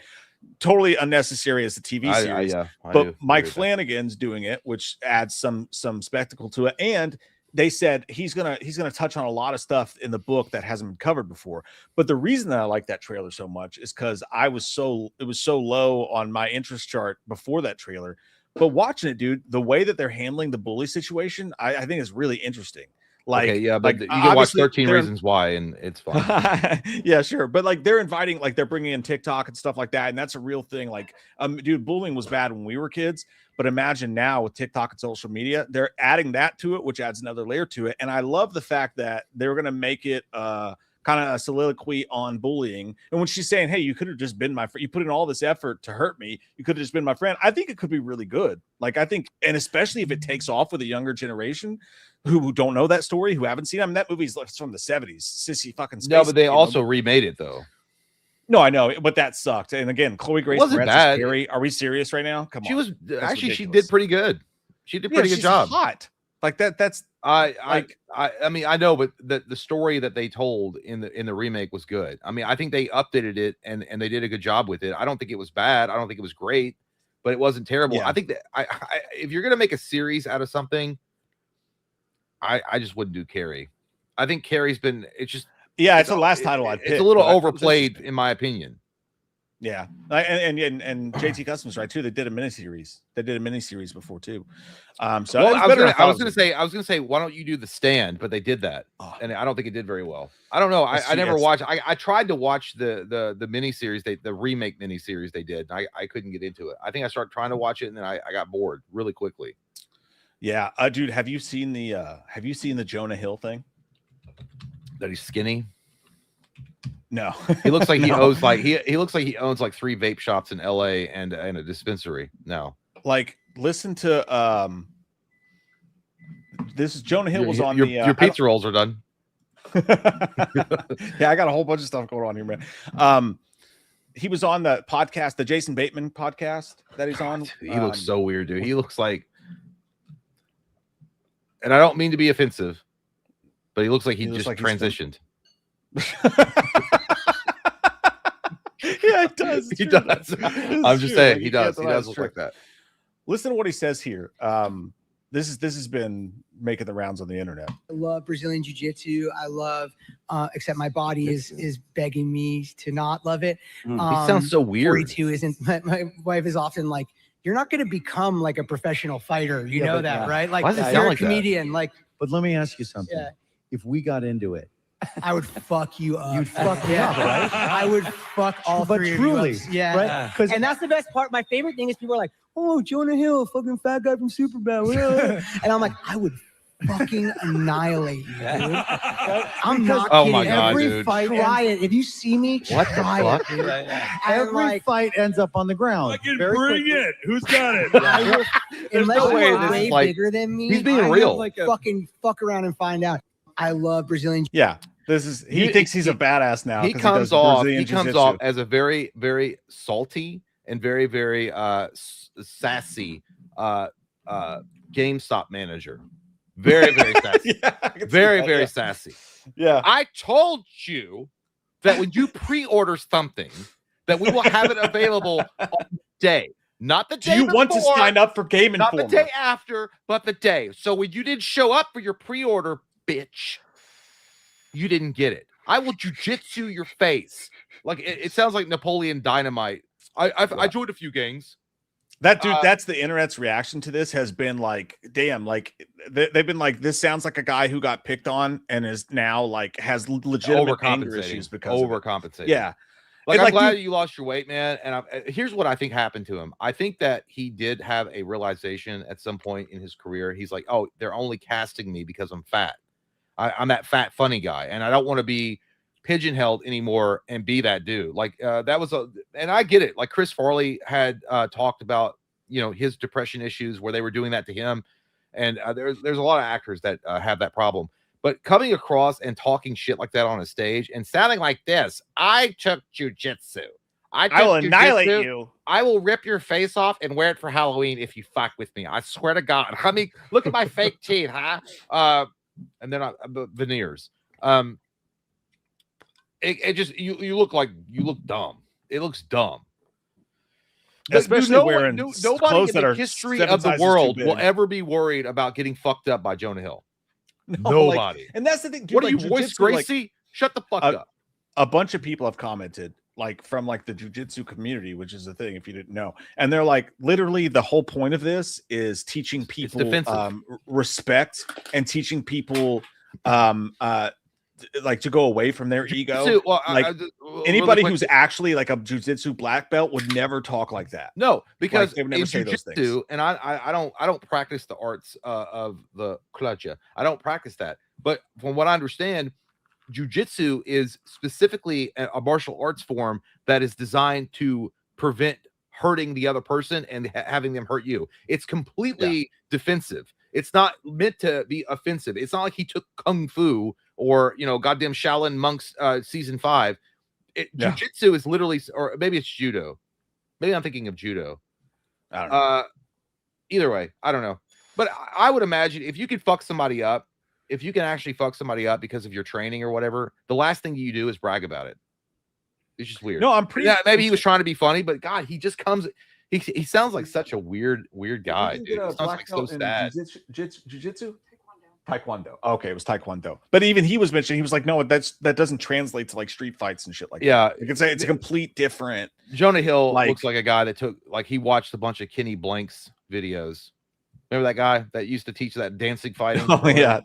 Totally unnecessary as a TV series. But Mike Flanagan's doing it, which adds some spectacle to it. And they said he's gonna touch on a lot of stuff in the book that hasn't been covered before. But the reason that I like that trailer so much is because it was so low on my interest chart before that trailer. But watching it, dude, the way that they're handling the bully situation, I think is really interesting. Like, okay, yeah, but like you can watch obviously 13 they're- Reasons Why, and it's fine. yeah, sure. But like they're inviting, like they're bringing in TikTok and stuff like that, and that's a real thing. Like, dude, bullying was bad when we were kids, but imagine now with TikTok and social media, they're adding that to it, which adds another layer to it. And I love the fact that they're gonna make it kind of a soliloquy on bullying. And when she's saying, "Hey, you could have just been my friend. You put in all this effort to hurt me. You could have just been my friend." I think it could be really good. Like, I think, and especially if it takes off with a younger generation who don't know that story, who haven't seen it. I mean, that movie's from the 70s. Sissy fucking space. No, but they you also know? remade it though. No, I know, but that sucked. And again, Chloe Grace wasn't Moretz bad. is Carrie. Are we serious right now? Come on. She was actually ridiculous. she did pretty good. She did pretty good she's job. hot. Like that. That's I mean, I know, but the story that they told in the remake was good. I mean, I think they updated it and they did a good job with it. I don't think it was bad. I don't think it was great, but it wasn't terrible. Yeah. I think that if you're gonna make a series out of something, I just wouldn't do Carrie. I think Carrie's been it's it's the last title I picked. It's a little but overplayed in my opinion. Yeah, and JT Customs right too. They did a miniseries. They did a miniseries before too. So Well, I was gonna say, why don't you do The Stand? But they did that, and I don't think it did very well. I don't know. I never watched. I tried to watch the miniseries, the remake miniseries they did. I couldn't get into it. I think I started trying to watch it, and then I got bored really quickly. Yeah, dude, have you seen the Jonah Hill thing? That he's skinny. No, He looks like he No. owns he looks like he owns like 3 vape shops in LA and a dispensary. No. Like, listen to this is Jonah Hill was on your pizza rolls are done. Yeah, I got a whole bunch of stuff going on here, man. He was on the podcast, the Jason Bateman podcast that he's on. He looks so weird, dude. He looks like, and I don't mean to be offensive, but he looks like he just transitioned. Yeah, it does. He does. I'm just saying, he does. He does look true. like that. Listen to what he says here. This has been making the rounds on the internet. I love Brazilian Jiu-Jitsu. I love, except my body is begging me to not love it. He sounds so weird. 42 isn't. My wife is often like, "You're not going to become like a professional fighter." You know that, right? Like, Why does it you're sound a like that? comedian. Like, But let me ask you something. Yeah. If we got into it, I would fuck you up. You'd fuck me up, right? I would fuck all but three truly, of you up. Yeah. right? Because And that's the best part. My favorite thing is people are like, "Oh, Jonah Hill, fucking fat guy from Superbad." And I'm like, I would fucking annihilate you, dude. I'm not Oh kidding. my God, Every dude. fight, try it. If you see me, What the try fuck? it, dude. every like, fight ends up on the ground. Very quickly. it. Who's got it? unless no way you're this way is like- bigger than me, He's being I will, real. like fucking fuck around and find out. I love Brazilian. Yeah, he thinks he's a badass now. He 'cause comes does off. Brazilian He comes jiu-jitsu. off as a very, very salty and very, very sassy GameStop manager. Very, very sassy. Yeah, I can see Very, that, very yeah. sassy. Yeah. I told you that when you pre-order something, that we will have it available on the day, not the Do day you want to before, sign up for Game not Informer? the day after, but the day. So when you didn't show up for your pre-order, bitch, you didn't get it. I will jujitsu your face. Like it sounds like Napoleon Dynamite. I joined a few gangs. That dude, that's the internet's reaction to this has been like, damn, like they've been like, this sounds like a guy who got picked on and is now like has legitimate anger issues because of it. Overcompensating. Yeah. Like, And, I'm glad dude- you lost your weight, man. And here's what I think happened to him. I think that he did have a realization at some point in his career. He's like, oh, they're only casting me because I'm fat. I'm that fat, funny guy. And I don't want to be pigeonholed anymore and be that dude. Like that was and I get it. Like Chris Farley had talked about, you know, his depression issues where they were doing that to him. And there's a lot of actors that have that problem. But coming across and talking shit like that on a stage and sounding like this, I took jujitsu. I will annihilate you. I will rip your face off and wear it for Halloween if you fuck with me. I swear to God. I mean, look at my fake teeth, huh? And then veneers. It just you look dumb. It looks dumb. Especially wearing nobody clothes in that the are history 7 of the sizes too world big. will ever be worried about getting fucked up by Jonah Hill. No, like, Nobody. and that's the thing. Dude, What are like, you, Royce jujitsu, like, Gracie? Shut the fuck up. a bunch of people have commented, like from like the jiu-jitsu community, which is the thing if you didn't know, and they're like, literally the whole point of this is teaching people defensive. respect and teaching people like to go away from their ego. Jiu-jitsu, well, Like really anybody quick- who's actually like a jiu-jitsu black belt would never talk like that. no, because they would never in say those jiu-jitsu, and I don't practice the arts of the clutch. I don't practice that. But from what I understand, jiu-jitsu is specifically a martial arts form that is designed to prevent hurting the other person and having them hurt you. It's completely defensive. It's not meant to be offensive. It's not like he took kung fu or goddamn Shaolin monks season 5. Jiu-jitsu is literally, or maybe it's judo. Maybe I'm thinking of judo. I don't know. Either way, I don't know. But I would imagine if you could fuck somebody up, if you can actually fuck somebody up because of your training or whatever, the last thing you do is brag about it. It's just weird. No, I'm pretty. Yeah, maybe he was trying to be funny, but God, he just comes. He sounds like such a weird guy. Dude. He sounds like so sad. Jiu-jitsu? Taekwondo. Okay, it was Taekwondo. But even he was mentioning, he was like, no, that doesn't translate to like street fights and shit like yeah, that. You can say it's a complete different. Jonah Hill looks like a guy that he watched a bunch of Kenny Blanks videos. Remember that guy that used to teach that dancing fighting? Oh yeah,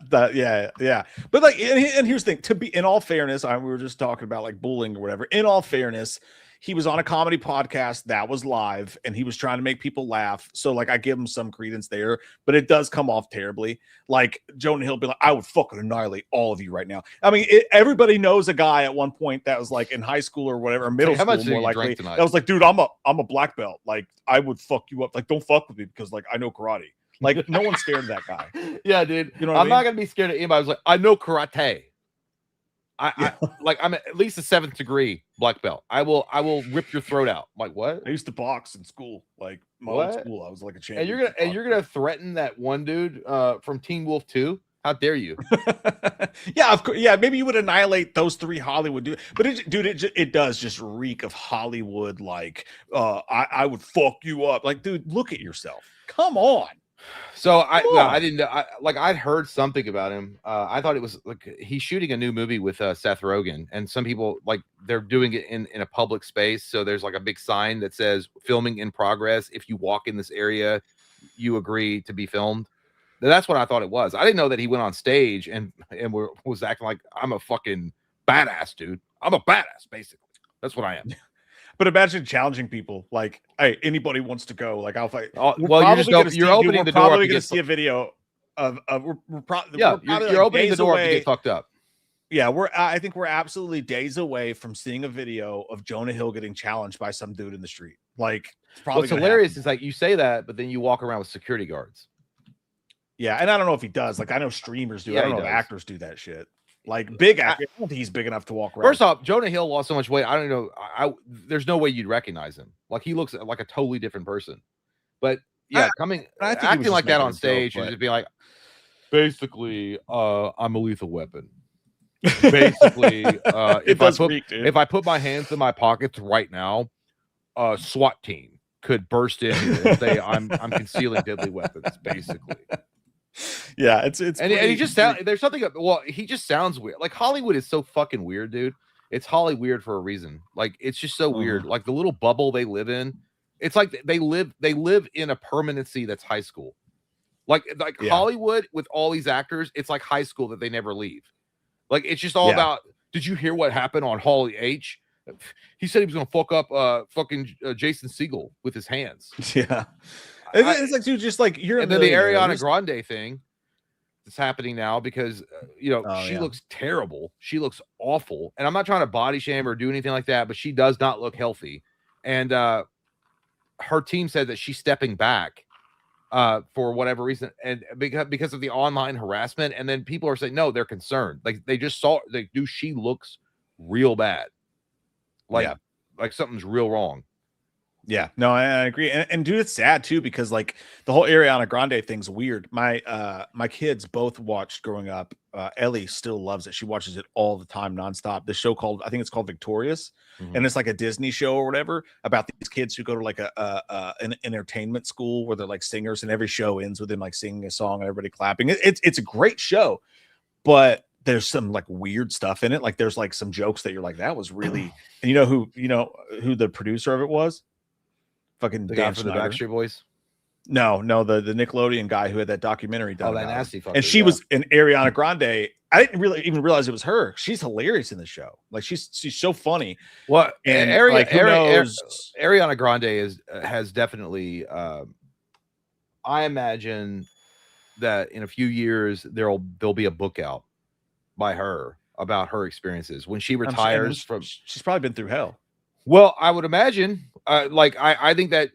yeah. But like, and here's the thing: to be in all fairness, we were just talking about like bullying or whatever. In all fairness, he was on a comedy podcast that was live, and he was trying to make people laugh. So like, I give him some credence there, but it does come off terribly. Like Jonah Hill be like, "I would fucking annihilate all of you right now." I mean, everybody knows a guy at one point that was like in high school or whatever, middle school more likely. That was like, "Dude, I'm a black belt. Like, I would fuck you up. Like, don't fuck with me because like I know karate." Like no one's scared of that guy. Yeah, dude. You know I'm not gonna be scared of anybody. I was like, I know karate. I'm at least a 7th degree black belt. I will rip your throat out. I'm like, what? I used to box in school. Like my old school, I was like a champion. And you're gonna threaten that one dude from Teen Wolf 2? How dare you? Yeah, of course. Yeah, maybe you would annihilate those 3 Hollywood dudes, but it does just reek of Hollywood. Like, I would fuck you up. Like, dude, look at yourself. Come on. So I didn't I'd heard something about him. I thought it was like he's shooting a new movie with Seth Rogen, and some people like they're doing it in a public space. So there's like a big sign that says filming in progress. If you walk in this area, you agree to be filmed. That's what I thought it was. I didn't know that he went on stage and was acting like I'm a fucking badass, dude. I'm a badass, basically. That's what I am. But imagine challenging people like, hey, anybody wants to go? Like, I'll fight. Well, you're opening the door. We're probably going to see a video of you're opening the door to get fucked up. Yeah, I think we're absolutely days away from seeing a video of Jonah Hill getting challenged by some dude in the street. Like, it's probably what's hilarious is like you say that, but then you walk around with security guards. Yeah, and I don't know if he does. Like, I know streamers do. Yeah, I don't know if actors do that shit. Like big actor, I don't think he's big enough to walk around. First off, Jonah Hill lost so much weight. I don't know. There's no way you'd recognize him. Like he looks like a totally different person. But yeah, acting like that on stage and just be like, basically, I'm a lethal weapon. Basically, if I put my hands in my pockets right now, a SWAT team could burst in and say I'm concealing deadly weapons. Basically. Yeah, it's and he just there's something. Well, he just sounds weird. Like Hollywood is so fucking weird, dude. It's Holly weird for a reason. Like it's just so weird. Like the little bubble they live in. It's like they live in a permanency that's high school. Like Hollywood with all these actors, it's like high school that they never leave. Like it's just all about. Did you hear what happened on Hawley H? He said he was gonna fuck up fucking Jason Segel with his hands. Yeah. It's like, dude, just like you're. And then the Ariana Grande thing is happening now because she looks terrible. She looks awful, and I'm not trying to body shame or do anything like that, but she does not look healthy. And her team said that she's stepping back for whatever reason, and because of the online harassment. And then people are saying no, they're concerned. Like they just saw, like, dude, she looks real bad. Like something's real wrong. Yeah, no, I agree, and dude, it's sad too because like the whole Ariana Grande thing's weird. My kids both watched growing up. Ellie still loves it; she watches it all the time, nonstop. This show called, I think it's called Victorious, and it's like a Disney show or whatever about these kids who go to like an entertainment school where they're like singers, and every show ends with them like singing a song and everybody clapping. It's a great show, but there's some like weird stuff in it. Like there's like some jokes that you're like, that was really, and you know who the producer of it was? Fucking the guy from the Backstreet Boys. No, the Nickelodeon guy who had that documentary done. Oh, that about him. nasty fucker. And she yeah. was in Ariana Grande. I didn't really even realize it was her. She's hilarious in the show. Like she's so funny. Well, And like who knows? Ariana Grande has definitely. I imagine that in a few years there'll be a book out by her about her experiences when she retires from. She's probably been through hell. Well, I would imagine. I think that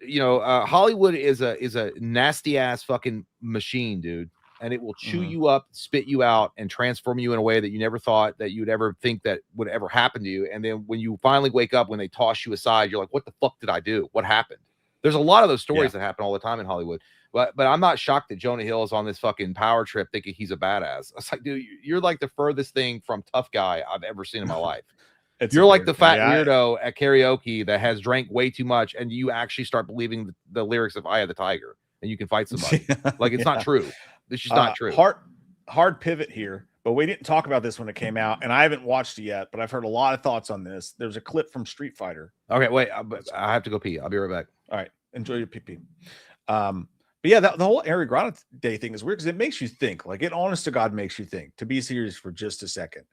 Hollywood is a nasty ass fucking machine, dude, and it will chew you up, spit you out, and transform you in a way that you never thought that you'd ever think that would ever happen to you. And then when you finally wake up, when they toss you aside, you're like, "What the fuck did I do? What happened?" There's a lot of those stories that happen all the time in Hollywood. But I'm not shocked that Jonah Hill is on this fucking power trip thinking he's a badass. It's like, dude, you're like the furthest thing from tough guy I've ever seen in my life. You're like the fat weirdo at karaoke that has drank way too much, and you actually start believing the lyrics of "Eye of the Tiger," and you can fight somebody. Like it's not true. This is not true. Hard pivot here, but we didn't talk about this when it came out, and I haven't watched it yet, but I've heard a lot of thoughts on this. There's a clip from Street Fighter. Okay, wait, I have to go pee. I'll be right back. All right, enjoy your pee. But yeah, the whole Ariana Grande thing is weird because it makes you think. Like it, honest to God, makes you think. To be serious for just a second,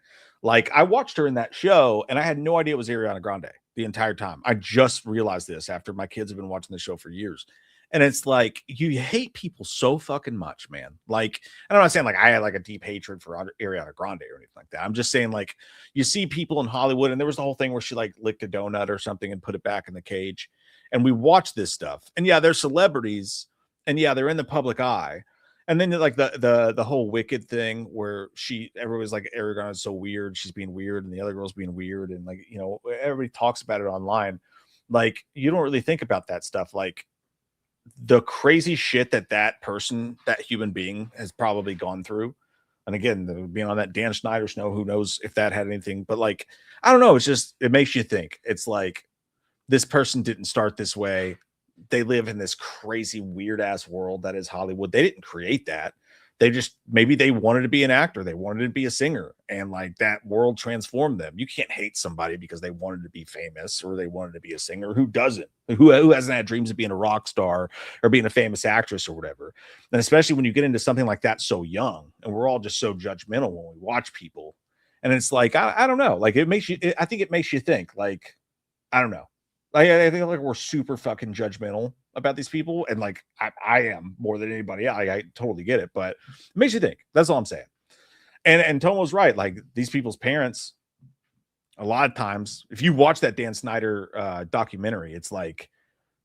like I watched her in that show, and I had no idea it was Ariana Grande the entire time. I just realized this after my kids have been watching the show for years, and it's like you hate people so fucking much, man. Like I'm not saying like I had like a deep hatred for Ariana Grande or anything like that. I'm just saying like you see people in Hollywood, and there was the whole thing where she like licked a donut or something and put it back in the cage, and we watch this stuff, and yeah, they're celebrities. And yeah, they're in the public eye. And then like the whole Wicked thing where everybody's like, Ariana is so weird. She's being weird. And the other girl's being weird. And like, everybody talks about it online. Like you don't really think about that stuff. Like the crazy shit that person, that human being has probably gone through. And again, being on that Dan Snyder show, who knows if that had anything, but like, I don't know. It's just, it makes you think. It's like, this person didn't start this way. They live in this crazy weird ass world that is Hollywood. They didn't create that. They just, maybe they wanted to be an actor. They wanted to be a singer, and like that world transformed them. You can't hate somebody because they wanted to be famous or they wanted to be a singer. Who doesn't? Who hasn't had dreams of being a rock star or being a famous actress or whatever? And especially when you get into something like that so young, and we're all just so judgmental when we watch people. And it's like, I don't know. Like I think it makes you think. Like, I don't know. I think like we're super fucking judgmental about these people, and like I am more than anybody. I totally get it, but it makes you think. That's all I'm saying. And Tomo's right. Like these people's parents, a lot of times, if you watch that Dan Snyder documentary, it's like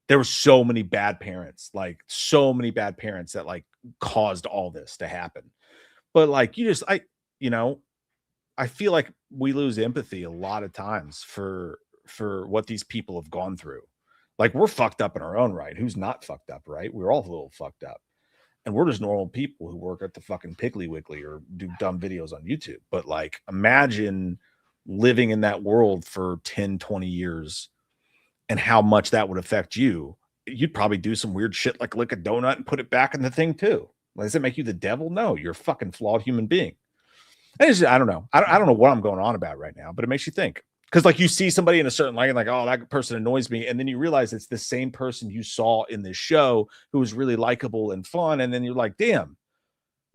there were so many bad parents, that like caused all this to happen. But like I feel like we lose empathy a lot of times for what these people have gone through. Like we're fucked up in our own right. Who's not fucked up, right? We're all a little fucked up, and we're just normal people who work at the fucking Piggly Wiggly or do dumb videos on YouTube. But like, imagine living in that world for 10, 20 years and how much that would affect you. You'd probably do some weird shit like lick a donut and put it back in the thing too. Like, does it make you the devil? No, you're a fucking flawed human being. And I don't know. I don't know what I'm going on about right now, but it makes you think. Because like you see somebody in a certain light and like, oh, that person annoys me. And then you realize it's the same person you saw in this show who was really likable and fun. And then you're like, damn,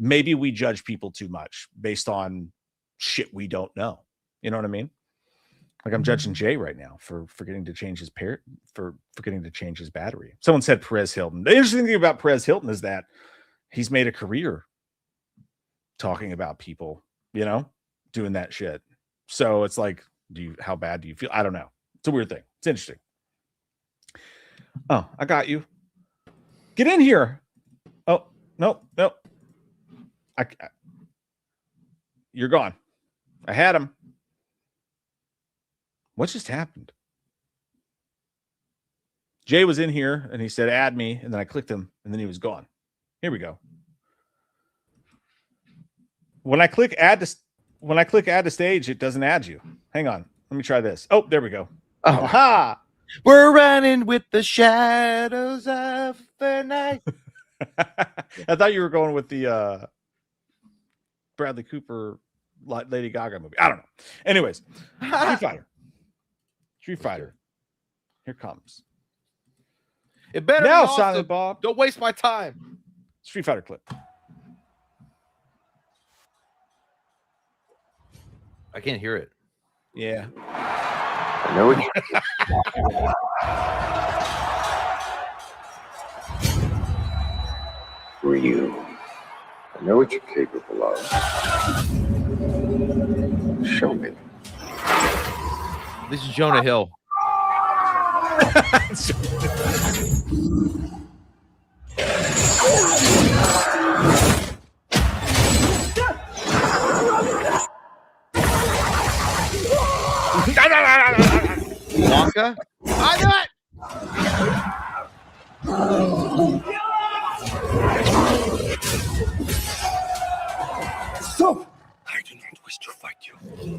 maybe we judge people too much based on shit we don't know. You know what I mean? Like I'm judging Jay right now for forgetting to change his forgetting to change his battery. Someone said Perez Hilton. The interesting thing about Perez Hilton is that he's made a career talking about people, doing that shit. So it's like, how bad do you feel? I don't know. It's a weird thing. It's interesting. Oh, I got you. Get in here. Oh, no. You're gone. I had him. What just happened? Jay was in here and he said, add me. And then I clicked him and then he was gone. Here we go. When I click add to stage, it doesn't add you. Hang on. Let me try this. Oh, there we go. Oh. Aha! We're running with the shadows of the night. I thought you were going with the Bradley Cooper Lady Gaga movie. I don't know. Anyways, Street Fighter. Here comes. It better Now, be awesome. Silent Bob. Don't waste my time. Street Fighter clip. I can't hear it. Yeah. I know what Who are you? I know what you're capable of. Show me. This is Jonah Hill. Wonka? I knew it! So, I do not wish to fight you.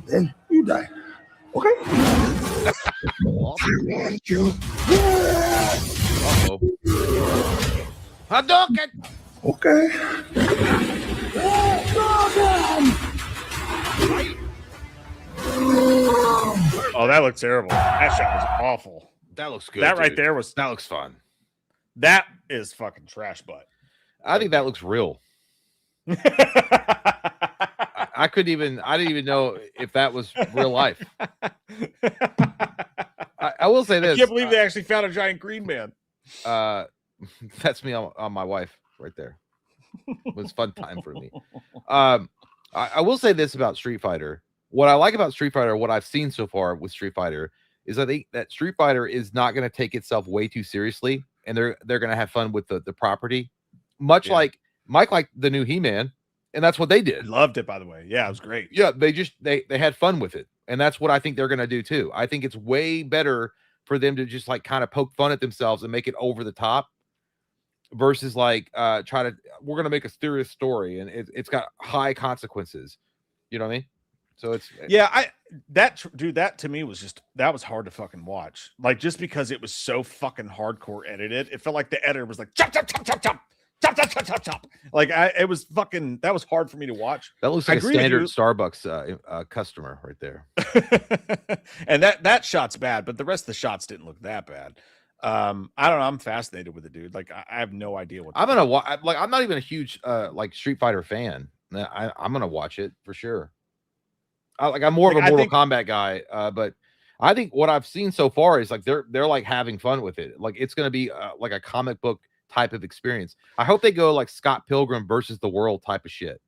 Then you die. Okay? I want you. Uh-oh. Hadouken! Okay. Oh, that looked terrible. That shot was awful. That looks good. That right dude. there was. That looks fun. That is fucking trash butt. I think that looks real. I didn't even know if that was real life. I will say this. I can't believe they actually found a giant green man. That's me on my wife right there. It was fun time for me. I will say this about Street Fighter. What I like about Street Fighter, what I've seen so far with Street Fighter, is I think that Street Fighter is not going to take itself way too seriously, and they're going to have fun with the property, much like Mike liked the new He-Man, and that's what they did. Loved it, by the way. Yeah, it was great. Yeah, they had fun with it, and that's what I think they're going to do too. I think it's way better for them to just like kind of poke fun at themselves and make it over the top, versus like we're going to make a serious story, and it's got high consequences. You know what I mean? So it's that to me was that was hard to fucking watch. Like, just because it was so fucking hardcore edited, it felt like the editor was like chop chop chop chop chop chop chop chop chop chop. Like it was fucking, that was hard for me to watch. That looks like a standard Starbucks customer right there. And that shot's bad, but the rest of the shots didn't look that bad. I don't know. I'm fascinated with it, dude. Like I have no idea what I'm gonna watch. Like, I'm not even a huge like Street Fighter fan. I'm gonna watch it for sure. I'm more of a Mortal Kombat guy, but I think what I've seen so far is like they're like having fun with it. Like it's gonna be like a comic book type of experience. I hope they go like Scott Pilgrim versus the World type of shit.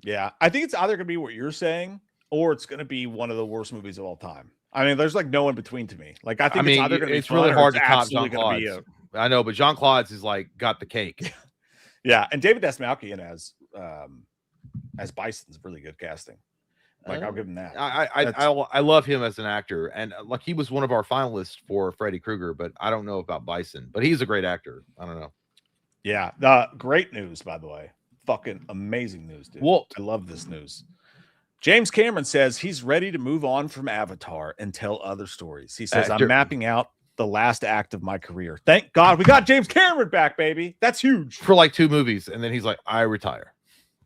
Yeah, I think it's either gonna be what you're saying, or it's gonna be one of the worst movies of all time. I mean, there's like no in between to me. Like I think it's either gonna be fun, really hard to it's top Jean absolutely Claude's. I know, but Jean Claude's is like got the cake. Yeah, and David Dastmalchian as Bison's really good casting. Like I'll give him that. I love him as an actor, and like he was one of our finalists for Freddy Krueger, but I don't know about Bison. But he's a great actor. I don't know. Yeah, great news, by the way. Fucking amazing news, dude. Walt. I love this news. James Cameron says he's ready to move on from Avatar and tell other stories. He says, I'm mapping out the last act of my career. Thank God we got James Cameron back, baby. That's huge. For like 2 movies, and then he's like, I retire.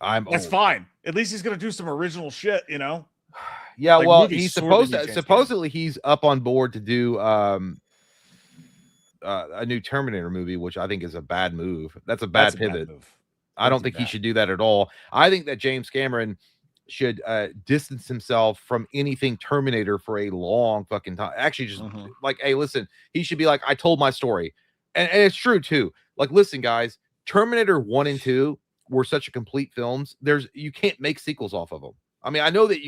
That's old. fine. At least he's gonna do some original shit, you know. Yeah, like, well, he's supposedly he's up on board to do a new Terminator movie, which I think is a bad move. That's a bad pivot. I don't think he should do that at all. I think that James Cameron should distance himself from anything Terminator for a long fucking time. Actually, just like, hey, listen, he should be like, I told my story, and it's true too. Like, listen, guys, Terminator 1 and 2 were such a complete films. You can't make sequels off of them. I mean, I know that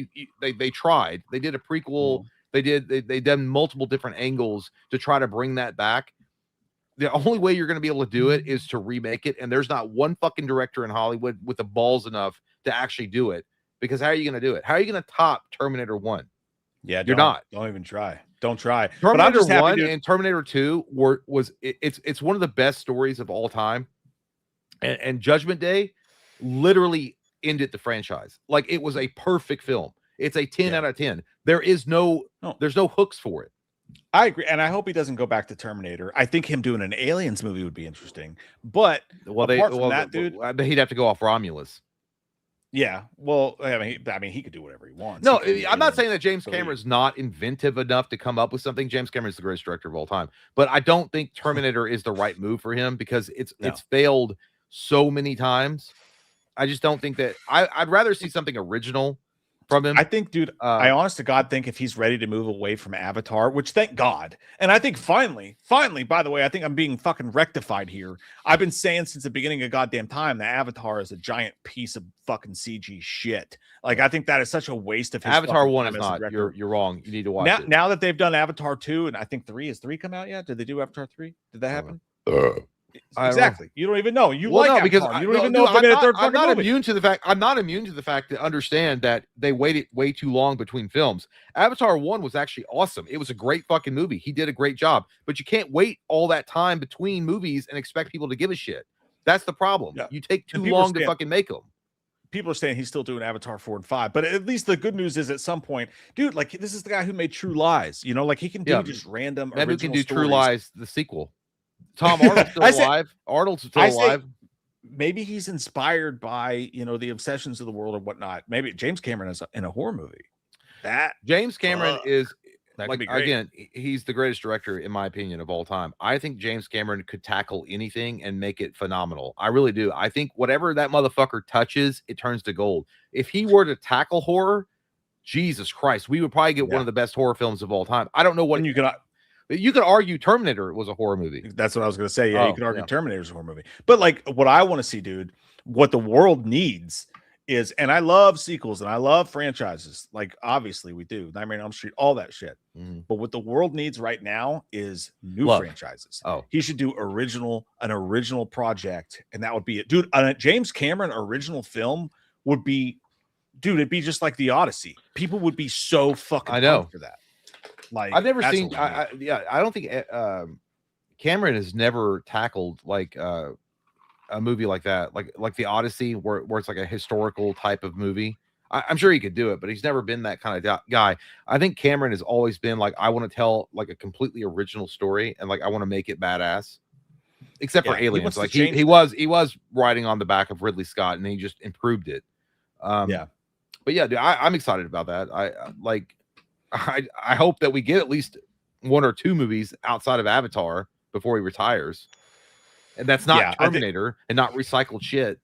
they tried. They did a prequel. They done multiple different angles to try to bring that back. The only way you're going to be able to do it is to remake it. And there's not one fucking director in Hollywood with the balls enough to actually do it. Because how are you going to do it? How are you going to top Terminator 1? Yeah, you're not. Don't even try. Don't try. Terminator 1 and Terminator 2 it's one of the best stories of all time. And Judgment Day literally ended the franchise. Like, it was a perfect film. It's a 10 out of 10. There's no hooks for it. I agree, and I hope he doesn't go back to Terminator. I think him doing an Aliens movie would be interesting. But apart from that, dude, he'd have to go off Romulus. Yeah. Well, I mean, he could do whatever he wants. No, He can I'm not do saying that James three. Cameron's not inventive enough to come up with something. James Cameron's the greatest director of all time, but I don't think Terminator is the right move for him because it's failed so many times. I just don't think that I'd rather see something original from him. I think, dude, I honest to God think if he's ready to move away from Avatar, which thank God, and I think finally, by the way, I think I'm being fucking rectified here. I've been saying since the beginning of goddamn time that Avatar is a giant piece of fucking CG shit. Like, I think that is such a waste of his Avatar 1 time is as a not. director. You're wrong. You need to watch it. Now that they've done Avatar 2, and I think 3, has 3 come out yet? Did they do Avatar 3? Did that happen? Exactly. You don't even know. You like Avatar. Because You don't even know if they made a third I'm not movie. immune to the fact. I'm not immune to the fact to understand that they waited way too long between films. Avatar 1 was actually awesome. It was a great fucking movie. He did a great job, but you can't wait all that time between movies and expect people to give a shit. That's the problem. Yeah. You take too long to fucking make them. People are saying he's still doing Avatar 4 and 5, but at least the good news is at some point, dude, like this is the guy who made True Lies. You know, like he can do just random. Maybe we can do stories. True Lies, the sequel. Tom Arnold's still alive. Arnold's still alive. Maybe he's inspired by, you know, the obsessions of the world or whatnot. Maybe James Cameron is in a horror movie. That James Cameron is like again, he's the greatest director in my opinion of all time. I think James Cameron could tackle anything and make it phenomenal. I really do. I think whatever that motherfucker touches, it turns to gold. If he were to tackle horror, Jesus Christ, we would probably get one of the best horror films of all time. I don't know what you could argue Terminator was a horror movie. That's what I was going to say. Yeah, you could argue Terminator is a horror movie. But like what I want to see, dude, what the world needs is, and I love sequels and I love franchises. Like obviously we do. Nightmare on Elm Street, all that shit. But what the world needs right now is new franchises. He should do an original project, and that would be it. Dude, a James Cameron original film would be, dude, it'd be just like the Odyssey. People would be so fucking pumped for that. Like I've never seen I don't think Cameron has never tackled like a movie like that, like the Odyssey, where it's like a historical type of movie. I'm sure he could do it, but he's never been that kind of guy. I think Cameron has always been like, I want to tell like a completely original story, and like I want to make it badass. Except for Aliens, like he was riding on the back of Ridley Scott, and he just improved it. But yeah, dude, I'm excited about that. I hope that we get at least 1 or 2 movies outside of Avatar before he retires. And that's not Terminator and not recycled shit.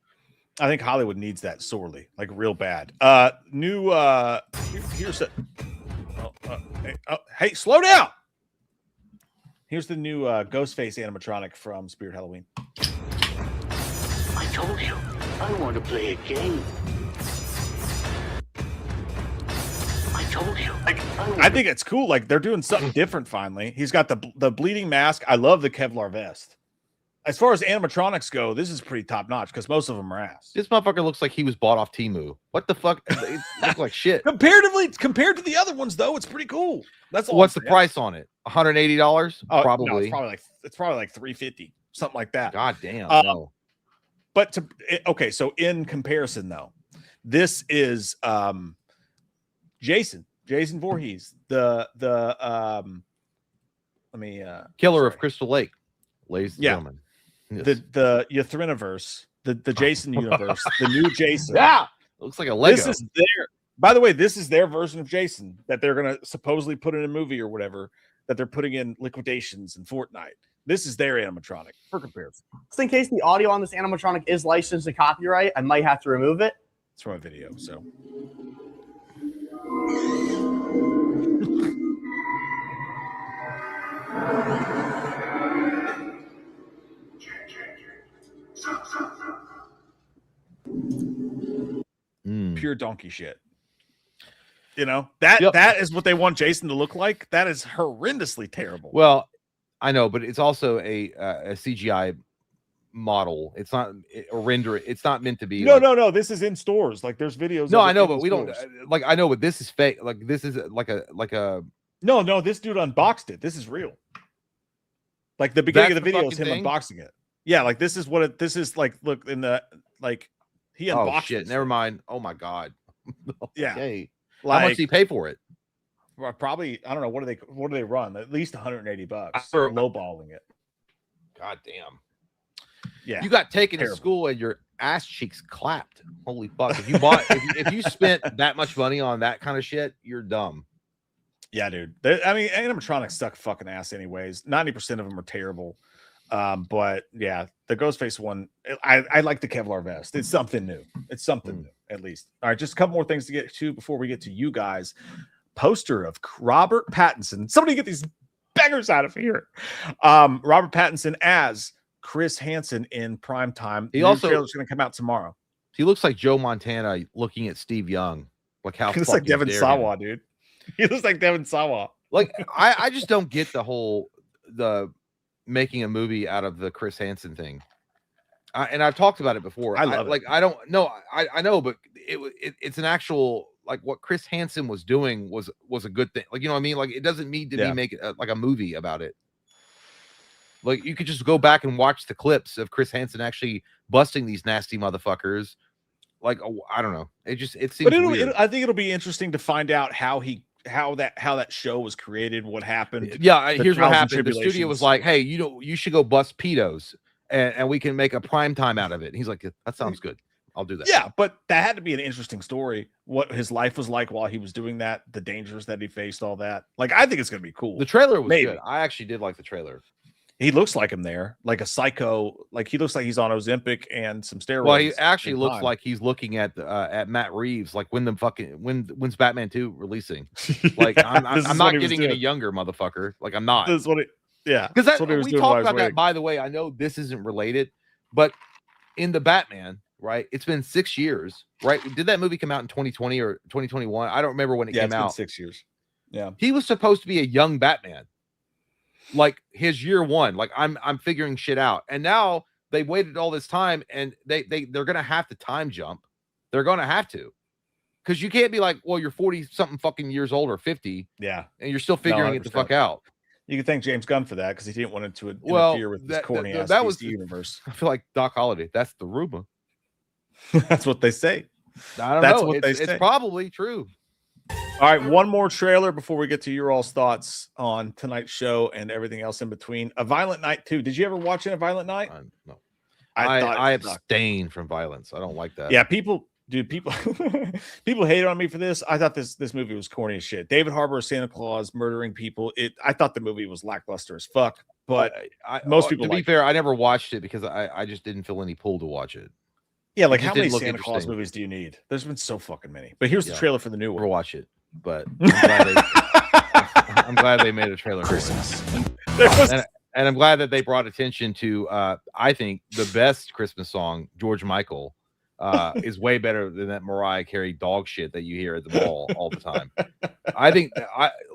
I think Hollywood needs that sorely, like real bad. Here's a hey, slow down. Here's the new Ghostface animatronic from Spirit Halloween. I told you, I want to play a game. I think it's cool. Like they're doing something different finally. He's got the bleeding mask. I love the Kevlar vest. As far as animatronics go, this is pretty top notch because most of them are ass. This motherfucker looks like he was bought off Temu. What the fuck? It looks like shit. Compared to the other ones, though, it's pretty cool. That's all. What's the price on it? $180? Probably. No, it's probably like $350, something like that. God damn. No. But okay, so in comparison, though, this is Jason Voorhees, the Killer of Crystal Lake, ladies and gentlemen. Yes. The Yathriniverse, the Jason universe, the new Jason. Looks like a Lego. This is by the way, this is their version of Jason that they're gonna supposedly put in a movie or whatever, that they're putting in Liquidations and Fortnite. This is their animatronic for comparison. Just in case the audio on this animatronic is licensed to copyright, I might have to remove it. It's from a video, so. Pure donkey shit. You know, that is what they want Jason to look like. That is horrendously terrible. Well, I know, but it's also a CGI model. It's not a render. It's not meant to be. No. This is in stores. Like there's videos. No, I know, but we don't like. I know, but this is fake. Like this is like a. No. This dude unboxed it. This is real. Like the beginning of the video is him unboxing it. Yeah, like this is what this is like. Look in the like he unboxed. Oh shit! Never mind. Oh my god. Yeah. Okay. Like, how much did he pay for it? Well, probably I don't know. What do they run? At least $180. Lowballing it. God damn. Yeah. You got taken to Terrible. school and your ass cheeks clapped. Holy fuck! If you bought, if you spent that much money on that kind of shit, you're dumb. Yeah, dude. I mean, animatronics suck fucking ass anyways. 90% of them are terrible. But yeah, the Ghostface one, I like the Kevlar vest. It's something new. It's something new, at least. All right, just a couple more things to get to before we get to you guys. Poster of Robert Pattinson. Somebody get these beggars out of here. Robert Pattinson as Chris Hansen in primetime. He New also trailer's going to come out tomorrow. He looks like Joe Montana looking at Steve Young. Like how He looks like Devin Sawa, dude. He looks like Devin Sawa. Like I just don't get the making a movie out of the Chris Hansen thing. And I've talked about it before. I love it. Like I don't know. I know, but it's an actual, like, what Chris Hansen was doing was a good thing. Like, you know what I mean? Like, it doesn't need to be making like a movie about it. Like, you could just go back and watch the clips of Chris Hansen actually busting these nasty motherfuckers. Like, I don't know. It seems weird. I think it'll be interesting to find out how that show was created, what happened. Yeah, here's what trials and happened. The studio tribulations. was like, "Hey, you should go bust pedos, and we can make a prime time out of it." And he's like, "That sounds good. I'll do that." Yeah, but that had to be an interesting story. What his life was like while he was doing that, the dangers that he faced, all that. Like, I think it's gonna be cool. The trailer was Maybe. good. I actually did like the trailer. He looks like him there, like a psycho. Like, he looks like he's on Ozempic and some steroids. Well, he actually looks like he's looking at Matt Reeves, like when's Batman 2 releasing? Like, I'm not getting any younger, motherfucker. Like, I'm not. This is what it. Yeah, because that's what he was we doing while talked I was about that. waiting. By the way, I know this isn't related, but in the Batman, right? It's been 6 years, right? Did that movie come out in 2020 or 2021? I don't remember when it came out. Been 6 years. Yeah, he was supposed to be a young Batman, like his year one. Like, I'm figuring shit out, and now they waited all this time, and they're gonna have to time jump. They're gonna have to, because you can't be like, well, you're 40 something fucking years old or 50, yeah, and you're still figuring it the fuck out. You can thank James Gunn for that, because he didn't want it to interfere with this corny ass DC universe. I feel like Doc Holliday. That's the rumor. That's what they say. I don't That's know. what they say. It's probably true. All right, one more trailer before we get to your all's thoughts on tonight's show and everything else in between. A Violent Night 2. Did you ever watch it, A Violent Night? No. I abstain from violence. I don't like that. Yeah, people people hated on me for this. I thought this movie was corny as shit. David Harbour as Santa Claus murdering people. I thought the movie was lackluster as fuck, but most people, to be fair, I never watched it because I just didn't feel any pull to watch it. Yeah, like, how many Santa Claus movies do you need? There's been so fucking many. But here's the trailer for the new one. Never watch it, but I'm glad they made a trailer for Christmas. And I'm glad that they brought attention to I think the best Christmas song, George Michael, is way better than that Mariah Carey dog shit that you hear at the mall all the time. I think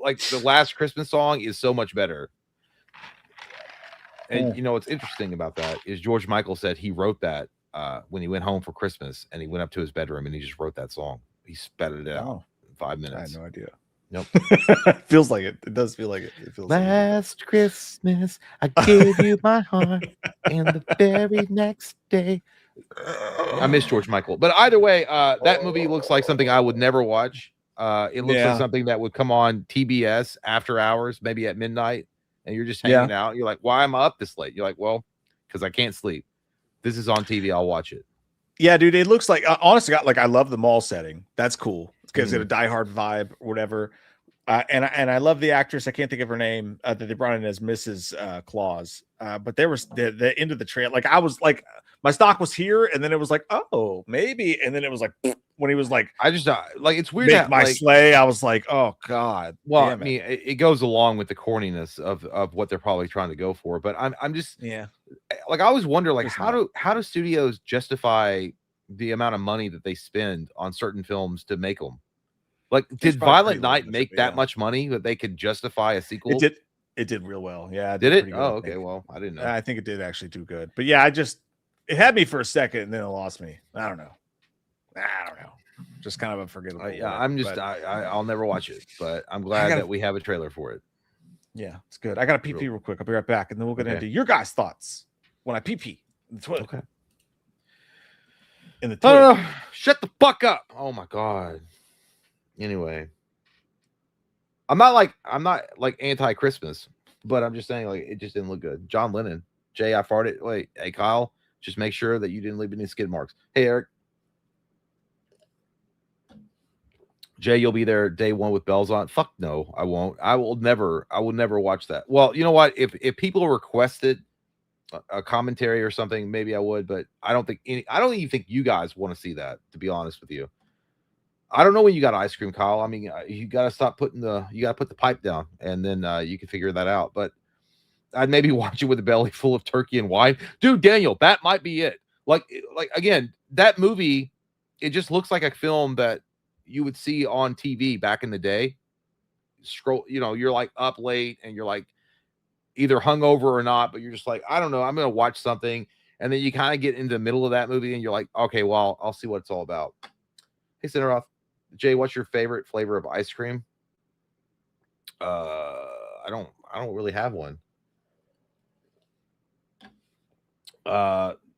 like the last Christmas song is so much better. And you know what's interesting about that is George Michael said he wrote that when he went home for Christmas, and he went up to his bedroom and he just wrote that song. He spat it out in 5 minutes. I had no idea. Nope. Feels like it. It does feel like it. It feels last like Christmas I gave you my heart, and the very next day I miss George Michael. But either way, that movie looks like something I would never watch. It looks like something that would come on TBS after hours, maybe at midnight, and you're just hanging out. You're like, why am I up this late? You're like, well, because I can't sleep. This is on TV. I'll watch it. Yeah, dude. It looks like, honestly, like, I love the mall setting. That's cool. It's got a Die Hard vibe or whatever. And I love the actress. I can't think of her name that they brought in as Mrs. Claus. But there was the end of the trail. Like, I was like, my stock was here, and then it was like, oh, maybe, and then it was like when he was like, I just like, it's weird. Make my sleigh. I was like, oh god. Well, I mean, it goes along with the corniness of what they're probably trying to go for. But I'm just like, I always wonder, like, how do studios justify the amount of money that they spend on certain films to make them? Like, did Violent Night make that much money that they could justify a sequel? It did real well. Yeah. Did it? Oh, okay. Well, I didn't know. I think it did actually do good. But yeah, it had me for a second and then it lost me. I don't know. Just kind of a forgettable. I'll never watch it, but I'm glad that we have a trailer for it. Yeah, it's good. I got to pee real quick. I'll be right back, and then we'll get into your guys' thoughts when I pee in the toilet. Okay. In the toilet. Shut the fuck up. Oh my god. Anyway, I'm not like anti-Christmas, but I'm just saying, like, it just didn't look good. John Lennon, Jay, I farted. Wait, hey Kyle, just make sure that you didn't leave any skid marks. Hey Eric. Jay, you'll be there day one with bells on. Fuck no, I won't. I will never watch that. Well, you know what? If people requested a commentary or something, maybe I would, but I don't even think you guys want to see that, to be honest with you. I don't know when you got ice cream, Kyle. I mean, you got to put the pipe down, and then you can figure that out. But I'd maybe watch it with a belly full of turkey and wine. Dude, Daniel, that might be it. Like again, that movie, it just looks like a film that you would see on TV back in the day. You're like up late and you're like either hungover or not, but you're just like, I don't know, I'm going to watch something. And then you kind of get into the middle of that movie and you're like, okay, well, I'll see what it's all about. Hey, Cinderoth, Jay, what's your favorite flavor of ice cream? I don't really have one.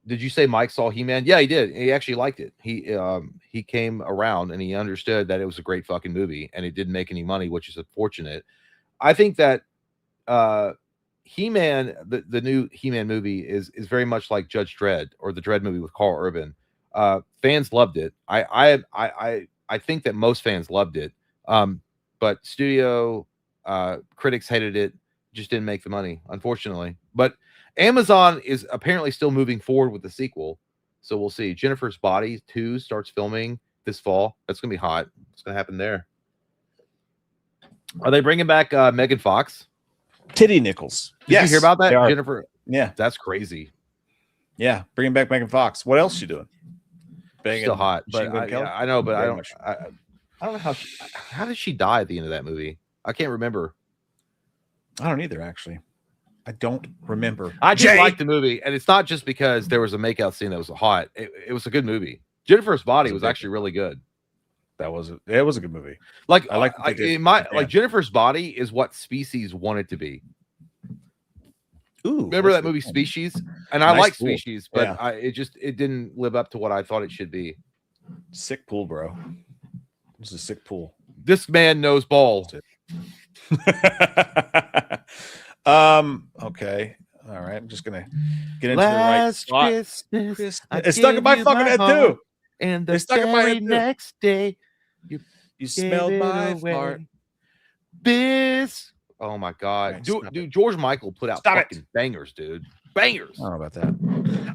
Did you say Mike saw He-Man? Yeah, he did. He actually liked it. He came around and he understood that it was a great fucking movie and it didn't make any money, which is unfortunate. I think that He-Man, the new He-Man movie is very much like Judge Dredd or the Dredd movie with Carl Urban. Fans loved it. I think that most fans loved it. But studio critics hated it. Just didn't make the money, unfortunately. But Amazon is apparently still moving forward with the sequel, so we'll see. Jennifer's Body 2 starts filming this fall. That's gonna be hot. What's gonna happen there? Are they bringing back Megan Fox? Titty Nichols. Did you hear about that, Jennifer? Yeah, that's crazy. Yeah, bringing back Megan Fox. What else she doing? Still hot, but I know, but I don't know how did she die at the end of that movie? I can't remember. I don't either, actually. I don't remember. I just like the movie, and it's not just because there was a makeout scene that was hot. It was a good movie. Jennifer's Body was actually really good. It was a good movie. Like I like like Jennifer's Body is what Species wanted to be. Ooh, remember that movie Species? And I like pool. Species, but Yeah. it didn't live up to what I thought it should be. Sick pool, bro. This is a sick pool. This man knows ball. Okay. All right. I'm just gonna get into the right spot. Christmas, It's stuck in my fucking head too. And the It's stuck in my head too. next day, You smelled my fart. Oh my god, Right, dude! George Michael put out fucking bangers, dude. Bangers. I don't know about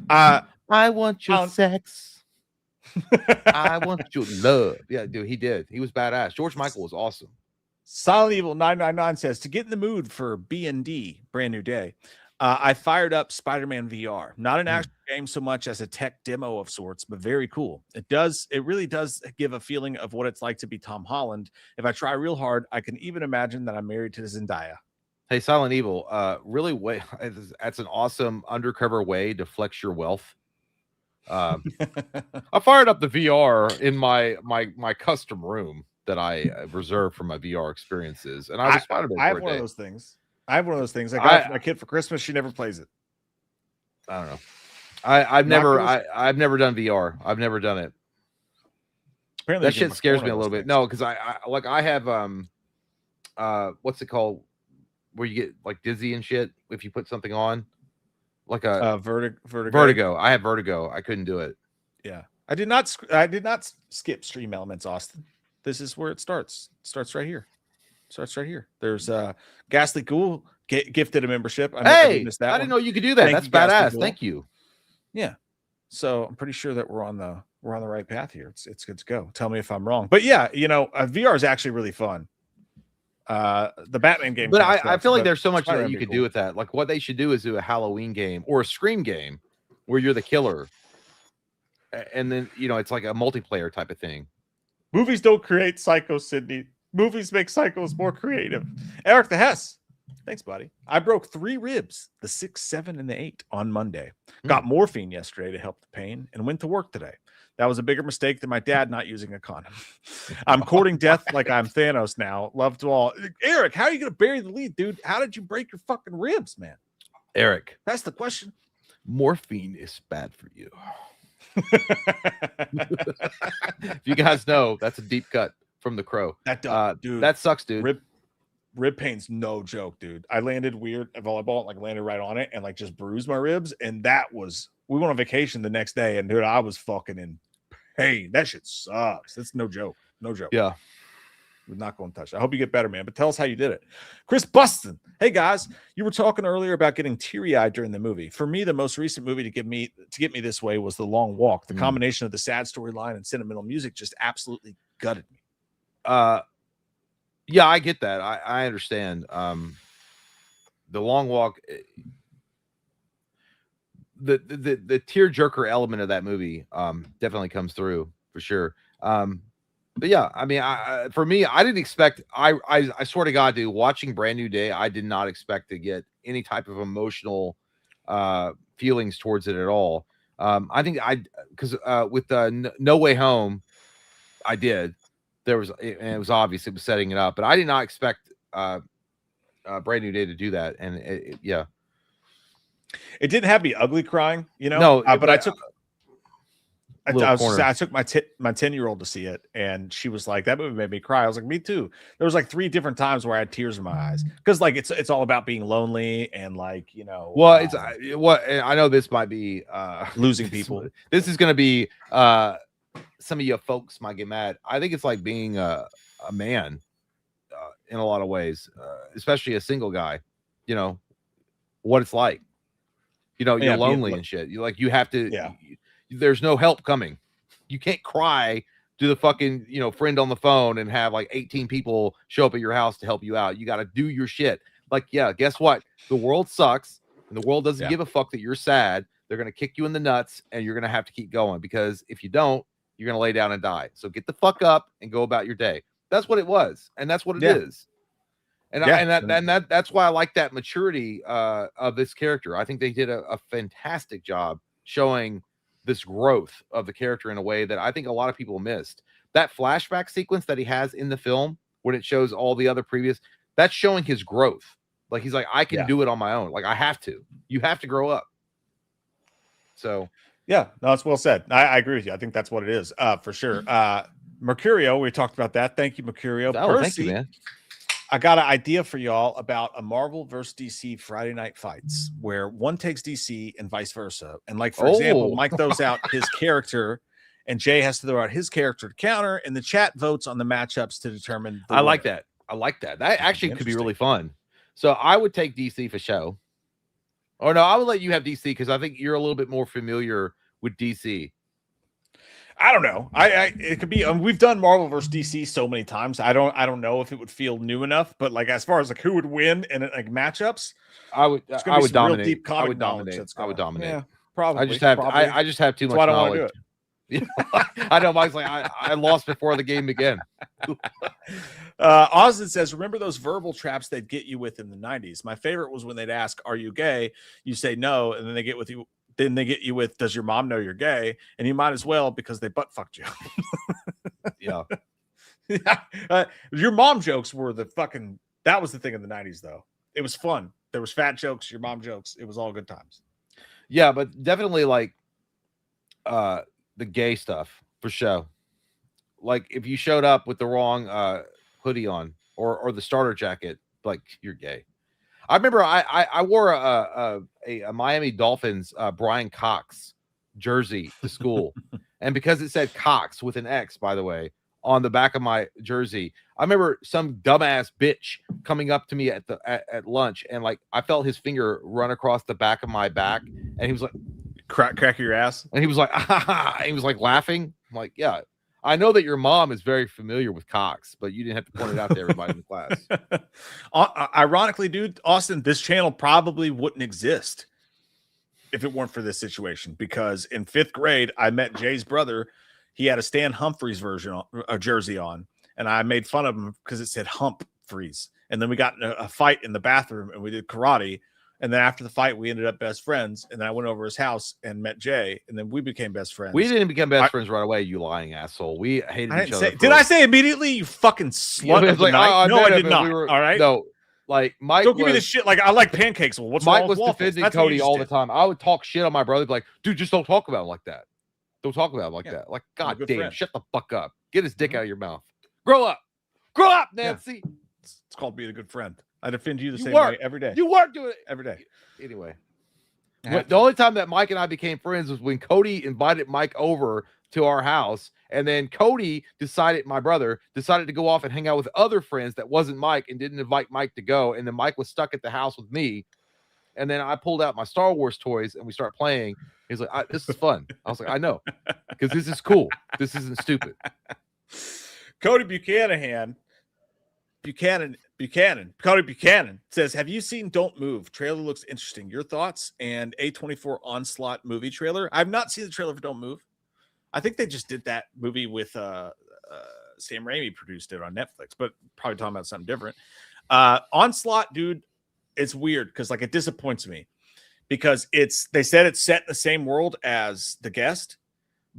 that. I want your sex. I want your love. Yeah, dude, he did. He was badass. George Michael was awesome. Silent Evil 999 says, to get in the mood for B&D, brand new day, I fired up Spider-Man VR. Not an actual game so much as a tech demo of sorts, but very cool. It really does give a feeling of what it's like to be Tom Holland. If I try real hard, I can even imagine that I'm married to Zendaya. Hey, Silent Evil, really, that's an awesome undercover way to flex your wealth. I fired up the VR in my custom room that I reserved for my VR experiences, and I was Spider-Man. I have one of those things. I got it for my kid for Christmas. She never plays it. I don't know. I've never done VR. I've never done it. Apparently that shit scares me a little bit. No, because I have what's it called, where you get like dizzy and shit if you put something on, like a vertigo. I have vertigo. I couldn't do it. Yeah, I did not skip Stream Elements, Austin. This is where it starts. It starts right here. There's Ghastly Ghoul gifted a membership. I didn't know you could do that. That's badass. Thank you. Yeah. So I'm pretty sure that we're on the right path here. It's good to go. Tell me if I'm wrong. But yeah, VR is actually really fun. The Batman game. But I feel like there's so much that you could do with that. Like what they should do is do a Halloween game or a Scream game where you're the killer. And then, it's like a multiplayer type of thing. Movies don't create psychos, Sydney. Movies make psychos more creative. Eric the Hess. Thanks, buddy. I broke 3 ribs, the 6, 7, and the 8 on Monday. Got morphine yesterday to help the pain and went to work today. That was a bigger mistake than my dad not using a condom. I'm courting death like I'm Thanos now. Love to all. Eric, how are you going to bury the lead, dude? How did you break your fucking ribs, man? Eric. That's the question. Morphine is bad for you. If you guys know, that's a deep cut from The Crow. Dude, that sucks, dude. rib pain's no joke, dude. I landed weird at volleyball, like landed right on it and like just bruised my ribs. And that was, we went on vacation the next day and dude, I was fucking in pain. That shit sucks. That's no joke. No joke. Yeah. We're not going to touch it. I hope you get better, man. But tell us how you did it. Chris Buston. Hey guys, you were talking earlier about getting teary-eyed during the movie. For me, the most recent movie to get me this way was The Long Walk. The combination of the sad storyline and sentimental music just absolutely gutted me. Yeah, I get that. I understand. The Long Walk, the tear-jerker element of that movie definitely comes through for sure. But yeah, I mean, for me, I didn't expect. I swear to God, dude, watching Brand New Day, I did not expect to get any type of emotional feelings towards it at all. I think because with No Way Home, I did. There was, and it was obvious it was setting it up, but I did not expect Brand New Day to do that. And yeah, it didn't have me ugly crying, you know. No, but I took. I took my 10-year-old to see it, and she was like, "That movie made me cry." I was like, "Me too." There was like 3 different times where I had tears in my eyes because, like, it's all about being lonely and, like, you know. Well, it's what I know. This might be losing people. This is going to be some of you folks might get mad. I think it's like being a man in a lot of ways, especially a single guy. You know what it's like. You know, you're lonely and shit. You have to. Yeah. There's no help coming. You can't cry to the fucking, friend on the phone and have like 18 people show up at your house to help you out. You got to do your shit. Like, yeah, guess what? The world sucks and the world doesn't give a fuck that you're sad. They're going to kick you in the nuts and you're going to have to keep going because if you don't, you're going to lay down and die. So get the fuck up and go about your day. That's what it was. And that's what it is. And that's why I like that maturity of this character. I think they did a fantastic job showing this growth of the character in a way that I think a lot of people missed. That flashback sequence that he has in the film when it shows all the other previous, that's showing his growth. Like, he's like, I can do it on my own. Like, I have to. You have to grow up. So yeah, no, it's well said. I agree with you. I think that's what it is, for sure. Mercurio, we talked about that. Thank you, Mercurio. Oh, Percy, thank you, man. I got an idea for y'all about a Marvel versus DC Friday night fights where one takes DC and vice versa. And like, for example, Mike throws out his character and Jay has to throw out his character to counter, and the chat votes on the matchups to determine the winner. like that. I like that. That actually could be really fun. So I would take DC for show. Or no, I would let you have DC because I think you're a little bit more familiar with DC. I don't know. It could be. We've done Marvel versus DC so many times. I don't know if it would feel new enough. But like, as far as like who would win and like matchups, I would dominate. Deep I would dominate. Yeah, probably. I just have too much knowledge. I know. Mike's like, I lost before the game began. Austin says, remember those verbal traps they'd get you with in the 90s? My favorite was when they'd ask, "Are you gay?" You say no, and then they get with you. Then they get you with, "Does your mom know you're gay?" And you might as well because they butt fucked you. Yeah. Your mom jokes were that was the thing in the 90s, though. It was fun. There was fat jokes, your mom jokes. It was all good times. Yeah, but definitely like the gay stuff for sure. Like if you showed up with the wrong hoodie on or the starter jacket, like, you're gay. I remember I wore a Miami Dolphins Brian Cox jersey to school, and because it said Cox with an X, by the way, on the back of my jersey, I remember some dumbass bitch coming up to me at lunch, and like I felt his finger run across the back of my back, and he was like, "Crack your ass," and he was like, ah, he was like laughing. I'm like, yeah. I know that your mom is very familiar with Cox, but you didn't have to point it out to everybody in the class. Ironically, dude, Austin, this channel probably wouldn't exist if it weren't for this situation, because in 5th grade, I met Jay's brother. He had a Stan Humphries jersey on, and I made fun of him because it said Humphries. And then we got in a fight in the bathroom, and we did karate. And then after the fight, we ended up best friends. And then I went over his house and met Jay, and then we became best friends. We didn't become best friends right away, you lying asshole. We hated each other. Did I say immediately, you fucking slut? Yeah, like, no, I did not. All right. No, like Mike. Don't give me this shit. Like, I like pancakes. Well, what's Mike wrong with was defending Cody all the time. I would talk shit on my brother, like, dude, just don't talk about him like that. Don't talk about him like that. Like, God damn, shut the fuck up. Get his dick out of your mouth. Grow up, Nancy. friends. It's called being a good friend. I defend you the You same weren't. way every day. You weren't doing it Every day. anyway. Have The only time that Mike and I became friends was when Cody invited Mike over to our house, and then Cody my brother decided to go off and hang out with other friends that wasn't Mike and didn't invite Mike to go, and then Mike was stuck at the house with me, and then I pulled out my Star Wars toys and we started playing. He's like, this is fun. I was like, I know, because this is cool. This isn't stupid. Cody Buchanan says, have you seen Don't Move? Trailer looks interesting. Your thoughts? And A24 Onslaught movie trailer. I've not seen the trailer for Don't Move. I think they just did that movie with Sam Raimi produced it on Netflix, but probably talking about something different. Onslaught, dude, it's weird because like it disappoints me because they said it's set in the same world as The Guest,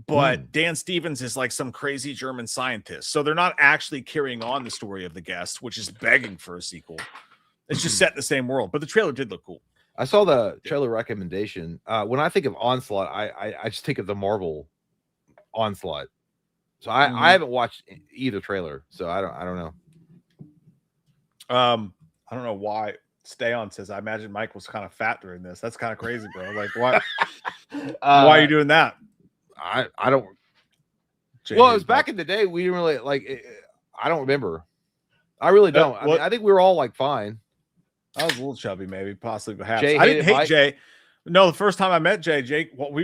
but Dan Stevens is like some crazy German scientist. So they're not actually carrying on the story of The Guest, which is begging for a sequel. It's just set in the same world, but the trailer did look cool. I saw the trailer recommendation. When I think of Onslaught, I just think of the Marvel Onslaught. So I haven't watched either trailer, so I don't know. I don't know why. Stay On says, I imagine Mike was kind of fat during this. That's kind of crazy, bro. Like, why? Why are you doing that? I don't. Well, it was back in the day. We didn't really like. I don't remember. I really don't. I mean, I think we were all like fine. I was a little chubby, maybe, possibly, perhaps. Jay I didn't hate Mike. Jay. No, the first time I met Jay,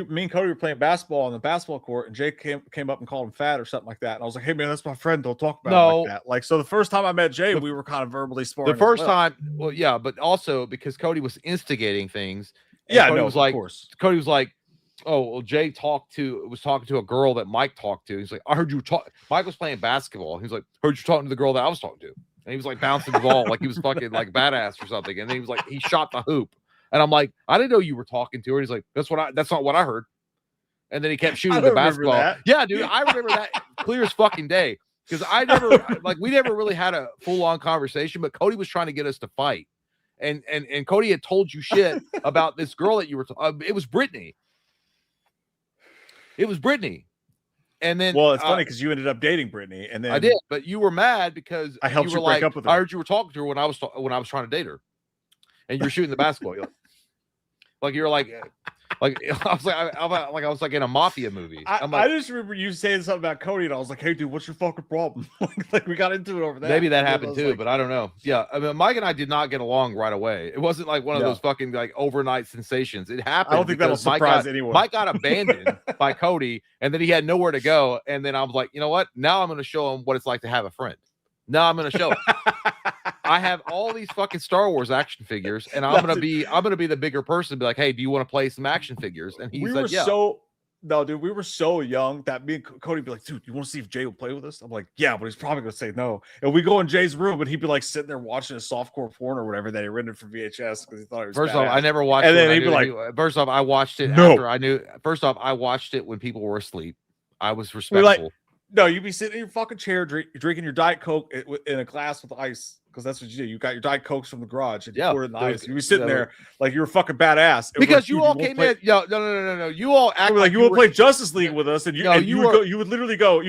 me and Cody were playing basketball on the basketball court, and Jay came up and called him fat or something like that. And I was like, hey, man, that's my friend. Don't talk about him like that. Like, so the first time I met Jay, we were kind of verbally sparring. The first time, well, yeah, but also because Cody was instigating things. Yeah, Cody no, was like, of course. Cody was like, oh, well, Jay was talking to a girl that Mike talked to. He's like, I heard you talk. Mike was playing basketball. He was like, heard you talking to the girl that I was talking to. And he was like bouncing the ball like he was fucking like badass or something. And then he was like, he shot the hoop. And I'm like, I didn't know you were talking to her. He's like, that's not what I heard. And then he kept shooting the basketball. That. Yeah, dude, I remember that clear as fucking day. Because we never really had a full-on conversation, but Cody was trying to get us to fight. And Cody had told you shit about this girl that you were it was Brittany. It was Brittany. And then well, it's funny because you ended up dating Brittany, and then I did, but you were mad because I helped you break up with her. I heard you were talking to her when I was trying to date her, and you're shooting the basketball. You're like I was like in a mafia movie. I just remember you saying something about Cody, and I was like, "Hey, dude, what's your fucking problem?" like we got into it over that. Maybe that happened too, but I don't know. Yeah, I mean, Mike and I did not get along right away. It wasn't like one of those fucking like overnight sensations. It happened. I don't think that'll surprise anyone. Mike got abandoned by Cody, and then he had nowhere to go. And then I was like, you know what? Now I'm going to show him what it's like to have a friend. Now I'm going to show him. I have all these fucking Star Wars action figures, and I'm gonna be the bigger person and be like, hey, do you want to play some action figures? And he said, yeah. No, dude, we were so young that me and Cody would be like, dude, you want to see if Jay will play with us? I'm like, yeah, but he's probably gonna say no. And we go in Jay's room, and he'd be like sitting there watching a softcore porn or whatever that he rented for VHS because he thought it was First badass. off, I never watched and it. then he'd be like, first off, I watched it after I knew. First off, I watched it when people were asleep. I was respectful. No, you'd be sitting in your fucking chair, drinking your Diet Coke in a glass with ice. Because that's what you do. You got your Diet Cokes from the garage and you pour it in the ice. You were sitting there like you were fucking badass. Because you all came in. No. You all act like you want to play Justice League with us, and you would literally go,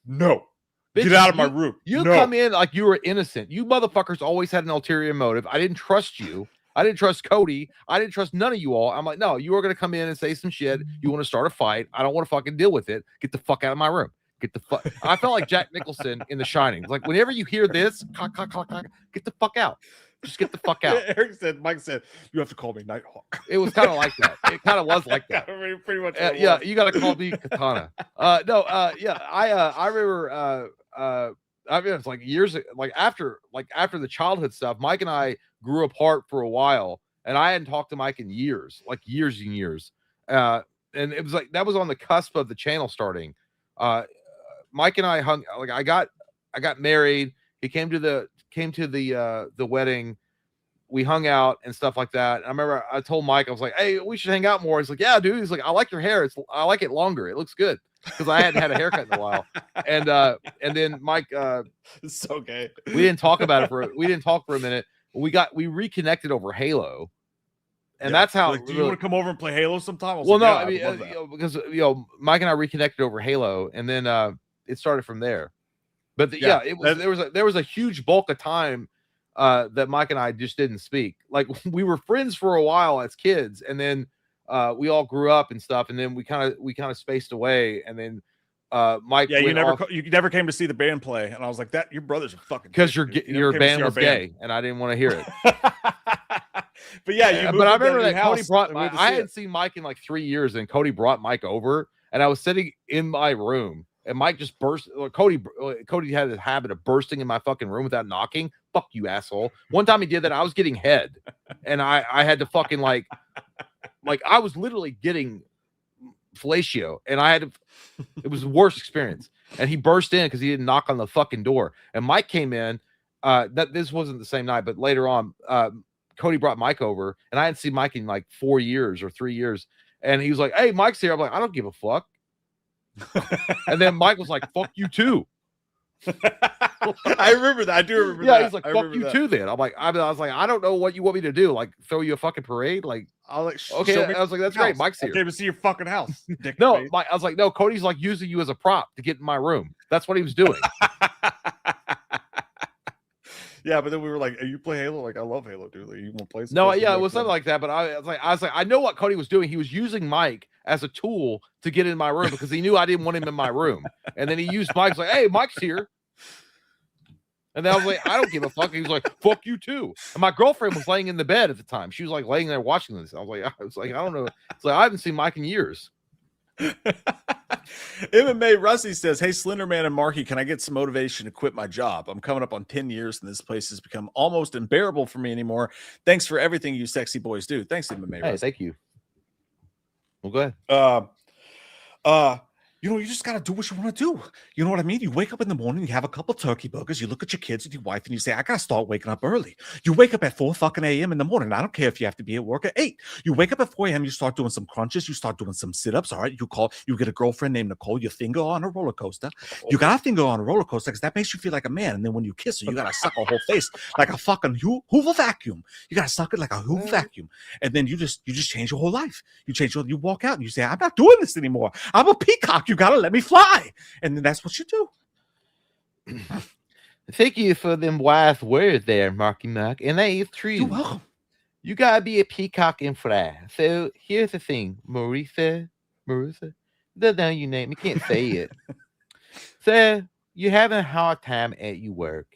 no, get out of my room. You come in like you were innocent. You motherfuckers always had an ulterior motive. I didn't trust you. I didn't trust Cody. I didn't trust none of you all. I'm like, no, you are going to come in and say some shit. You want to start a fight. I don't want to fucking deal with it. Get the fuck out of my room. Get the fuck. I felt like Jack Nicholson in The Shining. Like whenever you hear this, get the fuck out. Just get the fuck out. Mike said, you have to call me Nighthawk. It was kind of like that. It kind of was like that. Pretty much. Yeah, you got to call me Katana. I remember. I mean, it's like years, like after the childhood stuff. Mike and I grew apart for a while, and I hadn't talked to Mike in years, like years and years. And it was like that was on the cusp of the channel starting. Mike and I hung like I got married. He came to the wedding. We hung out and stuff like that. I remember I told Mike, I was like, hey, we should hang out more. He's like, yeah, dude. He's like, I like your hair. I like it longer. It looks good. Because I hadn't had a haircut in a while. And then Mike it's so gay. We didn't talk for a minute. We reconnected over Halo. And that's how. Like, do you want to come over and play Halo sometime? Well, no, I mean, because Mike and I reconnected over Halo, and then it started from there. But there was a huge bulk of time that Mike and I just didn't speak. Like we were friends for a while as kids, and then we all grew up and stuff, and then we kind of spaced away, and then Mike. Yeah, you never came to see the band play, and I was like, "That your brother's a fucking because your band was gay, and I didn't want to hear it." But yeah, but I remember that Cody brought. I hadn't seen Mike in like 3 years, and Cody brought Mike over, and I was sitting in my room. And Mike just burst. Cody had a habit of bursting in my fucking room without knocking. Fuck you, asshole. One time he did that. I was getting head, and I had to fucking like I was literally getting fellatio, and I had to. It was the worst experience. And he burst in because he didn't knock on the fucking door. And Mike came in. That this wasn't the same night, but later on, Cody brought Mike over, and I hadn't seen Mike in like 4 years or 3 years. And he was like, "Hey, Mike's here." I'm like, "I don't give a fuck." And then Mike was like, "Fuck you too." I remember that. I do remember that. Yeah, he's like, "Fuck you too." Then I was like, "I don't know what you want me to do. Like, throw you a fucking parade?" Like, okay. I was like, "That's great." Mike's here. I came to see your fucking house. No, Mike, I was like, "No." Cody's like using you as a prop to get in my room. That's what he was doing. Yeah, but then we were like, "You play Halo?" Like, I love Halo, dude. Like, you want to play? No, yeah, it was something like that. But I was like, I know what Cody was doing. He was using Mike as a tool to get in my room because he knew I didn't want him in my room. And then he used Mike's like, "Hey, Mike's here." And then I was like, "I don't give a fuck." He was like, "Fuck you too." And my girlfriend was laying in the bed at the time. She was like laying there watching this. I was like, I don't know. It's like I haven't seen Mike in years. MMA Rusty says, "Hey, Slenderman and Marky, can I get some motivation to quit my job? I'm coming up on 10 years and this place has become almost unbearable for me anymore. Thanks for everything you sexy boys do." Thanks, MMA Rusty. Thank you. Well, go ahead. You just got to do what you want to do. You know what I mean? You wake up in the morning, you have a couple turkey burgers, you look at your kids and your wife, and you say, "I got to start waking up early." You wake up at 4 fucking a.m. in the morning. I don't care if you have to be at work at 8. You wake up at 4 a.m., you start doing some crunches, you start doing some sit-ups. All right. You get a girlfriend named Nicole, you finger on a roller coaster. You got to finger on a roller coaster because that makes you feel like a man. And then when you kiss her, you got to suck her whole face like a fucking Hoover vacuum. You got to suck it like a Hoover vacuum. And then you just change your whole life. You walk out and you say, "I'm not doing this anymore. I'm a peacock. You got to let me fly." And then that's what you do. Thank you for them wise words there, Marky Mark. And that is true. You're welcome. You gotta be a peacock and fly. So here's the thing, Marissa. Don't know your name. You can't say it. So you're having a hard time at your work.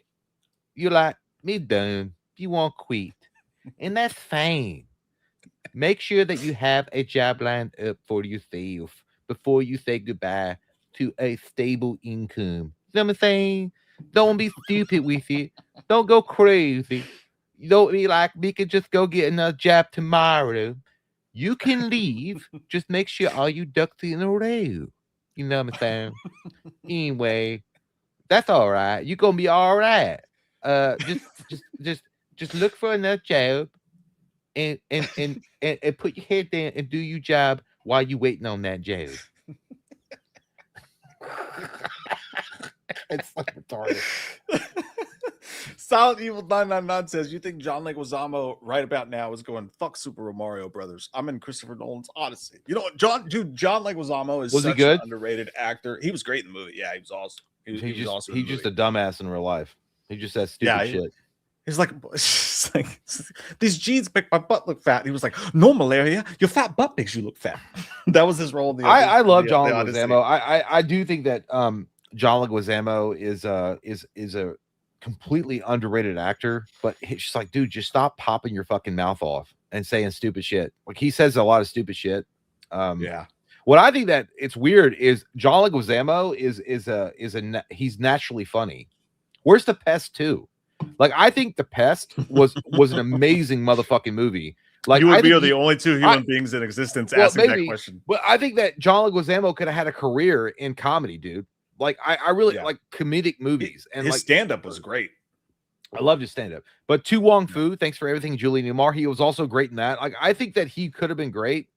You're like, "Me done." You want to quit. And that's fine. Make sure that you have a job lined up for yourself before you say goodbye to a stable income. You know what I'm saying? Don't be stupid with it. Don't go crazy. You don't be like, "We could just go get another job tomorrow." You can leave. Just make sure all you ducks in a row. You know what I'm saying? Anyway, that's all right. You're gonna be all right. Just look for another job and put your head down and do your job while you waiting on that job. It's like retarded. Silent Evil 999 says, "You think John Leguizamo right about now is going fuck Super Mario Brothers? I'm in Christopher Nolan's Odyssey." You know what, John Leguizamo is such an underrated actor. He was great in the movie. Yeah, he was awesome. He was awesome. He's just a dumbass in real life. He just says stupid shit. He's like, "These jeans make my butt look fat." He was like, "No, malaria, your fat butt makes you look fat." That was his role. I love John Leguizamo. I do think that John Leguizamo is a completely underrated actor, but it's just like, dude, just stop popping your fucking mouth off and saying stupid shit. Like, he says a lot of stupid shit. Yeah. What I think that it's weird is John Leguizamo he's naturally funny. Where's The Pest 2? Like, I think The Pest was an amazing motherfucking movie. Like, you would be the only two human beings in existence asking that question. But I think that John Leguizamo could have had a career in comedy, dude. Like, I really like comedic movies, and his stand-up was great. I loved his stand-up. But Tu Wong Fu, thanks for everything, Julie Newmar. He was also great in that. Like, I think that he could have been great,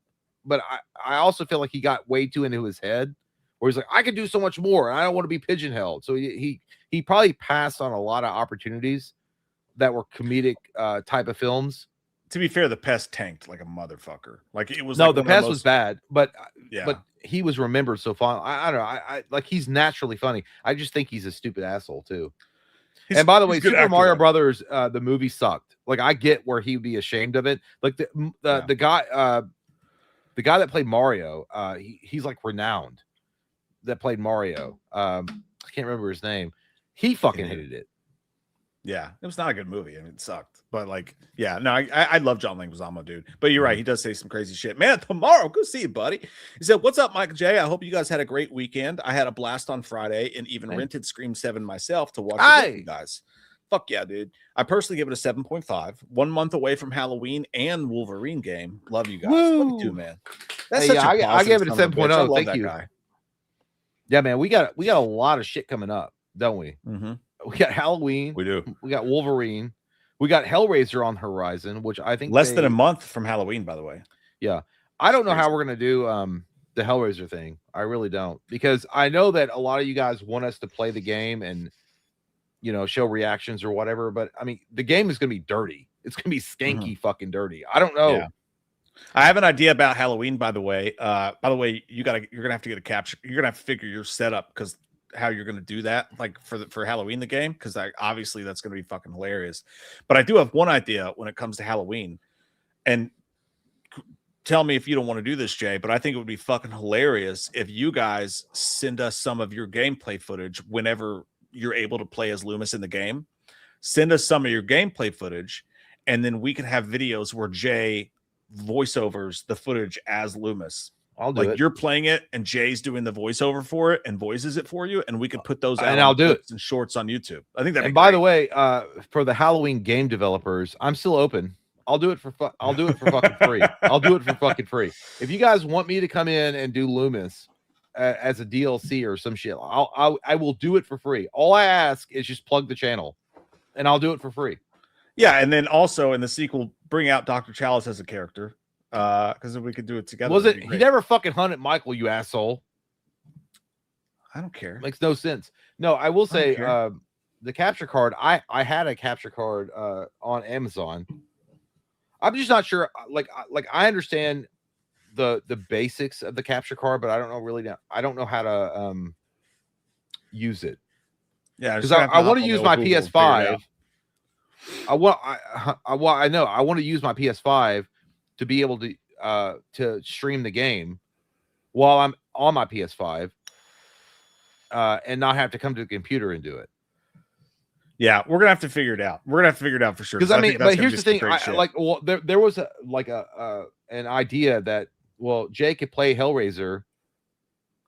but I also feel like he got way too into his head, where he's like, "I could do so much more, and I don't want to be pigeonholed." So he probably passed on a lot of opportunities that were comedic type of films to be fair, the Pest tanked like a motherfucker. Like it was no, like the Pest was bad, but yeah. but he was remembered so fond. I don't know. I like he's naturally funny. I just think he's a stupid asshole too. And by the way, Super Mario Brothers, the movie sucked. Like I get where he'd be ashamed of it. Like the guy that played Mario, he's like renowned. That played Mario. I can't remember his name. He fucking hated it. Yeah, it was not a good movie. I mean, it sucked. But like, yeah, no, I love John Leguizamo, dude. But you're right, he does say some crazy shit. Man, tomorrow, go see you, buddy. He said, "What's up, Michael J? I hope you guys had a great weekend. I had a blast on Friday and even rented Scream 7 myself to watch it with you guys. Fuck yeah, dude. I personally give it a 7.5. 1 month away from Halloween and Wolverine game. Love you guys. Love you too, man. That's such a I gave it a 7.0. Thank you. Guy. Yeah, man, we got a lot of shit coming up, don't we? Mm-hmm. We got Halloween. We do. We got Wolverine. We got Hellraiser on the horizon, which I think less than a month from Halloween, by the way. Yeah. I don't know how we're gonna do the Hellraiser thing. I really don't, because I know that a lot of you guys want us to play the game and show reactions or whatever, but I mean the game is gonna be dirty. It's gonna be skanky fucking dirty. I don't know. Yeah. I have an idea about Halloween, by the way. You're gonna have to get a capture. You're gonna have to figure your setup because how you're going to do that, like for Halloween the game, because obviously that's going to be fucking hilarious. But I do have one idea when it comes to Halloween, and tell me if you don't want to do this, Jay, but I think it would be fucking hilarious if you guys send us some of your gameplay footage whenever you're able to play as Loomis in the game. Send us some of your gameplay footage, and then we can have videos where Jay voiceovers the footage as Loomis. I'll do it. You're playing it and Jay's doing the voiceover for it and voices it for you, and we can put those out and I'll do it in shorts on YouTube. I think that. And by the way, for the Halloween game developers, I'm still open. I'll do it for fucking free. I'll do it for fucking free. If you guys want me to come in and do Loomis as a DLC or some shit, I will do it for free. All I ask is just plug the channel, and I'll do it for free. Yeah, and then also in the sequel, bring out Dr. Chalice as a character. Because if we could do it together. Was it? He never fucking hunted Michael, you asshole. I don't care. Makes no sense. No, I will say the capture card. I had a capture card on Amazon. I'm just not sure. Like I understand the basics of the capture card, but I don't know how to use it. Yeah, because I want to use my PS5. I want to use my PS5 to be able to stream the game while I'm on my PS5 and not have to come to the computer and do it. Yeah, we're gonna have to figure it out. We're gonna have to figure it out for sure. Because I mean, but here's the thing: there was an idea that Jay could play Hellraiser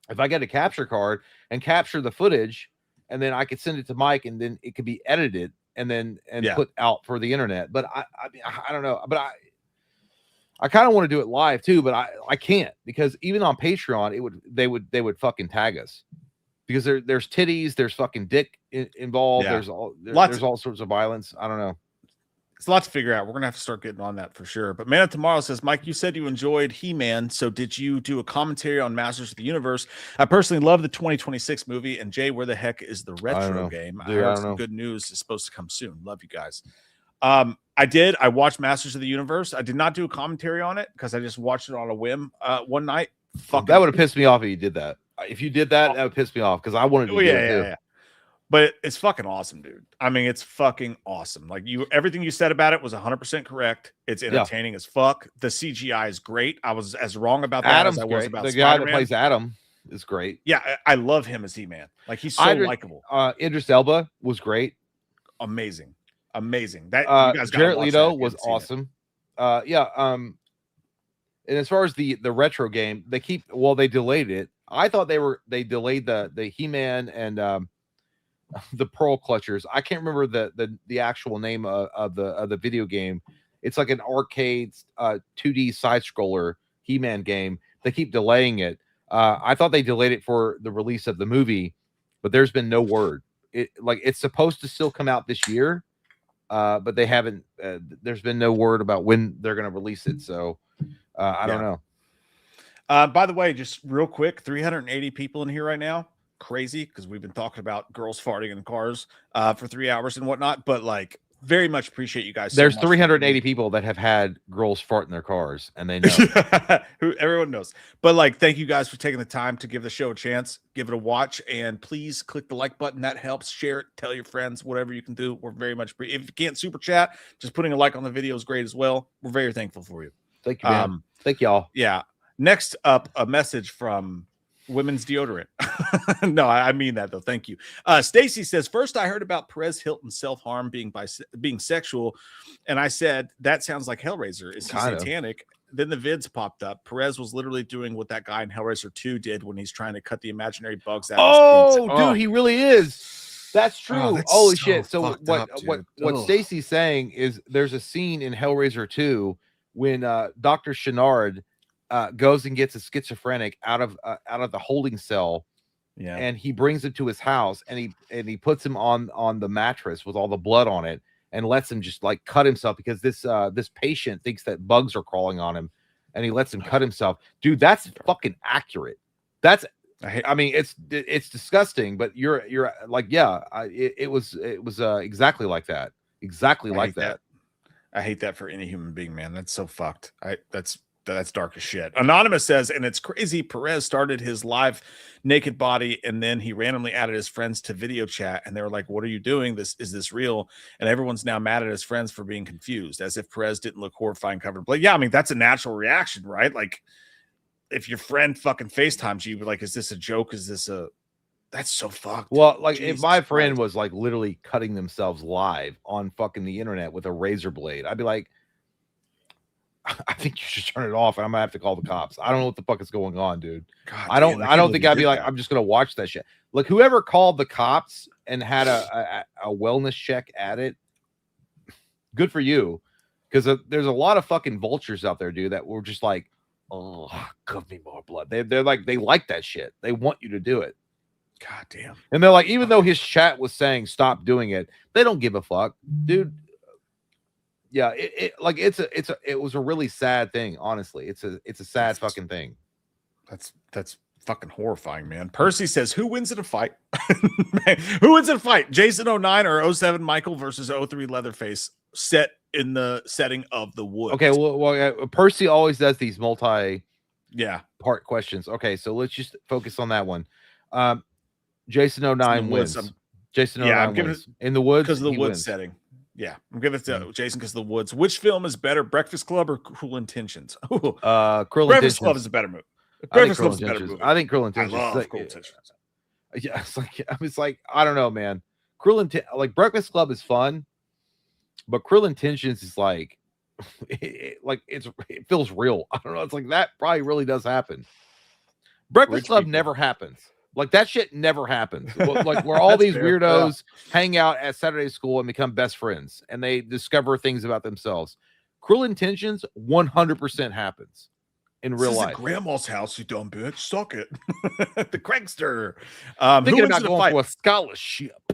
if I get a capture card and capture the footage, and then I could send it to Mike, and then it could be edited and put out for the internet. But I don't know, but I kind of want to do it live too, but I can't, because even on Patreon, they would fucking tag us, because there's titties, there's fucking dick involved. Yeah. There's all sorts of violence. I don't know. It's a lot to figure out. We're gonna have to start getting on that for sure. But Man of Tomorrow says, Mike, you said you enjoyed He-Man, so did you do a commentary on Masters of the Universe? I personally love the 2026 movie. And Jay, where the heck is the retro game? Dude, I heard some good news is supposed to come soon. Love you guys. I did. I watched Masters of the Universe. I did not do a commentary on it because I just watched it on a whim one night. That would have pissed me off if you did that. If you did that, that would piss me off, because I wanted to do it too. Yeah. But it's fucking awesome, dude. I mean, it's fucking awesome. Like everything you said about it was 100% correct. It's entertaining as fuck. The CGI is great. I was as wrong about that as I was about the Spider-Man. guy that plays Adam is great. Yeah, I love him as He-Man. Like, he's so likable. Idris Elba was great. Amazing. That you guys Jared Leto was awesome. And as far as the retro game, they delayed it. I thought they delayed the He-Man and the Pearl Clutchers. I can't remember the actual name of the video game. It's like an arcade 2D side scroller He-Man game. They keep delaying it. I thought they delayed it for the release of the movie, but there's been no word. It's supposed to still come out this year, but they haven't. There's been no word about when they're going to release it. So I don't know. By the way, just real quick, 380 people in here right now. Crazy, because we've been talking about girls farting in cars for 3 hours and whatnot. But like, very much appreciate you guys. There's so much 380 people that have had girls fart in their cars, and they know. who everyone knows. But like, thank you guys for taking the time to give the show a chance, give it a watch, and please click the like button. That helps. Share it, tell your friends, whatever you can do. We're very much if you can't super chat, just putting a like on the video is great as well. We're very thankful for you. Thank you, man. Thank y'all. Yeah. Next up, a message from women's deodorant. No, I mean that though. Thank you. Stacy says, first I heard about Perez Hilton's self-harm being sexual, and I said that sounds like Hellraiser. Is he satanic? Then the vids popped up. Perez was literally doing what that guy in Hellraiser 2 did when he's trying to cut the imaginary bugs out. Dude, he really is. That's true. That's Holy so shit. So fucked what Stacy's saying is there's a scene in Hellraiser 2 when Dr. Chenard goes and gets a schizophrenic out of the holding cell, and he brings him to his house, and he puts him on the mattress with all the blood on it, and lets him just like cut himself because this patient thinks that bugs are crawling on him, and he lets him cut himself. Dude, that's fucking accurate. I mean, it's disgusting, but you're like, yeah, it was exactly like that. Exactly like that. I hate that for any human being, man. That's so fucked. That's dark as shit. Anonymous says, and it's crazy. Perez started his live naked body, and then he randomly added his friends to video chat, and they were like, "What are you doing? Is this real?" And everyone's now mad at his friends for being confused, as if Perez didn't look horrifying covered in blood. Yeah, I mean that's a natural reaction, right? Like if your friend fucking FaceTimes you, like, is this a joke? Is this a? That's so fucked. Well, like if my friend was like literally cutting themselves live on fucking the internet with a razor blade, I'd be like, I think you should turn it off, and I'm gonna have to call the cops. I don't know what the fuck is going on, dude. God, I don't think I'd be like, I'm just gonna watch that shit. Like whoever called the cops and had a wellness check at it, good for you, because there's a lot of fucking vultures out there, dude, that were just like, oh, give me more blood. They're like, they like that shit. They want you to do it. God damn. And they're like, even though his chat was saying stop doing it, they don't give a fuck, dude. Yeah, it was a really sad thing, honestly. It's a sad fucking thing. That's fucking horrifying, man. Percy says, who wins in a fight? Who wins in a fight? Jason 09 or 07 Michael versus 03 Leatherface, set in the setting of the woods. Okay, well Percy always does these part questions. Okay, so let's just focus on that one. Jason 09 wins. Jason 09 wins. In the woods, because of the woods wins. Setting. Yeah, I'm giving it to Jason because of the woods. Which film is better, Breakfast Club or Cruel Intentions? Cruel Breakfast Intentions. Club is a better movie. Breakfast Club is a better movie. I think Cruel Intentions. I love Cruel Intentions. Yeah, it's like I don't know, man. Like Breakfast Club is fun, but Cruel Intentions is like, it feels real. I don't know. It's like that probably really does happen. Breakfast Club never happens. Like that shit never happens. Like where all these weirdos hang out at Saturday school and become best friends, and they discover things about themselves. Cruel Intentions 100% happens in real life. Grandma's house, you dumb bitch. Suck it. The Craigster. Thinking about going for a scholarship.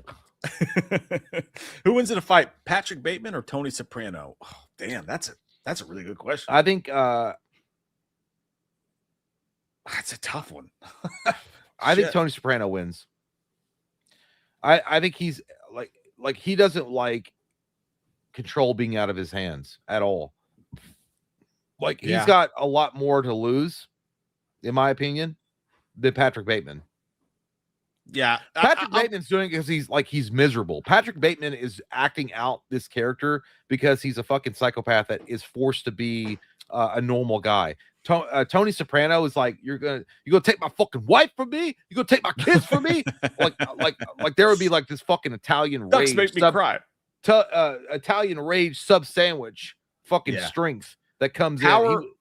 Who wins in a fight, Patrick Bateman or Tony Soprano? Oh, damn, that's a really good question. I think that's a tough one. I think Tony Soprano wins. I think he's like he doesn't like control being out of his hands at all. Like he's got a lot more to lose, in my opinion, than Patrick Bateman. Yeah, Patrick Bateman's doing it because he's miserable. Patrick Bateman is acting out this character because he's a fucking psychopath that is forced to be a normal guy. Tony Soprano is like, you're gonna take my fucking wife from me? You gonna take my kids from me? like there would be like this fucking Italian Ducks rage. Make me cry. Italian rage sub sandwich fucking strength that comes in.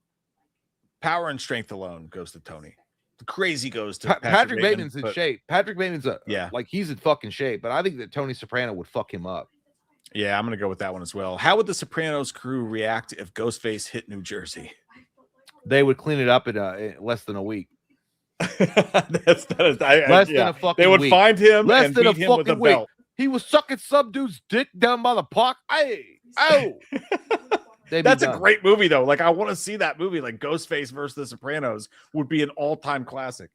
Power and strength alone goes to Tony. The crazy goes to Patrick Bateman's in shape. Patrick Bateman's like he's in fucking shape, but I think that Tony Soprano would fuck him up. Yeah, I'm gonna go with that one as well. How would the Sopranos crew react if Ghostface hit New Jersey? They would clean it up in less than a week. Less than a fucking They would week. Find him less and than beat a him fucking with a week. belt. He was sucking some dude's dick down by the park. Hey, oh. That's a great movie though. Like I want to see that movie. Like Ghostface versus the Sopranos would be an all-time classic.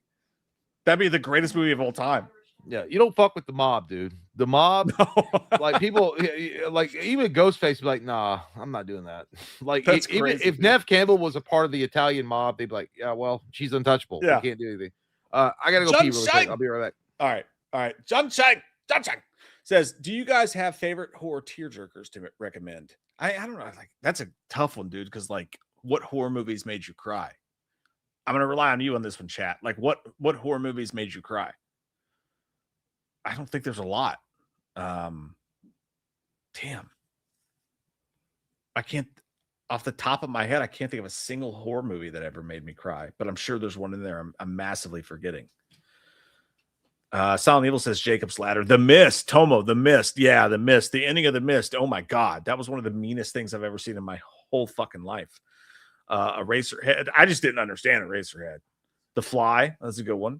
That'd be the greatest movie of all time. Yeah, you don't fuck with the mob, dude. The mob, like people, like even Ghostface be like, nah, I'm not doing that. Like That's even crazy, if dude. Nev Campbell was a part of the Italian mob, they'd be like, yeah, well, she's untouchable. Yeah. We can't do anything. I gotta go pee really quick. I'll be right back. All right. John Chang says, do you guys have favorite horror tearjerkers to recommend? I don't know. Like, that's a tough one, dude. Because like, what horror movies made you cry? I'm gonna rely on you on this one, chat. Like, what horror movies made you cry? I don't think there's a lot. Damn. I can't, off the top of my head, I can't think of a single horror movie that ever made me cry, but I'm sure there's one in there I'm massively forgetting. Silent Evil says Jacob's Ladder. The Mist, Tomo, The Mist. Yeah, The Mist. The ending of The Mist. Oh my God. That was one of the meanest things I've ever seen in my whole fucking life. Eraserhead. I just didn't understand Eraserhead. The Fly. That's a good one.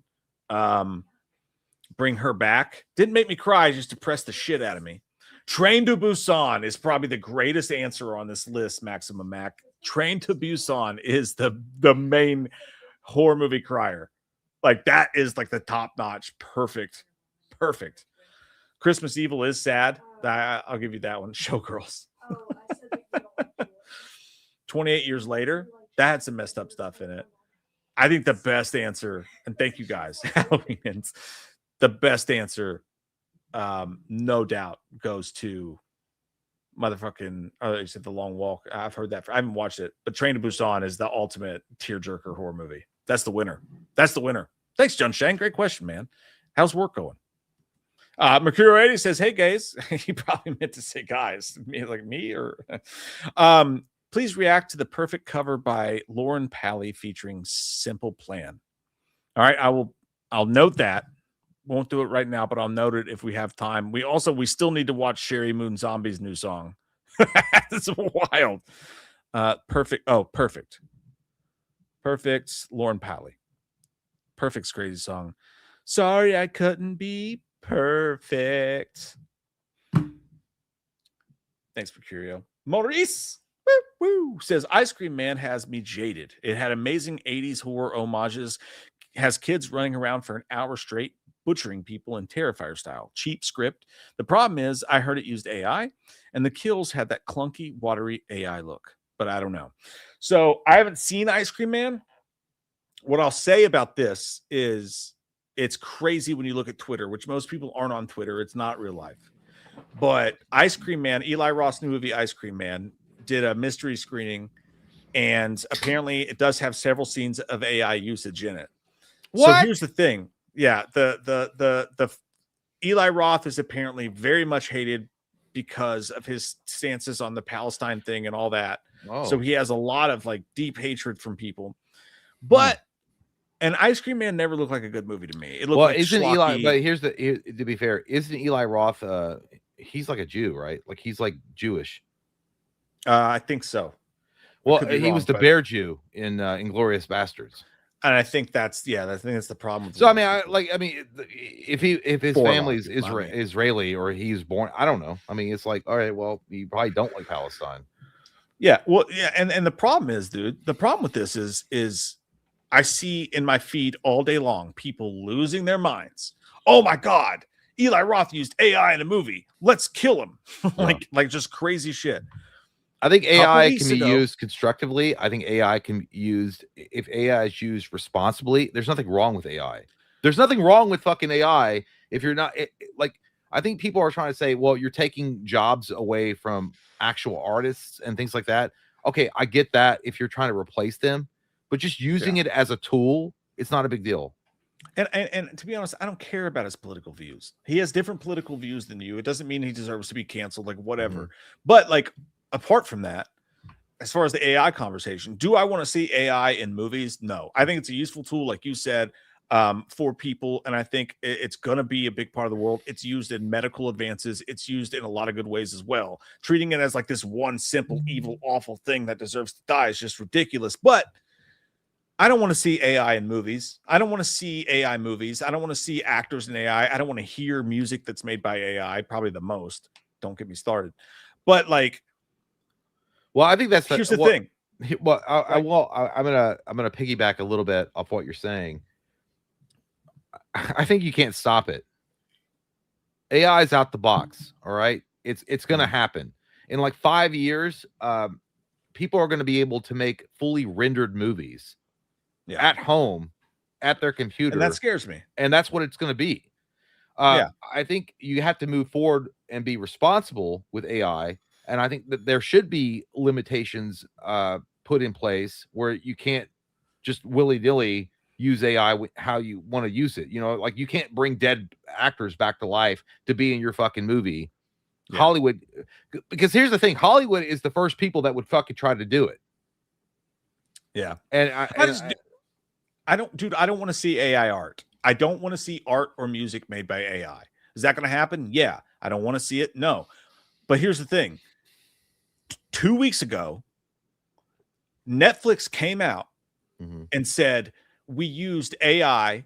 Bring Her Back. Didn't make me cry, just depressed the shit out of me. Train to Busan is probably the greatest answer on this list, Maximum Mac. Train to Busan is the main horror movie crier. Like, that is like the top-notch, perfect. Christmas Evil is sad. I'll give you that one. Showgirls. 28 years later, that had some messed up stuff in it. I think the best answer, and thank you guys, Halloween, the best answer, no doubt, goes to motherfucking, you said The Long Walk. I've heard that. I haven't watched it, but Train to Busan is the ultimate tearjerker horror movie. That's the winner. Thanks, John Shang. Great question, man. How's work going? Mercurio 80 says, hey, guys. He probably meant to say guys. Me or... Please react to the perfect cover by Lauren Pally featuring Simple Plan. All right, I'll note that. Won't do it right now, but I'll note it if we have time. We still need to watch Sherry Moon Zombie's new song. That's wild. Perfect. Oh, perfect. Lauren Pally. Perfect's crazy song. Sorry, I couldn't be perfect. Thanks for Curio. Maurice says Ice Cream Man has me jaded. It had amazing 80s horror homages, has kids running around for an hour straight, butchering people in Terrifier style. Cheap script. The problem is I heard it used AI, and the kills had that clunky, watery AI look, but I don't know. So I haven't seen Ice Cream Man. What I'll say about this is it's crazy when you look at Twitter, which most people aren't on Twitter. It's not real life. But Ice Cream Man, Eli Roth's new movie, Ice Cream Man, did a mystery screening, and apparently it does have several scenes of AI usage in it. What? So here's the thing. Yeah, the Eli Roth is apparently very much hated because of his stances on the Palestine thing and all that. Oh. So he has a lot of like deep hatred from people. But and Ice Cream Man never looked like a good movie to me. It looked like isn't schlocky. Eli? But to be fair, isn't Eli Roth? He's like a Jew, right? Like he's like Jewish. I think so. Well, he was the bear Jew in Inglourious Bastards, and I think that's the problem. So I mean, if his family's Israeli or he's born, I don't know. I mean, it's like, all right, well, you probably don't like Palestine. Yeah, well, yeah, and the problem is, dude, the problem with this is I see in my feed all day long people losing their minds. Oh my God, Eli Roth used AI in a movie. Let's kill him. like just crazy shit. I think AI can be used constructively. I think AI can be used if AI is used responsibly. There's nothing wrong with AI. There's nothing wrong with fucking AI if you're not I think people are trying to say, well, you're taking jobs away from actual artists and things like that. Okay, I get that if you're trying to replace them, but just using it as a tool, it's not a big deal. And to be honest, I don't care about his political views. He has different political views than you. It doesn't mean he deserves to be canceled, like whatever. Mm-hmm. But like apart from that, as far as the AI conversation, do I want to see AI in movies? No. I think it's a useful tool, like you said, for people. And I think it's going to be a big part of the world. It's used in medical advances. It's used in a lot of good ways as well. Treating it as like this one simple, evil, awful thing that deserves to die is just ridiculous. But I don't want to see AI in movies. I don't want to see AI movies. I don't want to see actors in AI. I don't want to hear music that's made by AI, probably the most. Don't get me started. But like, well, I think here's the thing. Well, I'm gonna piggyback a little bit off what you're saying. I think you can't stop it. AI is out the box. All right. It's going to happen in like 5 years. People are going to be able to make fully rendered movies at home at their computer. And that scares me. And that's what it's going to be. I think you have to move forward and be responsible with AI. And I think that there should be limitations put in place where you can't just willy-nilly use AI how you want to use it. You know, like you can't bring dead actors back to life to be in your fucking movie. Yeah. Hollywood, because here's the thing, Hollywood is the first people that would fucking try to do it. Yeah. And I don't want to see AI art. I don't want to see art or music made by AI. Is that going to happen? Yeah. I don't want to see it. No. But here's the thing. 2 weeks ago, Netflix came out and said, we used AI,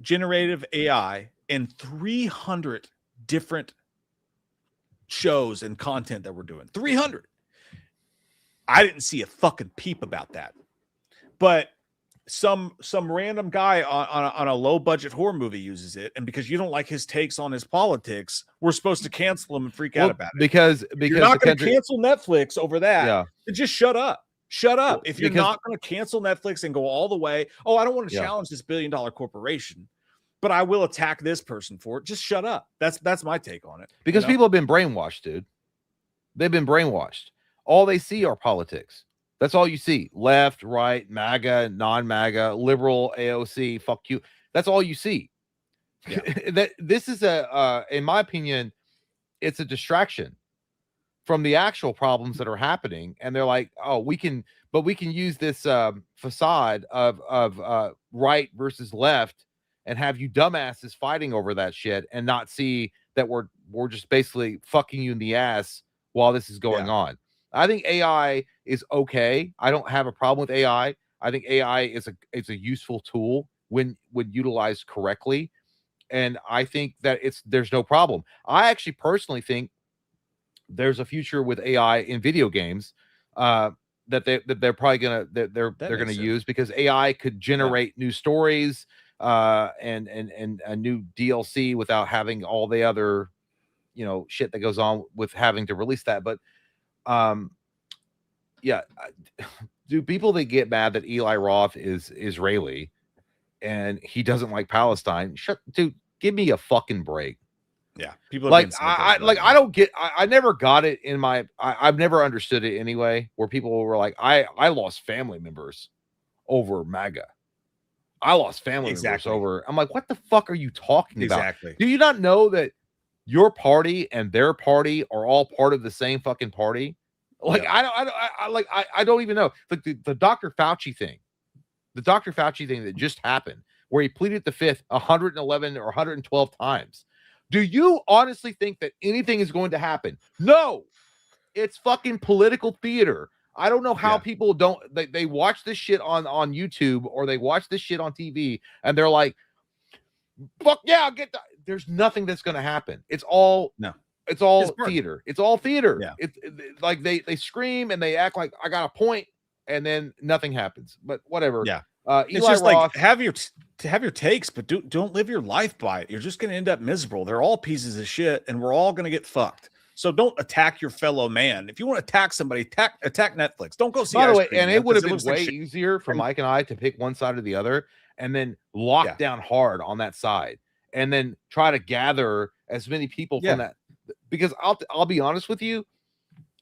generative AI, in 300 different shows and content that we're doing. 300. I didn't see a fucking peep about that. But some random guy on a low budget horror movie uses it, and because you don't like his takes on his politics, we're supposed to cancel him and freak out about it. Because you're not going to cancel Netflix over that. Yeah. Just shut up. Shut up. If you're not going to cancel Netflix and go all the way, I don't want to challenge this $1 billion corporation, but I will attack this person for it. Just shut up. That's my take on it. Because people have been brainwashed, dude. They've been brainwashed. All they see are politics. That's all you see. Left, right, MAGA, non-MAGA, liberal, AOC, fuck you. That's all you see. Yeah. This is in my opinion, it's a distraction from the actual problems that are happening. And they're like, we can use this facade of right versus left and have you dumbasses fighting over that shit and not see that we're just basically fucking you in the ass while this is going on. I think AI is okay. I don't have a problem with AI. I think AI is a useful tool when utilized correctly. And I think that there's no problem. I actually personally think there's a future with AI in video games that they're probably gonna use, because AI could generate new stories and a new DLC without having all the other shit that goes on with having to release that. But do people that get mad that Eli Roth is Israeli and he doesn't like Palestine, dude, give me a fucking break. Yeah, people like I don't get. I never got it in my. I've never understood it anyway. Where people were like, I lost family members over MAGA. I lost family members over. I'm like, what the fuck are you talking about? Exactly. Do you not know that your party and their party are all part of the same fucking party? Like, I don't even know. Like the Dr. Fauci thing, that just happened, where he pleaded the fifth 111 or 112 times. Do you honestly think that anything is going to happen? No, it's fucking political theater. I don't know how people don't. They watch this shit on YouTube, or they watch this shit on TV, and they're like, "Fuck yeah, get that." There's nothing that's going to happen. It's all theater. It's all theater. Yeah. It's like they scream and they act like I got a point, and then nothing happens. But whatever. Yeah. Eli it's just Roth, like have your takes, but don't live your life by it. You're just going to end up miserable. They're all pieces of shit, and we're all going to get fucked. So don't attack your fellow man. If you want to attack somebody, attack Netflix. Don't go see. By the way, and it would have been way easier for Mike and I to pick one side or the other, and then lock down hard on that side, and then try to gather as many people from that. Because I'll be honest with you,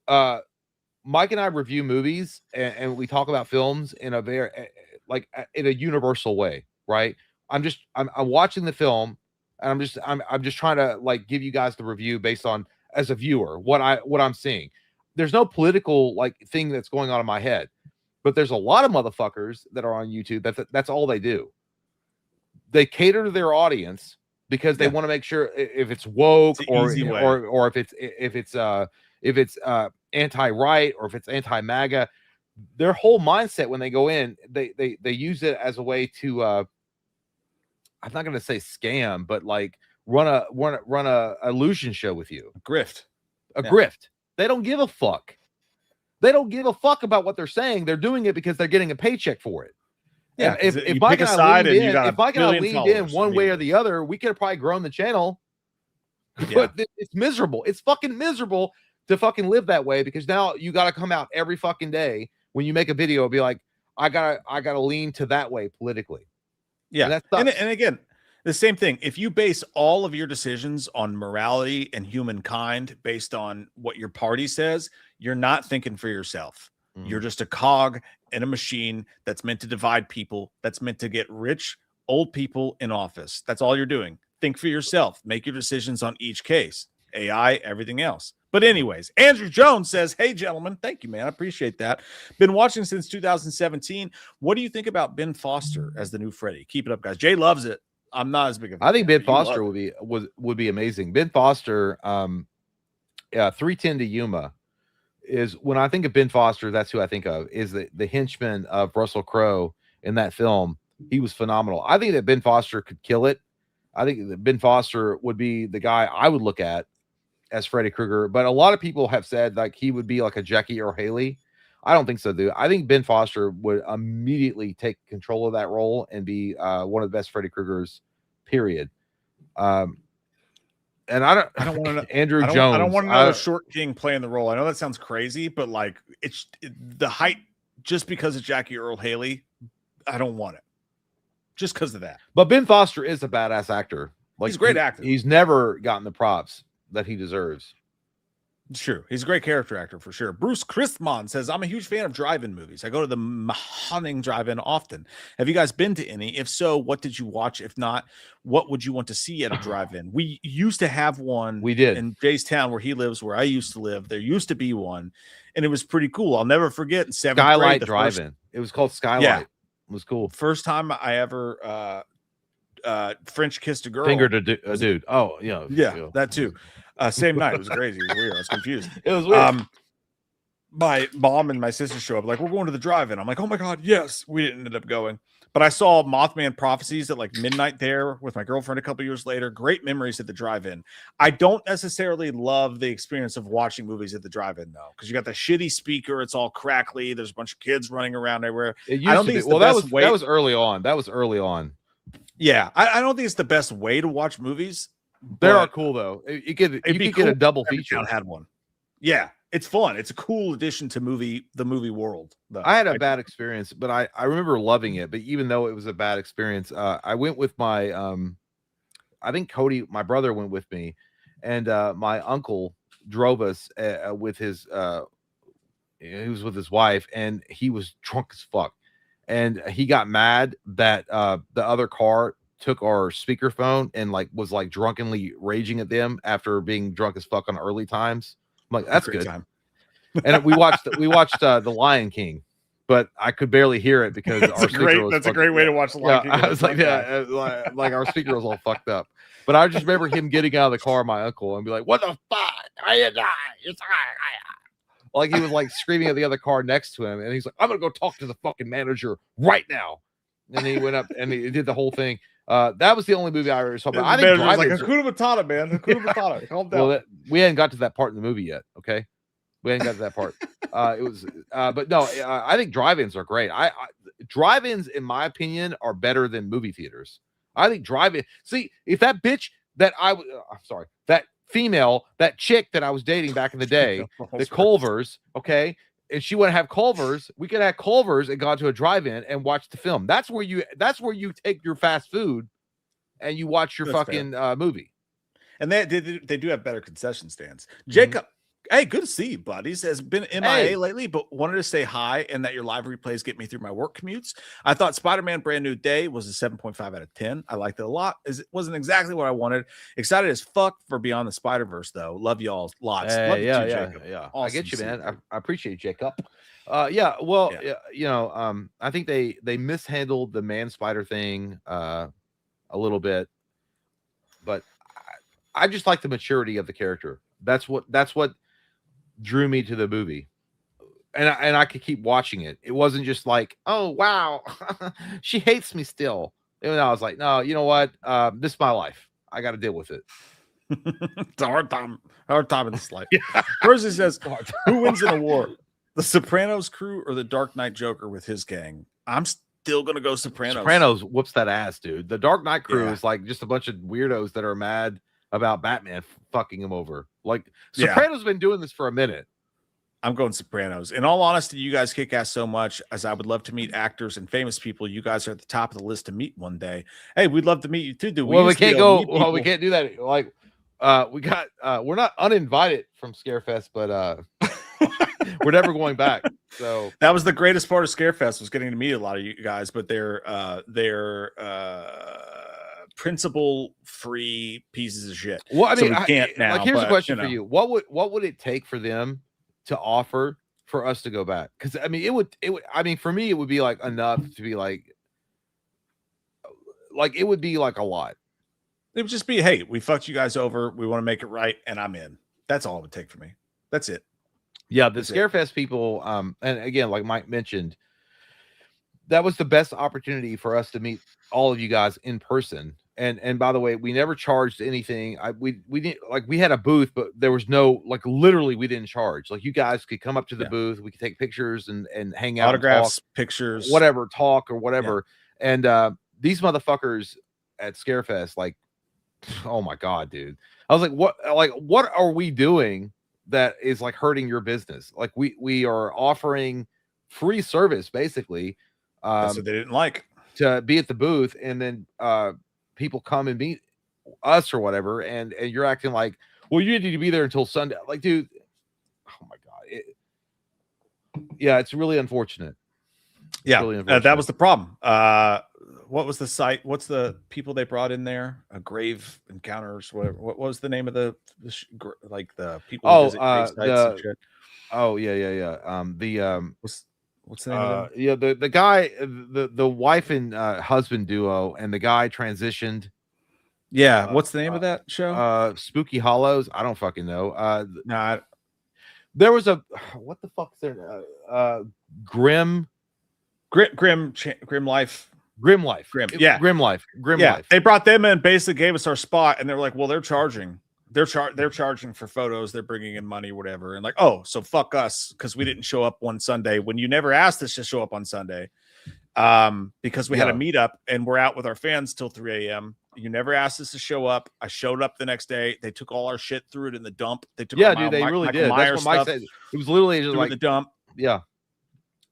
Mike and I review movies and we talk about films in a very in a universal way, right? I'm watching the film, and I'm just trying to like give you guys the review based on, as a viewer, what I'm seeing. There's no political like thing that's going on in my head, but there's a lot of motherfuckers that are on YouTube that's all they do. They cater to their audience because they want to make sure if it's woke or if it's anti-right or if it's anti-MAGA. Their whole mindset when they go in, they use it as a way to I'm not going to say scam, but like run a illusion show with you. Grift. Grift. They don't give a fuck. They don't give a fuck about what they're saying. They're doing it because they're getting a paycheck for it. Yeah. If Mike and I leaned in one way or the other, we could have probably grown the channel. But it's miserable. It's fucking miserable to fucking live that way because now you got to come out every fucking day when you make a video and be like, I gotta lean to that way politically. Yeah. And again, the same thing. If you base all of your decisions on morality and humankind based on what your party says, you're not thinking for yourself. You're just a cog in a machine that's meant to divide people, that's meant to get rich, old people in office. That's all you're doing. Think for yourself. Make your decisions on each case. AI, everything else. But anyways, Andrew Jones says, hey, gentlemen, thank you, man. I appreciate that. Been watching since 2017. What do you think about Ben Foster as the new Freddy? Keep it up, guys. Jay loves it. I'm not as big of a I think fan, Ben Foster would be amazing. Ben Foster, 310 to Yuma is when I think of Ben Foster, that's who I think of, is the henchman of Russell Crowe in that film. He was phenomenal. I think that Ben Foster could kill it. I think that Ben Foster would be the guy I would look at as Freddy Krueger, but a lot of people have said like he would be like a Jackie or Haley. I don't think so, dude. I think Ben Foster would immediately take control of that role and be one of the best Freddy Kruegers, period. And I don't want to know Andrew Jones. I don't want another short king playing the role. I know that sounds crazy, but like the height just because of Jackie Earl Haley, I don't want it. Just because of that. But Ben Foster is a badass actor. Like he's a great actor. He's never gotten the props that he deserves. It's true. He's a great character actor for sure. Bruce Christman says, I'm a huge fan of drive-in movies. I go to the Mahoning drive-in often. Have you guys been to any? If so, what did you watch? If not, what would you want to see at a drive-in? We used to have one. We did. In Jay's town where he lives, where I used to live. There used to be one, and it was pretty cool. I'll never forget in seventh grade. Skylight drive-in. It was called Skylight. Yeah. It was cool. First time I ever French kissed a girl. Fingered a dude. Oh, yeah. Yeah, that too. Same night. It was crazy. It was weird. I was confused. It was weird. My mom and my sister show up like, we're going to the drive-in. I'm like, oh my God, yes. We didn't end up going. But I saw Mothman Prophecies at like midnight there with my girlfriend a couple years later. Great memories at the drive-in. I don't necessarily love the experience of watching movies at the drive-in though, because you got the shitty speaker. It's all crackly. There's a bunch of kids running around everywhere. I don't think it's the best way. That was early on. That was early on. Yeah, I don't think it's the best way to watch movies. They are cool though. You could get a double feature. Had one. Yeah, it's fun. It's a cool addition to the movie world. Though. I had a bad experience, but I remember loving it. But even though it was a bad experience, I went with my I think Cody, my brother, went with me, and my uncle drove us with his he was with his wife, and he was drunk as fuck, and he got mad that the other car took our speakerphone and was drunkenly raging at them after being drunk as fuck on early times. I'm like, that's good. Time. And we watched The Lion King, but I could barely hear it because our speaker was a great way to watch The Lion King. I was like, like our speaker was all fucked up. But I just remember him getting out of the car, my uncle, and be like, what the fuck? Like he was like screaming at the other car next to him, and he's like, I'm gonna go talk to the fucking manager right now. And he went up and he did the whole thing. That was the only movie I ever saw. But I think was like Hakuna Matata, man. Hakuna Matata. Calm down. Well, we hadn't got to that part in the movie yet. Okay, we hadn't got to that part. It was, but no, I think drive-ins are great. Drive-ins, in my opinion, are better than movie theaters. I think drive-in. See, if that bitch that I'm sorry, that female, that chick that I was dating back in the day, the Culvers, okay. And she want to have Culvers, we could have Culvers and go to a drive-in and watch the film. That's where you take your fast food and you watch your fucking movie. And they do have better concession stands. Jacob, hey, good to see you, buddies. Has been MIA lately, but wanted to say hi and that your live replays get me through my work commutes. I thought Spider-Man Brand New Day was a 7.5 out of 10. I liked it a lot. It wasn't exactly what I wanted. Excited as fuck for Beyond the Spider-Verse, though. Love y'all lots. Love you too, Jacob. Yeah. Awesome. I get you, man. I appreciate Jacob. You know, I think they mishandled the man spider thing a little bit, but I just like the maturity of the character. That's what drew me to the movie, and I could keep watching it. It wasn't just like, oh wow, she hates me still. And I was like, no, you know what? This is my life. I got to deal with it. It's a hard time in this life. Percy says, who wins in a war, the Sopranos crew or the Dark Knight Joker with his gang? I'm still gonna go Sopranos. Sopranos whoops that ass, dude. The Dark Knight crew is like just a bunch of weirdos that are mad about Batman fucking him over. Like Yeah. Sopranos been doing this for a minute. I'm going Sopranos. In all honesty, you guys kick ass so much. As I would love to meet actors and famous people, you guys are at the top of the list to meet one day. Hey, we'd love to meet you too. Well, we can't go. Well, we can't do that. Like, we got. We're not uninvited from Scarefest, but we're never going back. So that was the greatest part of Scarefest, was getting to meet a lot of you guys. But they're principle free pieces of shit. Well, I mean, so we can't now. Like, here's but, a question for you: What would it take for them to offer for us to go back? Because I mean, it would. I mean, for me, it would be like enough to be like it would be like a lot. It would just be, hey, we fucked you guys over. We want to make it right, and I'm in. That's all it would take for me. That's it. Yeah, the Scarefest people, and again, like Mike mentioned, that was the best opportunity for us to meet all of you guys in person. And by the way, we never charged anything. We didn't, like, we had a booth, but there was no, like, literally we didn't charge. Like, you guys could come up to the booth, we could take pictures and hang out, autographs, talk, pictures, whatever, talk or whatever. Yeah. And these motherfuckers at Scarefest, like, oh my god, dude. I was like, what are we doing that is like hurting your business? Like, we are offering free service basically. That's what they didn't like, to be at the booth, and then people come and meet us or whatever, and you're acting like, well, you need to be there until Sunday. Like, dude, oh my god. Yeah, it's really unfortunate. Yeah, really unfortunate. That was the problem. What was the site? What's the people they brought in there? A Grave Encounters, whatever. What was the name of the like the people? Oh, who visit grave sites and shit? Oh yeah. What's the name of them? Yeah, the guy, the wife and husband duo, and the guy transitioned. Yeah, what's the name of that show? Spooky Hollows. I don't fucking know. Nah, there was a what the fuck's there? Grim Life. Grim Life. Yeah. Grim Life. They brought them in, basically gave us our spot, and they're like, well, they're charging. They're charging for photos. They're bringing in money, whatever. And like, oh, so fuck us, because we didn't show up one Sunday when you never asked us to show up on Sunday, because we had a meetup and we're out with our fans till 3 a.m. You never asked us to show up. I showed up the next day. They took all our shit, threw it in the dump. They took dude, they really did. That's what Mike said. It was literally just like the dump. Yeah.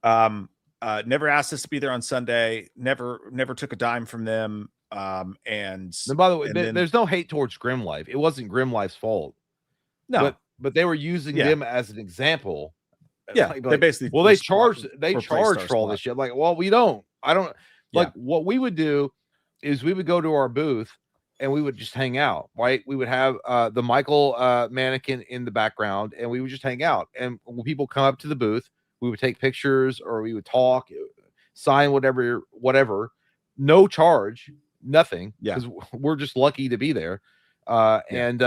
Never asked us to be there on Sunday. Never took a dime from them. And by the way, there's no hate towards Grim Life. It wasn't Grim Life's fault. No, but they were using them as an example. Yeah, like, they basically they charged for all this shit. Like, well, I don't like what we would do is we would go to our booth and we would just hang out, right? We would have the Michael mannequin in the background, and we would just hang out. And when people come up to the booth, we would take pictures, or we would talk, sign whatever, no charge, nothing, because we're just lucky to be there. And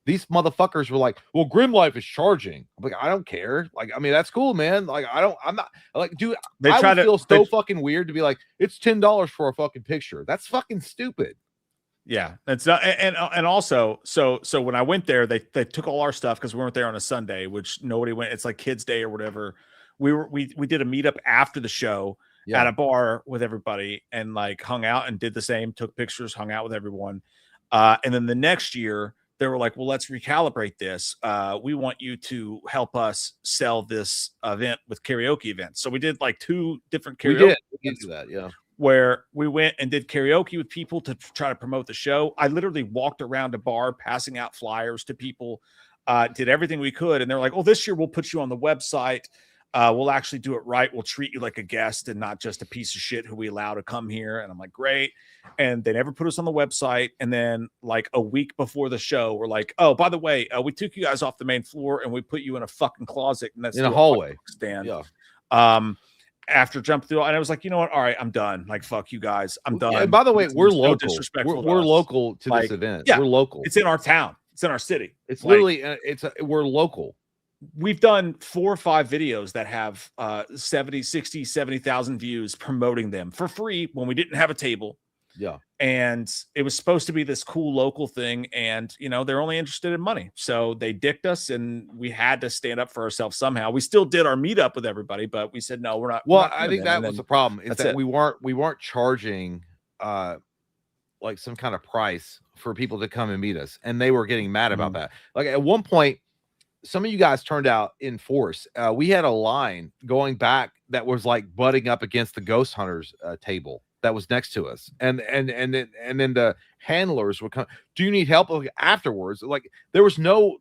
these motherfuckers were like, well, Grim Life is charging. I'm like, I don't care. Like, I mean, that's cool, man. Like, I'm not like, dude, I would feel so fucking weird to be like, it's $10 for a fucking picture. That's fucking stupid. Yeah, it's not, and also, so when I went there, they took all our stuff because we weren't there on a Sunday, which nobody went. It's like Kids Day or whatever. We did a meetup after the show at a bar with everybody, and like hung out and did the same, took pictures, hung out with everyone. And then the next year they were like, well, let's recalibrate this. We want you to help us sell this event with karaoke events. So we did like 2 different karaoke. We did do that, yeah. Where we went and did karaoke with people to try to promote the show. I literally walked around a bar passing out flyers to people, did everything we could. And they're like, oh, this year we'll put you on the website. We'll actually do it right. We'll treat you like a guest and not just a piece of shit who we allow to come here. And I'm like, great. And they never put us on the website. And then like a week before the show, we're like, oh, by the way, we took you guys off the main floor and we put you in a fucking closet. And that's in a hallway stand. Yeah. After jump through, and I was like, you know what? All right, I'm done. Like, fuck you guys. I'm done. And by the way, we're local. No disrespectful we're local to this event. Yeah, we're local. It's in our town. It's in our city. It's literally we're local. We've done 4 or 5 videos that have 70, 60, 70,000 views promoting them for free when we didn't have a table. Yeah. And it was supposed to be this cool local thing. And, you know, they're only interested in money. So they dicked us and we had to stand up for ourselves somehow. We still did our meetup with everybody, but we said, no, we're not. Well, I think that was the problem. Is that we weren't charging like some kind of price for people to come and meet us, and they were getting mad about that. Like at one point, some of you guys turned out in force. We had a line going back that was like butting up against the ghost hunters table that was next to us, and then the handlers would come. Do you need help? Like, afterwards, like there was no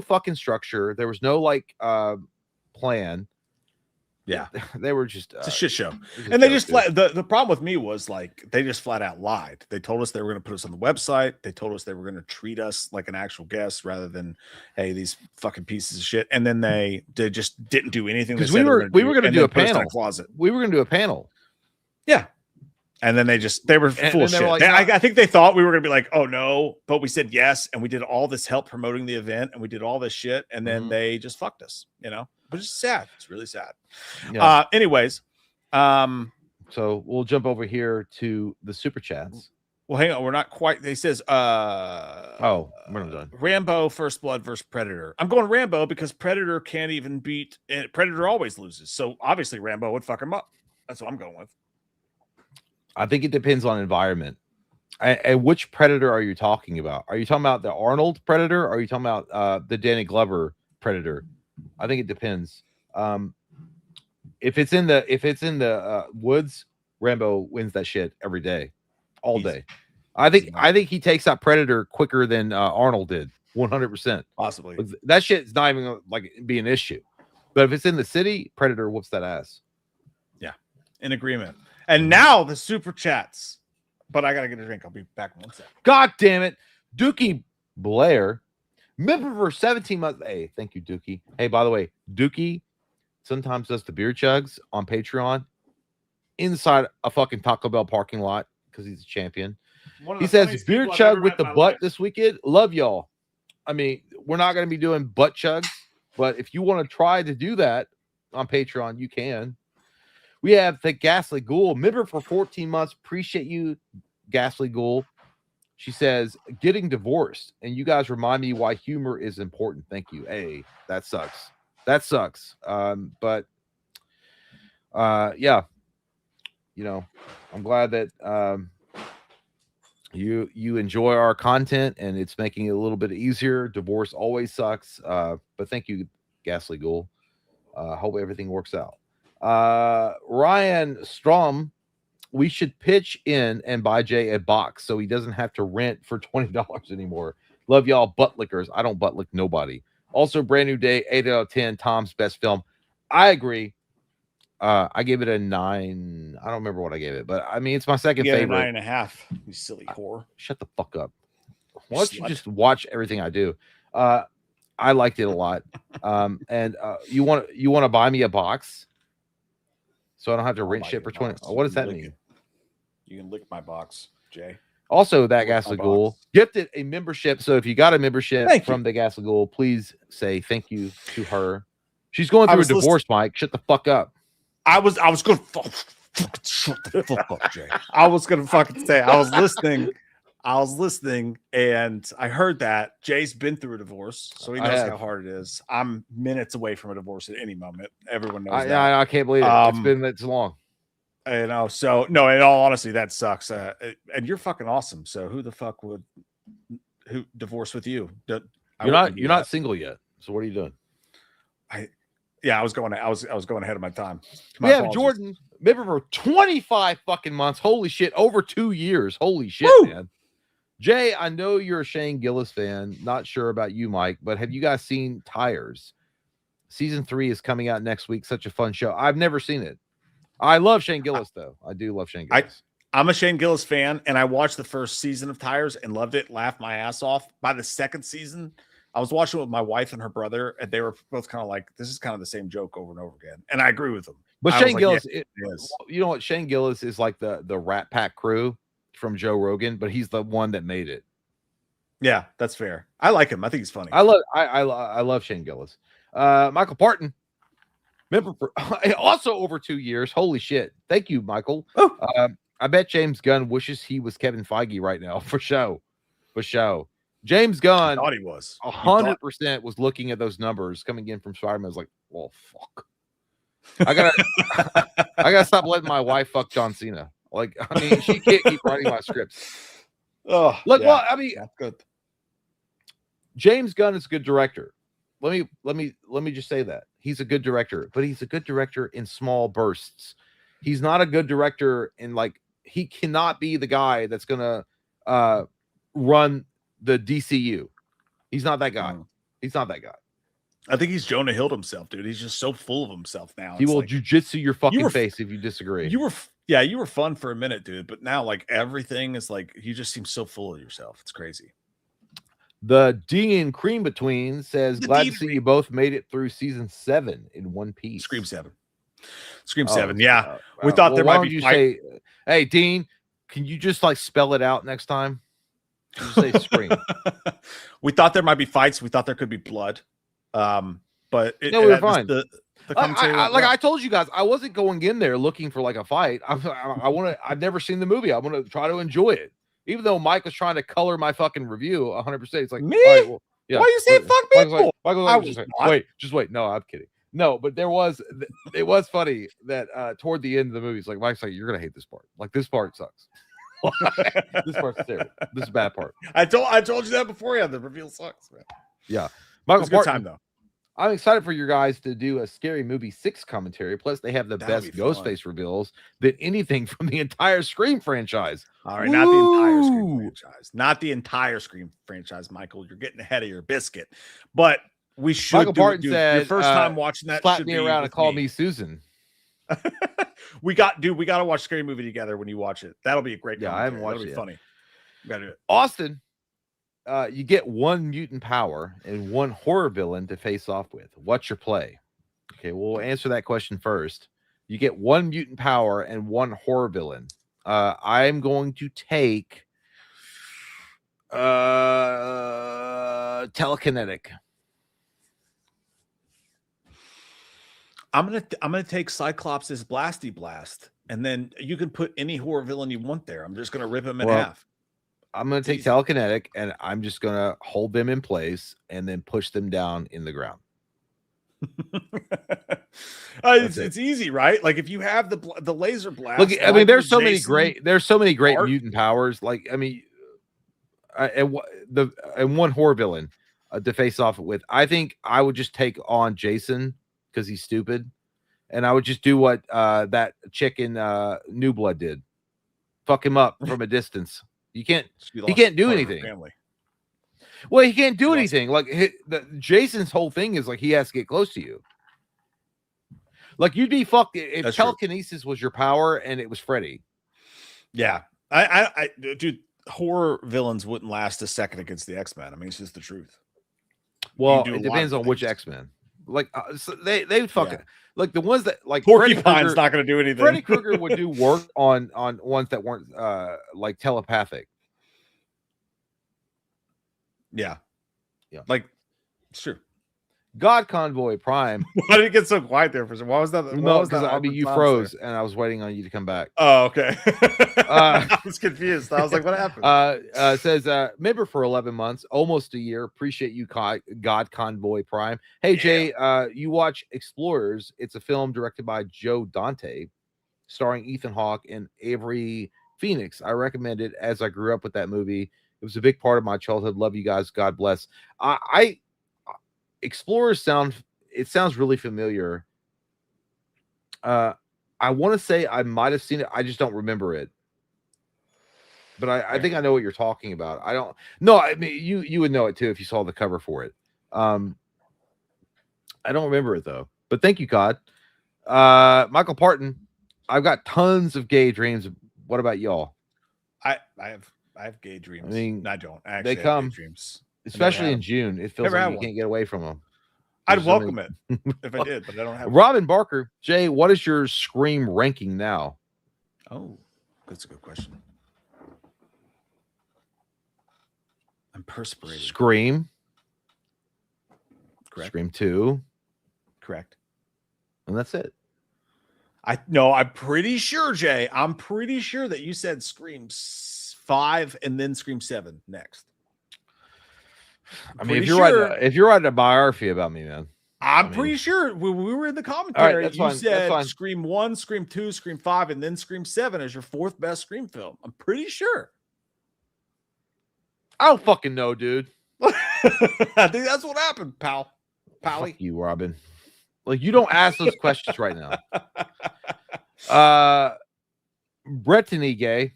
fucking structure. There was no like plan. Yeah, they were just it's a shit show. And they just the problem with me was like they just flat out lied. They told us they were going to put us on the website. They told us they were going to treat us like an actual guest rather than, hey, these fucking pieces of shit. And then they just didn't do anything. Because we were going to do a panel. Closet. We were going to do a panel. Yeah. And then they were full of shit. Like, I think they thought we were going to be like, oh no, but we said yes. And we did all this help promoting the event and we did all this shit. And then they just fucked us, you know, but it's sad. It's really sad. Yeah. Anyways. So we'll jump over here to the super chats. Well, hang on. We're not quite. They says, we're not done. Rambo First Blood versus Predator. I'm going Rambo because Predator can't even beat Predator always loses. So obviously Rambo would fuck him up. That's what I'm going with. I think it depends on environment. And which Predator are you talking about? Are you talking about the Arnold Predator? Or are you talking about the Danny Glover Predator? I think it depends. If it's in the woods, Rambo wins that shit every day, all day. I think he takes out Predator quicker than Arnold did, 100%. Possibly. That shit's not even like be an issue. But if it's in the city, Predator whoops that ass. Yeah, in agreement. And now the super chats. But I gotta get a drink. I'll be back in 1 second. God damn it. Dookie Blair, member for 17 months. Hey, thank you, Dookie. Hey, by the way, Dookie sometimes does the beer chugs on Patreon inside a fucking Taco Bell parking lot because he's a champion. He says beer chug with the butt this weekend. Love y'all. I mean, we're not going to be doing butt chugs, but if you want to try to do that on Patreon, you can. We have the Ghastly Ghoul, member for 14 months. Appreciate you, Ghastly Ghoul. She says, getting divorced. And you guys remind me why humor is important. Thank you. Hey, that sucks. That sucks. But yeah, you know, I'm glad that you enjoy our content and it's making it a little bit easier. Divorce always sucks. But thank you, Ghastly Ghoul. Hope everything works out. Ryan Strom, we should pitch in and buy Jay a box so he doesn't have to rent for $20 anymore. Love y'all, butt lickers. I don't butt lick nobody. Also, Brand New Day, 8 out of 10, Tom's best film. I agree. I gave it a 9. I don't remember what I gave it, but I mean, it's my second favorite. 9.5. You silly whore. Shut the fuck up. Why don't you just watch everything I do? I liked it a lot. And you want to buy me a box so I don't have to rent shit for 20. What does that mean? You can lick my box, Jay. Also, that Ghastly Ghoul gifted a membership. So if you got a membership from the Ghastly Ghoul, please say thank you to her. She's going through a divorce, Mike. Shut the fuck up. I was going to shut the fuck up, Jay. I was going to fucking say I was listening and I heard that Jay's been through a divorce, so he knows how hard it is. I'm minutes away from a divorce at any moment. Everyone knows that. I can't believe it. It's been that long. You know, so no, in all honesty, that sucks. And you're fucking awesome. So who the fuck would divorce with you? You're not single yet. So what are you doing? I was going ahead of my time. Jordan, member for 25 fucking months. Holy shit, over 2 years. Holy shit, man. Jay, I know you're a Shane Gillis fan. Not sure about you, Mike, but have you guys seen Tires? Season 3 is coming out next week. Such a fun show. I've never seen it. I love Shane Gillis, though. I do love Shane Gillis. I'm a Shane Gillis fan, and I watched the first season of Tires and loved it, laughed my ass off. By the second season, I was watching it with my wife and her brother, and they were both kind of like, this is kind of the same joke over and over again. And I agree with them. But Shane Gillis, you know what? Shane Gillis is like the Rat Pack crew from Joe Rogan, but he's the one that made it. Yeah, that's fair. I like him. I think he's funny. I love Shane Gillis. Michael Parton, member for also over 2 years. Holy shit. Thank you, Michael. I bet James Gunn wishes he was Kevin Feige right now for show. James Gunn, I thought he was 100% was looking at those numbers coming in from Spider-Man. I was like, well, fuck. I gotta stop letting my wife fuck John Cena. Like, I mean, she can't keep writing my scripts. Oh, Look, yeah, well, I mean, that's good. James Gunn is a good director. Let me just say that he's a good director, but he's a good director in small bursts. He's not a good director in like he cannot be the guy that's gonna run the DCU. He's not that guy. He's not that guy. I think he's Jonah Hilled himself, dude. He's just so full of himself now. He It's will like, jujitsu your fucking were- face if you disagree. you were fun for a minute, dude. But now, like everything is like you just seem so full of yourself. It's crazy. The Dean Cream Between says, The glad Dean to see you both made it through season 7 in one piece. Scream 7. Scream Oh, 7. Yeah. We well, thought there why might don't be you fight. say, hey, Dean, can you just like spell it out next time? Just say Scream. We thought there might be fights. We thought there could be blood. But No, we were fine. The commentary went like well. I told you guys, I wasn't going in there looking for like a fight. I've never seen the movie. I want to try to enjoy it. Even though Mike was trying to color my fucking review 100%. It's like, Me? all right, well, yeah. Why you say fuck Michael's like, people? Michael's I like, was just not. just wait. No, I'm kidding. No, but it was funny that toward the end of the movie, it's like Mike's like, you're gonna hate this part. Like this part sucks. This part's terrible. This is a bad part. I told you that beforehand. The reveal sucks, man. Yeah. It Michael was a good Barton, time though. I'm excited for you guys to do a Scary Movie 6 commentary. Plus, they have the That'll best be fun. Ghostface reveals than anything from the entire Scream franchise. All right, not the entire Woo! Scream franchise. Not the entire Scream franchise, Michael. You're getting ahead of your biscuit. But we should Michael do it, Barton dude. said, Your first time watching that slap should me be around and with call me Susan. we got to watch Scary Movie together when you watch it. That'll be a great Yeah, I haven't commentary. watched That'll be it yet. funny. We gotta do it. Austin, you get one mutant power and one horror villain to face off with. What's your play? Okay, we'll answer that question first. You get one mutant power and one horror villain. I'm going to take telekinetic. I'm gonna take Cyclops' Blasty Blast, and then you can put any horror villain you want there. I'm just gonna rip him in half. I'm going to take telekinetic, and I'm just going to hold them in place and then push them down in the ground. It's easy, right? Like if you have the laser blast. Look, I mean, there's so many great Art. mutant powers. Like, I mean, and one horror villain to face off with. I think I would just take on Jason because he's stupid, and I would just do what that chick in New Blood did. Fuck him up from a distance. He can't do anything. Well, he can't do anything. Like Jason's whole thing is like he has to get close to you. Like you'd be fucked if That's telekinesis was your power and it was Freddy. Yeah, I dude, horror villains wouldn't last a second against the X-Men. I mean, it's just the truth. Well, do a it lot depends of on which things. X-Men. Like so they fucking like the ones that like Porcupine's not going to do anything. Freddy Krueger would do work on ones that weren't like telepathic. Yeah. Yeah. Like, sure. God Convoy Prime. Why did it get so quiet there for some? Why was that? No, because I mean you froze and I was waiting on you to come back. Oh, okay. I was confused. I was like, what happened? Says member for 11 months, almost a year. Appreciate you, God Convoy Prime. Hey Jay, you watch Explorers. It's a film directed by Joe Dante, starring Ethan Hawke and Avery Phoenix. I recommend it as I grew up with that movie. It was a big part of my childhood. Love you guys. God bless. Explorers sounds really familiar. I want to say I might have seen it. I just don't remember it. But I think I know what you're talking about. I don't know. I mean, you would know it too if you saw the cover for it. I don't remember it though. But thank you, God. Michael Parton. I've got tons of gay dreams. What about y'all? I have gay dreams. I mean, I don't actually. They come. Have gay dreams. Especially in June, it feels Never like had you one. can't get away from them. I'd welcome it if I did, but I don't have. Robin Barker, Jay, what is your Scream ranking now? Oh, that's a good question. I'm perspiring. Scream. Correct. Scream 2. Correct. And that's it. I'm pretty sure, Jay. I'm pretty sure that you said Scream 5 and then Scream 7 next. I mean, if you're writing a biography about me, man. I'm pretty sure when we were in the commentary, that's you fine, said that's fine. Scream 1, Scream 2, Scream 5, and then Scream 7 as your fourth best Scream film. I'm pretty sure. I don't fucking know, dude. I think that's what happened, pal. Pally. Fuck you, Robin. Like, you don't ask those questions right now. Brittany Gay.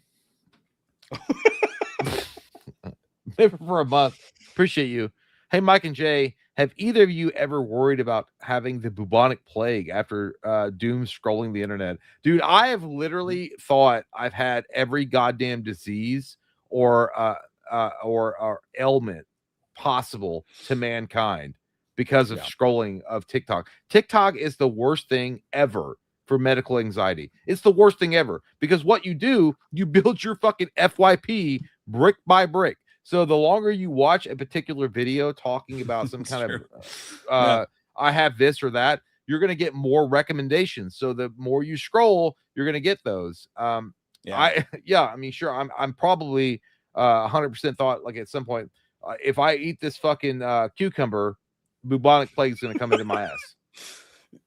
Maybe for a month. Appreciate you. Hey, Mike and Jay, have either of you ever worried about having the bubonic plague after doom scrolling the internet? Dude, I have literally thought I've had every goddamn disease or ailment possible to mankind because of scrolling of TikTok. TikTok is the worst thing ever for medical anxiety. It's the worst thing ever because what you do, you build your fucking FYP brick by brick. So the longer you watch a particular video talking about some kind of I have this or that, you're going to get more recommendations. So the more you scroll, you're going to get those. I mean, sure, I'm probably 100% thought like at some point, if I eat this fucking cucumber, bubonic plague is going to come into my ass.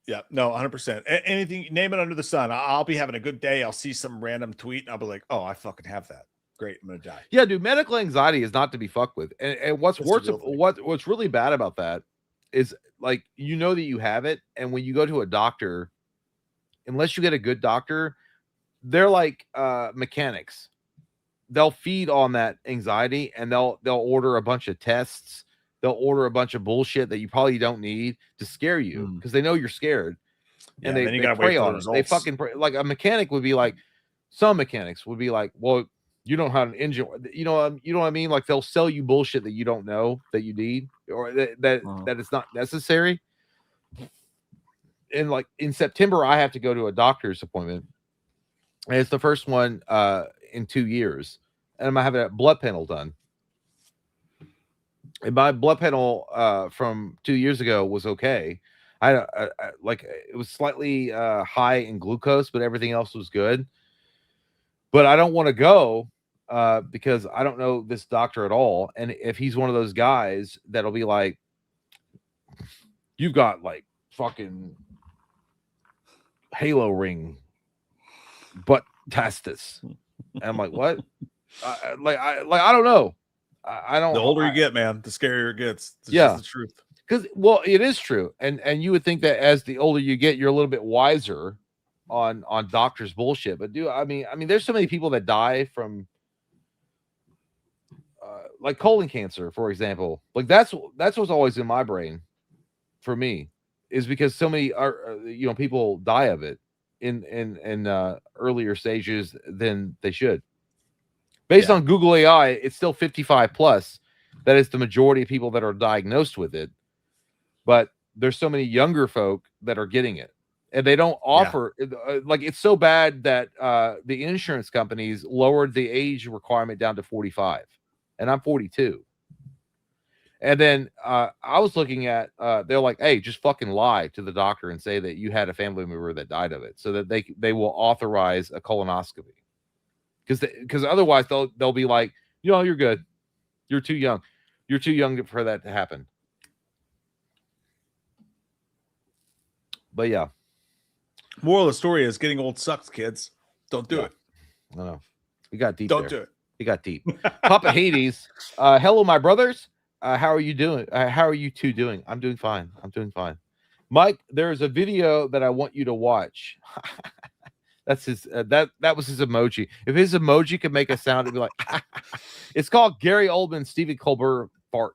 Yeah, no, 100%. Anything, name it under the sun. I'll be having a good day. I'll see some random tweet and I'll be like, oh, I fucking have that. Great, I'm gonna die. Yeah, dude, medical anxiety is not to be fucked with. And what's worse, what's really bad about that is like, you know that you have it, and when you go to a doctor, unless you get a good doctor, they're like mechanics. They'll feed on that anxiety and they'll order a bunch of tests. They'll order a bunch of bullshit that you probably don't need to scare you because they know you're scared. And they prey on it. They fucking pray. Like a mechanic would be like, some mechanics would be like, well, you don't know how an engine, you know what I mean? Like they'll sell you bullshit that you don't know that you need or that it's not necessary. And like in September, I have to go to a doctor's appointment. And it's the first one in 2 years. And I'm having a blood panel done. And my blood panel from 2 years ago was okay. I like it was slightly high in glucose, but everything else was good. But I don't want to go because I don't know this doctor at all. And if he's one of those guys that'll be like, you've got like fucking halo ring butt testis. And I'm like, what? I don't know. I don't. The older you get, man, the scarier it gets. It's just the truth. Because, well, it is true. And you would think that as the older you get, you're a little bit wiser on doctors' bullshit. But I mean, there's so many people that die from like colon cancer, for example. Like that's what's always in my brain for me, is because so many people die of it in earlier stages than they should. Based on Google AI, it's still 55 plus. That is the majority of people that are diagnosed with it. But there's so many younger folk that are getting it. And they don't offer, like, it's so bad that the insurance companies lowered the age requirement down to 45. And I'm 42. And then I was looking at, they're like, hey, just fucking lie to the doctor and say that you had a family member that died of it so that they will authorize a colonoscopy. Because otherwise they'll be like, you're good. You're too young. You're too young for that to happen. But yeah. Moral of the story is getting old sucks, kids. Don't do it. No. We got deep. Don't do it. We got deep. Papa Hades. Hello, my brothers. How are you doing? How are you two doing? I'm doing fine. Mike, there's a video that I want you to watch. That's his that was his emoji. If his emoji could make a sound, it'd be like it's called Gary Oldman, Stephen Colbert fart.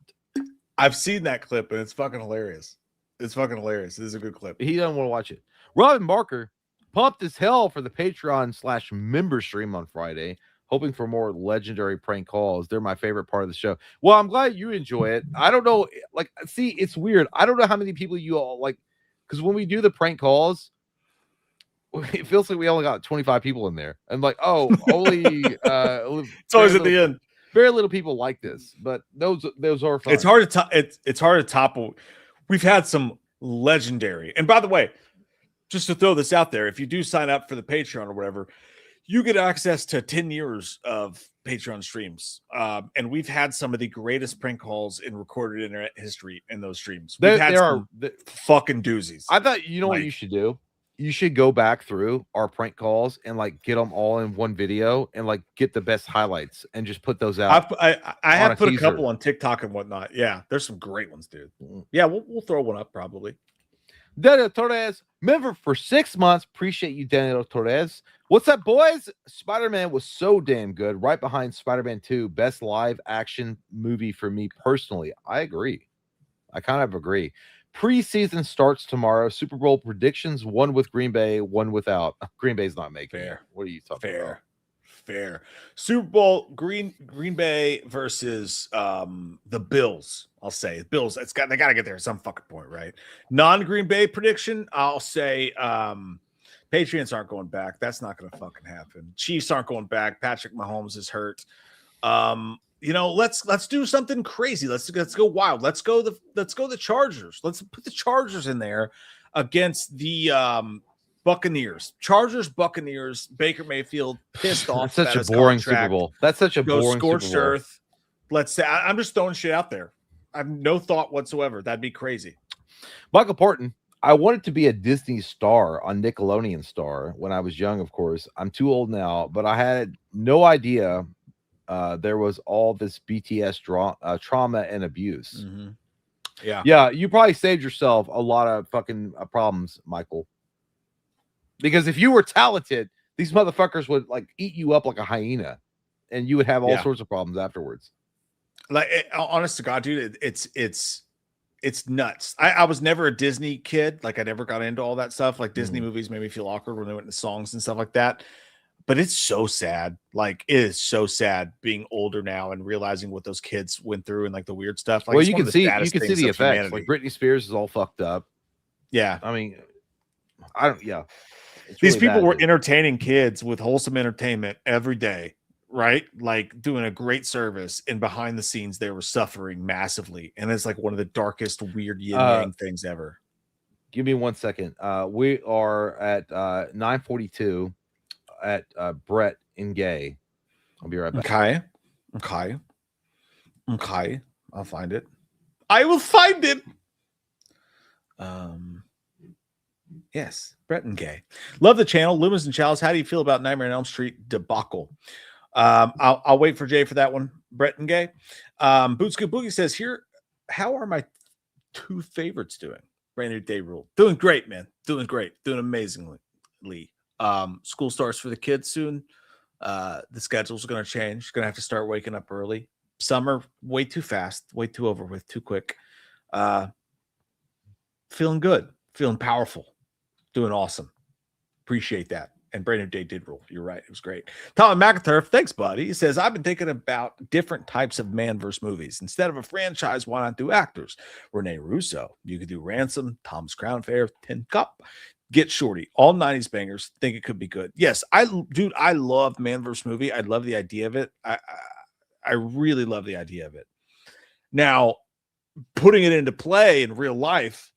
I've seen that clip and it's fucking hilarious. It's fucking hilarious. It is a good clip. He doesn't want to watch it. Robin Barker, pumped as hell for the Patreon/member stream on Friday, hoping for more legendary prank calls. They're my favorite part of the show. Well, I'm glad you enjoy it. I don't know, like, see, it's weird. I don't know how many people you all like, because when we do the prank calls, it feels like we only got 25 people in there. I'm like, oh, only it's always at the end. Very little people like this, but those are fun. It's hard to it's hard to topple. We've had some legendary. And by the way, just to throw this out there, if you do sign up for the Patreon or whatever, you get access to 10 years of Patreon streams. And we've had some of the greatest prank calls in recorded internet history in those streams. We've had some fucking doozies. I thought, what you should do you should go back through our prank calls and like get them all in one video and like get the best highlights and just put those out. I on have a put a teaser. couple on TikTok and whatnot. Yeah, there's some great ones, dude. Yeah, we'll throw one up probably. Daniel Torres, member for 6 months. Appreciate you, Daniel Torres. What's up, boys? Spider-Man was so damn good. Right behind Spider-Man 2, best live action movie for me personally. I agree. I kind of agree. Preseason starts tomorrow. Super Bowl predictions: one with Green Bay, one without. Green Bay's not making it. What are you talking about? Fair. Super Bowl Green Bay versus the Bills. I'll say Bills. They got to get there at some fucking point, right? Non-Green Bay prediction. I'll say Patriots aren't going back. That's not going to fucking happen. Chiefs aren't going back. Patrick Mahomes is hurt. Let's do something crazy. Let's go wild. Let's go the Chargers. Let's put the Chargers in there against the Buccaneers. Buccaneers. Baker Mayfield pissed off. That's such a boring Super Bowl. That's such a boring scorched Super Bowl. earth. Let's say I'm just throwing shit out there. I have no thought whatsoever. That'd be crazy. Michael Porton. I wanted to be a Disney star on Nickelodeon Star when I was young. Of course, I'm too old now, but I had no idea there was all this BTS trauma and abuse. Mm-hmm. Yeah. Yeah. You probably saved yourself a lot of fucking problems, Michael. Because if you were talented, these motherfuckers would like eat you up like a hyena and you would have all sorts of problems afterwards. Like, honest to God, dude, it's nuts. I was never a Disney kid. Like, I never got into all that stuff. Like, Disney movies made me feel awkward when they went into songs and stuff like that. But it's so sad. Like, it is so sad being older now and realizing what those kids went through and like the weird stuff. Like, well, it's you one can of the see saddest the things effects. of humanity. Like Britney Spears is all fucked up. Yeah. I mean, I don't. Yeah. These people were entertaining kids with wholesome entertainment every day, right? Like doing a great service, and behind the scenes they were suffering massively. And it's like one of the darkest, weird yin yang things ever. Give me 1 second. We are at 9:42 at Brett and Gay. I'll be right back. Okay. I'll find it. I will find it. Yes, Brett and Gay. Love the channel. Lumens and Chalice. How do you feel about Nightmare on Elm Street debacle? I'll wait for Jay for that one. Brett and Gay. Boot Scoop Boogie says here, how are my two favorites doing? Brand new day rule. Doing great, man. Doing great. Doing amazingly. School starts for the kids soon. The schedule's going to change. Going to have to start waking up early. Summer, way too fast, way too over with, too quick. Feeling good. Feeling powerful. Doing awesome. Appreciate that. And Brand New Day did rule. You're right. It was great. Tom McInturf, thanks, buddy. He says, I've been thinking about different types of man-verse movies. Instead of a franchise, why not do actors? Rene Russo. You could do Ransom, Tom's Crown Fair, Tin Cup, Get Shorty. All 90s bangers. Think it could be good. Yes, I love man-verse movie. I love the idea of it. I really love the idea of it. Now, putting it into play in real life,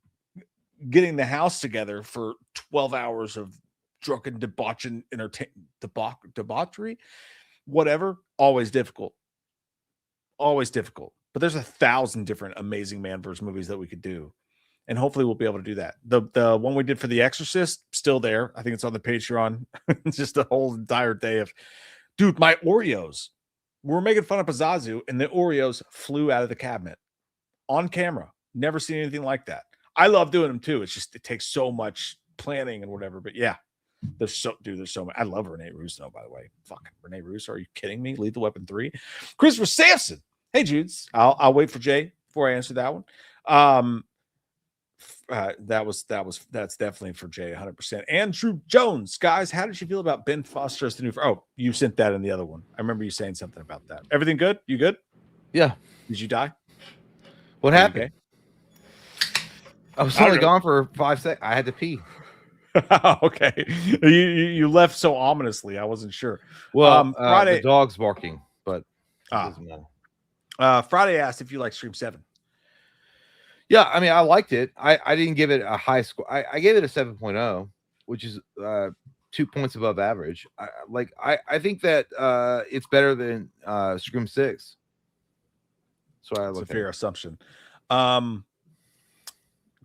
getting the house together for 12 hours of drunken debauchery, whatever, always difficult. But there's 1,000 different amazing man-verse movies that we could do, and hopefully we'll be able to do that. The one we did for The Exorcist, still there. I think it's on the Patreon. It's just a whole entire day of, dude, my Oreos. We're making fun of Pazazu, and the Oreos flew out of the cabinet on camera. Never seen anything like that. I love doing them too. It's just, it takes so much planning and whatever. But yeah, there's so much. I love Rene Russo, by the way. Fucking Rene Russo. Are you kidding me? Lethal Weapon 3. Christopher Sampson. Hey, Judes. I'll wait for Jay before I answer that one. That's definitely for Jay, 100%. Andrew Jones, guys, how did you feel about Ben Foster as the new? Oh, you sent that in the other one. I remember you saying something about that. Everything good? You good? Yeah. Did you die? What happened? Okay? I was only gone for 5 seconds. I had to pee. Okay. You left so ominously. I wasn't sure. Well, Friday, the dog's barking, but Friday asked if you like Stream 7. Yeah, I mean, I liked it. I didn't give it a high score. I gave it a 7.0, which is 2 points above average. I think that it's better than Scream 6. So That's a fair assumption.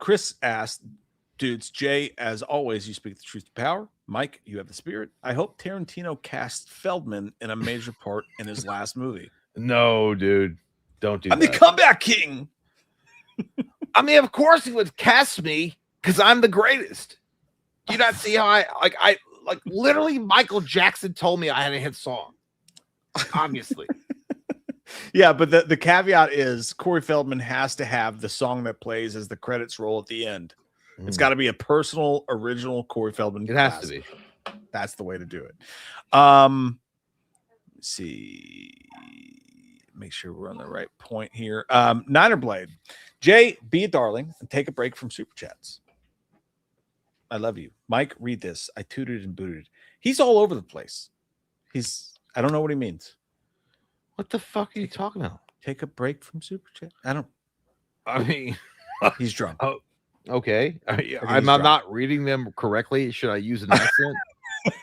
Chris asked, Dudes, Jay, as always, you speak the truth to power. Mike, you have the spirit. I hope Tarantino casts Feldman in a major part in his last movie. No, dude. Don't do I'm that. the comeback king. I mean, of course he would cast me because I'm the greatest. Do you not see how I literally Michael Jackson told me I had a hit song. Obviously. Yeah, but the caveat is Corey Feldman has to have the song that plays as the credits roll at the end. It's got to be a personal, original Corey Feldman. It has to be. That's the way to do it. Let's see. Make sure we're on the right point here. Niner Blade. Jay, be a darling and take a break from super chats. I love you. Mike, read this. I tooted and booted. He's all over the place. I don't know what he means. What the fuck are you talking about? Take a break from super chat. I mean, he's drunk. Oh, okay. I'm not reading them correctly. Should I use an accent?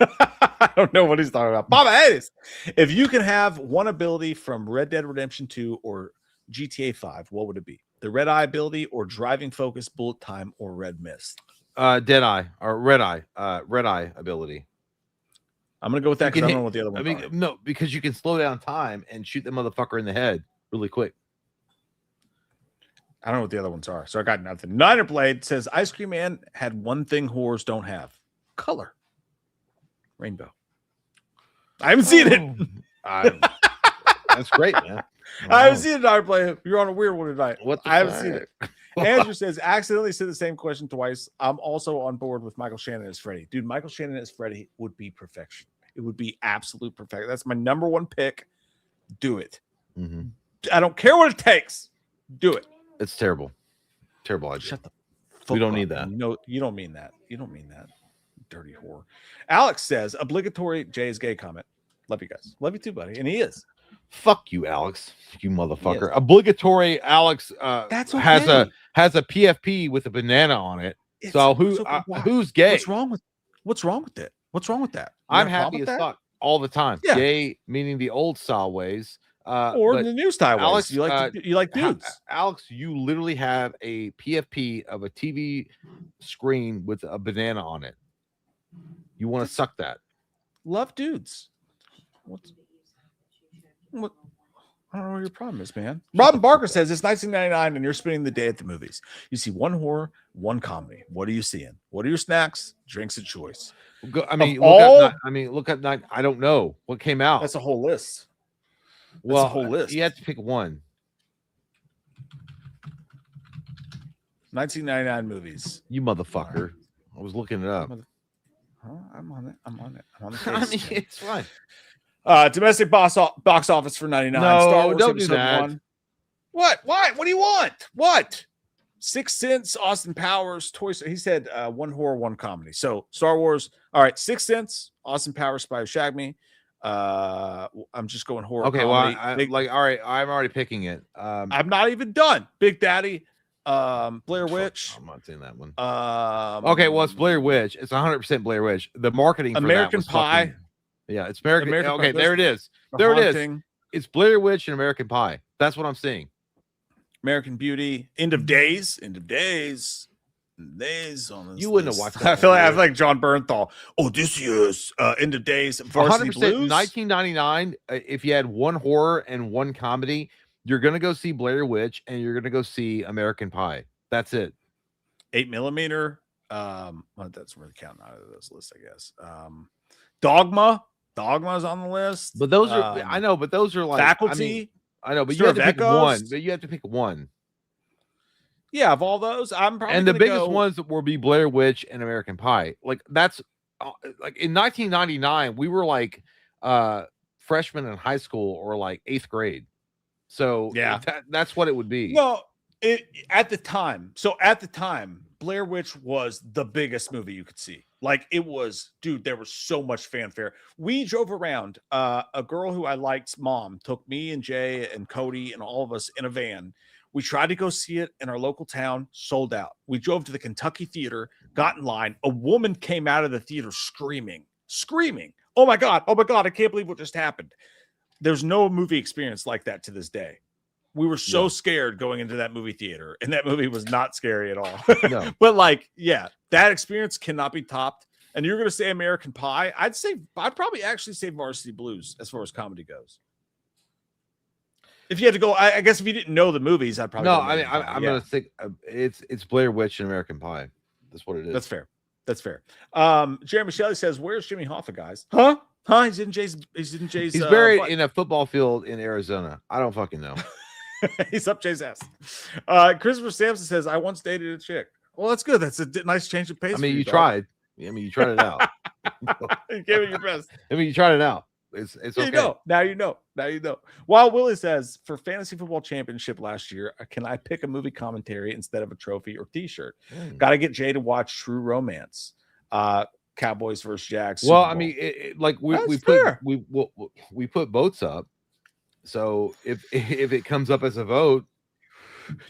I don't know what he's talking about. Baba Hayes. If you can have one ability from Red Dead Redemption 2 or GTA 5, what would it be? The red eye ability or driving focus, bullet time, or red mist? Dead eye or red eye ability. I'm gonna go with that because I don't know what the other one is. No, because you can slow down time and shoot the motherfucker in the head really quick. I don't know what the other ones are, so I got nothing. Niner Blade says Ice Cream Man had one thing whores don't have: color. Rainbow. I haven't seen it. That's great, man. I haven't seen it, Niner Blade. You're on a weird one tonight. I haven't seen it. it. Andrew says, accidentally said the same question twice. I'm also on board with Michael Shannon as Freddy. Dude, Michael Shannon as Freddy would be perfection. It would be absolute perfection. That's my number one pick. Do it. Mm-hmm. I don't care what it takes. Do it. It's terrible. Terrible idea. Shut the fuck We don't up. need that. No, you don't mean that. You don't mean that. Dirty whore. Alex says, obligatory Jay is gay comment. Love you guys. Love you too, buddy. And he is. Fuck you, Alex. You motherfucker. Obligatory Alex That's okay. has a PFP with a banana on it. It's So okay. who's gay? What's wrong with it? What's wrong with that? You I'm have a happy problem as with that? fuck all the time. Yeah. Gay meaning the old style ways. Or but the new style ways. Alex, You like dudes. Alex, you literally have a PFP of a TV screen with a banana on it. You want to suck that? Love dudes. What? I don't know what your problem is, man. Robin Barker says it's 1999 and you're spending the day at the movies. You see one horror, one comedy. What are you seeing? What are your snacks? Drinks of choice. Look at night. I don't know what came out. That's a whole list. Well, a whole list. You have to pick one. 1999 movies. You motherfucker. I was looking it up. I'm on it. I'm on the case. I mean, it's fine. Domestic box office for 99. No, Star Wars don't do Episode that. 1. What? What do you want? What? 6 Cents, Austin Powers, Toy Story. He said one horror, one comedy. So Star Wars. All right, 6 Cents, Austin Powers, Spy Who Shagged Me. I'm just going horror. Okay, comedy. well, all right, I'm already picking it. I'm not even done. Big Daddy, Blair Witch. I'm not seeing that one. Okay, well, it's Blair Witch. It's 100% Blair Witch. The marketing for American that was Pie. fucking, yeah, it's American. Okay, Pie. there it is. There it is. It's Blair Witch and American Pie. That's what I'm seeing. American Beauty, End of Days. On this You wouldn't have watched that. I feel like John Bernthal. Oh, this year's End of Days. 100% Blues. 1999. If you had one horror and one comedy, you're gonna go see Blair Witch and you're gonna go see American Pie. That's it. 8mm. Well, that's really counting out of this list, I guess. Dogma. Dogma's on the list. But those are I know, but those are like Faculty. I know, but Stir you have to of pick Echoes. one. But you have to pick one. Yeah, of all those, I'm probably And the gonna biggest go... ones will be Blair Witch and American Pie. Like that's like in 1999, we were like freshmen in high school or like 8th grade. So yeah, that's what it would be. No, at the time. So at the time, Blair Witch was the biggest movie you could see. Like it was, dude, there was so much fanfare. We drove around. A girl who I liked's mom took me and Jay and Cody and all of us in a van. We tried to go see it in our local town, sold out. We drove to the Kentucky Theater, got in line. A woman came out of the theater screaming. Oh my God, I can't believe what just happened. There's no movie experience like that to this day. We were so scared going into that movie theater, and that movie was not scary at all. No. But like, yeah, that experience cannot be topped. And you're going to say American Pie? I'd probably actually say Varsity Blues as far as comedy goes. If you had to go, I guess if you didn't know the movies, I'd probably. No, go I mean, American Pie, I'm gonna think it's Blair Witch and American Pie. That's what it is. That's fair. That's fair. Jeremy Shelley says, "Where's Jimmy Hoffa, guys? Huh? He's in Jay's. He's buried in a football field in Arizona. I don't fucking know. He's up Jay's ass." Christopher Sampson says, "I once dated a chick." Well, that's good. That's a nice change of pace. I mean, you tried. I mean, you tried it out. You gave it your best. I mean, you tried it out. It's okay. You know. Now you know. Now you know. While Willie says, for Fantasy Football Championship last year, can I pick a movie commentary instead of a trophy or T-shirt? Got to get Jay to watch True Romance. Cowboys versus Jags. Well, I mean, we put votes up. So if it comes up as a vote,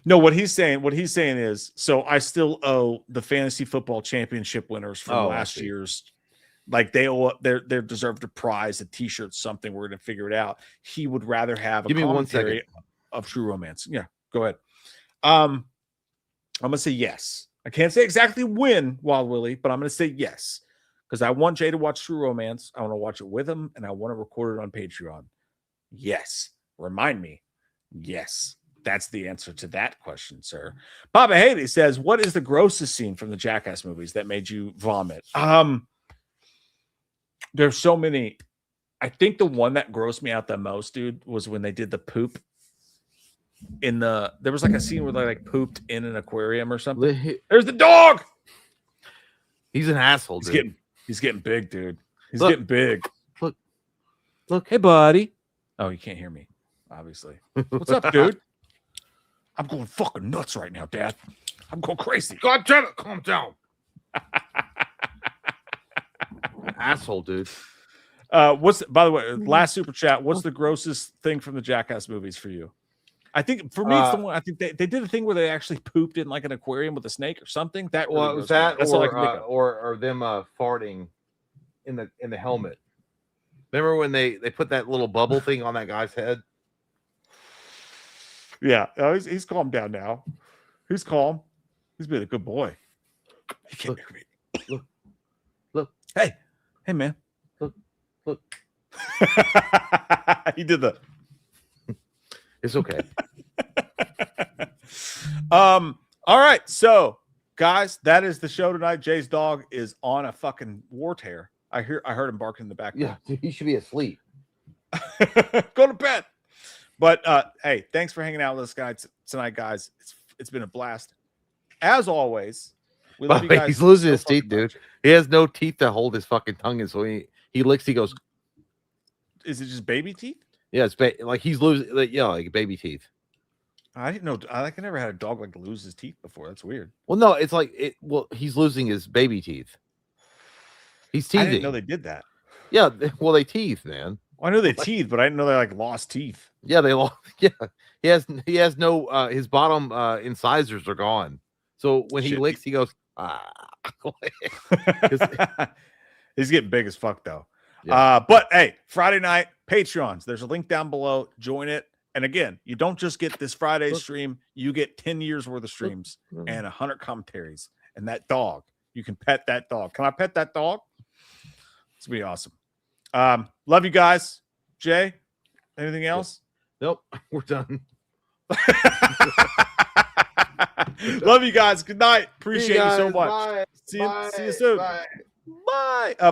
no, what he's saying is, so I still owe the Fantasy Football Championship winners from last year's. Like they deserved a prize, a T-shirt, something. We're gonna figure it out. He would rather have a commentary of True Romance. Yeah, go ahead. I'm gonna say yes. I can't say exactly when, Wild Willie, but I'm gonna say yes because I want Jay to watch True Romance. I want to watch it with him, and I want to record it on Patreon. Yes, remind me. Yes, that's the answer to that question, sir. Baba Haley says, "What is the grossest scene from the Jackass movies that made you vomit?" There's so many. I think the one that grossed me out the most, dude, was when they did the poop there was like a scene where they like pooped in an aquarium or something. There's the dog. He's an asshole, dude. He's getting big, dude. He's getting big. Look. Hey, buddy. Oh, you can't hear me, obviously. What's up, dude? I'm going fucking nuts right now, Dad. I'm going crazy. God damn it, calm down. Asshole, dude. By the way, last super chat, what's the grossest thing from the Jackass movies for you? I think for me, it's the one. I think they did a thing where they actually pooped in like an aquarium with a snake or something. That really it was that, That's all I can think of. or them farting in the helmet. Remember when they put that little bubble thing on that guy's head? Yeah, he's calmed down now. He's calm. He's been a good boy. He can't hear me. Look. Hey, man. Look. He did the. It's okay. All right, so guys, that is the show tonight. Jay's dog is on a fucking war tear. I heard him barking in the background. Yeah, he should be asleep. Go to bed. But hey, thanks for hanging out with us guys tonight, guys. It's been a blast. As always, we love you guys. He's losing his teeth, dude. He has no teeth to hold his fucking tongue in, so he licks. He goes. Is it just baby teeth? Yeah, it's like he's losing. Like baby teeth. I didn't know. I never had a dog like lose his teeth before. That's weird. Well, no, it's like it. Well, he's losing his baby teeth. He's teething. I didn't know they did that. Yeah, well, they teeth, man. Well, I know they teeth, but I didn't know they like lost teeth. Yeah, they lost. Yeah, he has no. His bottom incisors are gone. So when he licks, he goes. He's getting big as fuck though. Yeah. But hey, Friday night Patreons. There's a link down below. Join it. And again, you don't just get this Friday stream. You get 10 years worth of streams and 100 commentaries. And that dog, you can pet that dog. Can I pet that dog? It's gonna be awesome. Love you guys. Jay, anything else? Nope, we're done. Love you guys. Good night. Appreciate you so much. Bye. See you soon. Bye. Bye.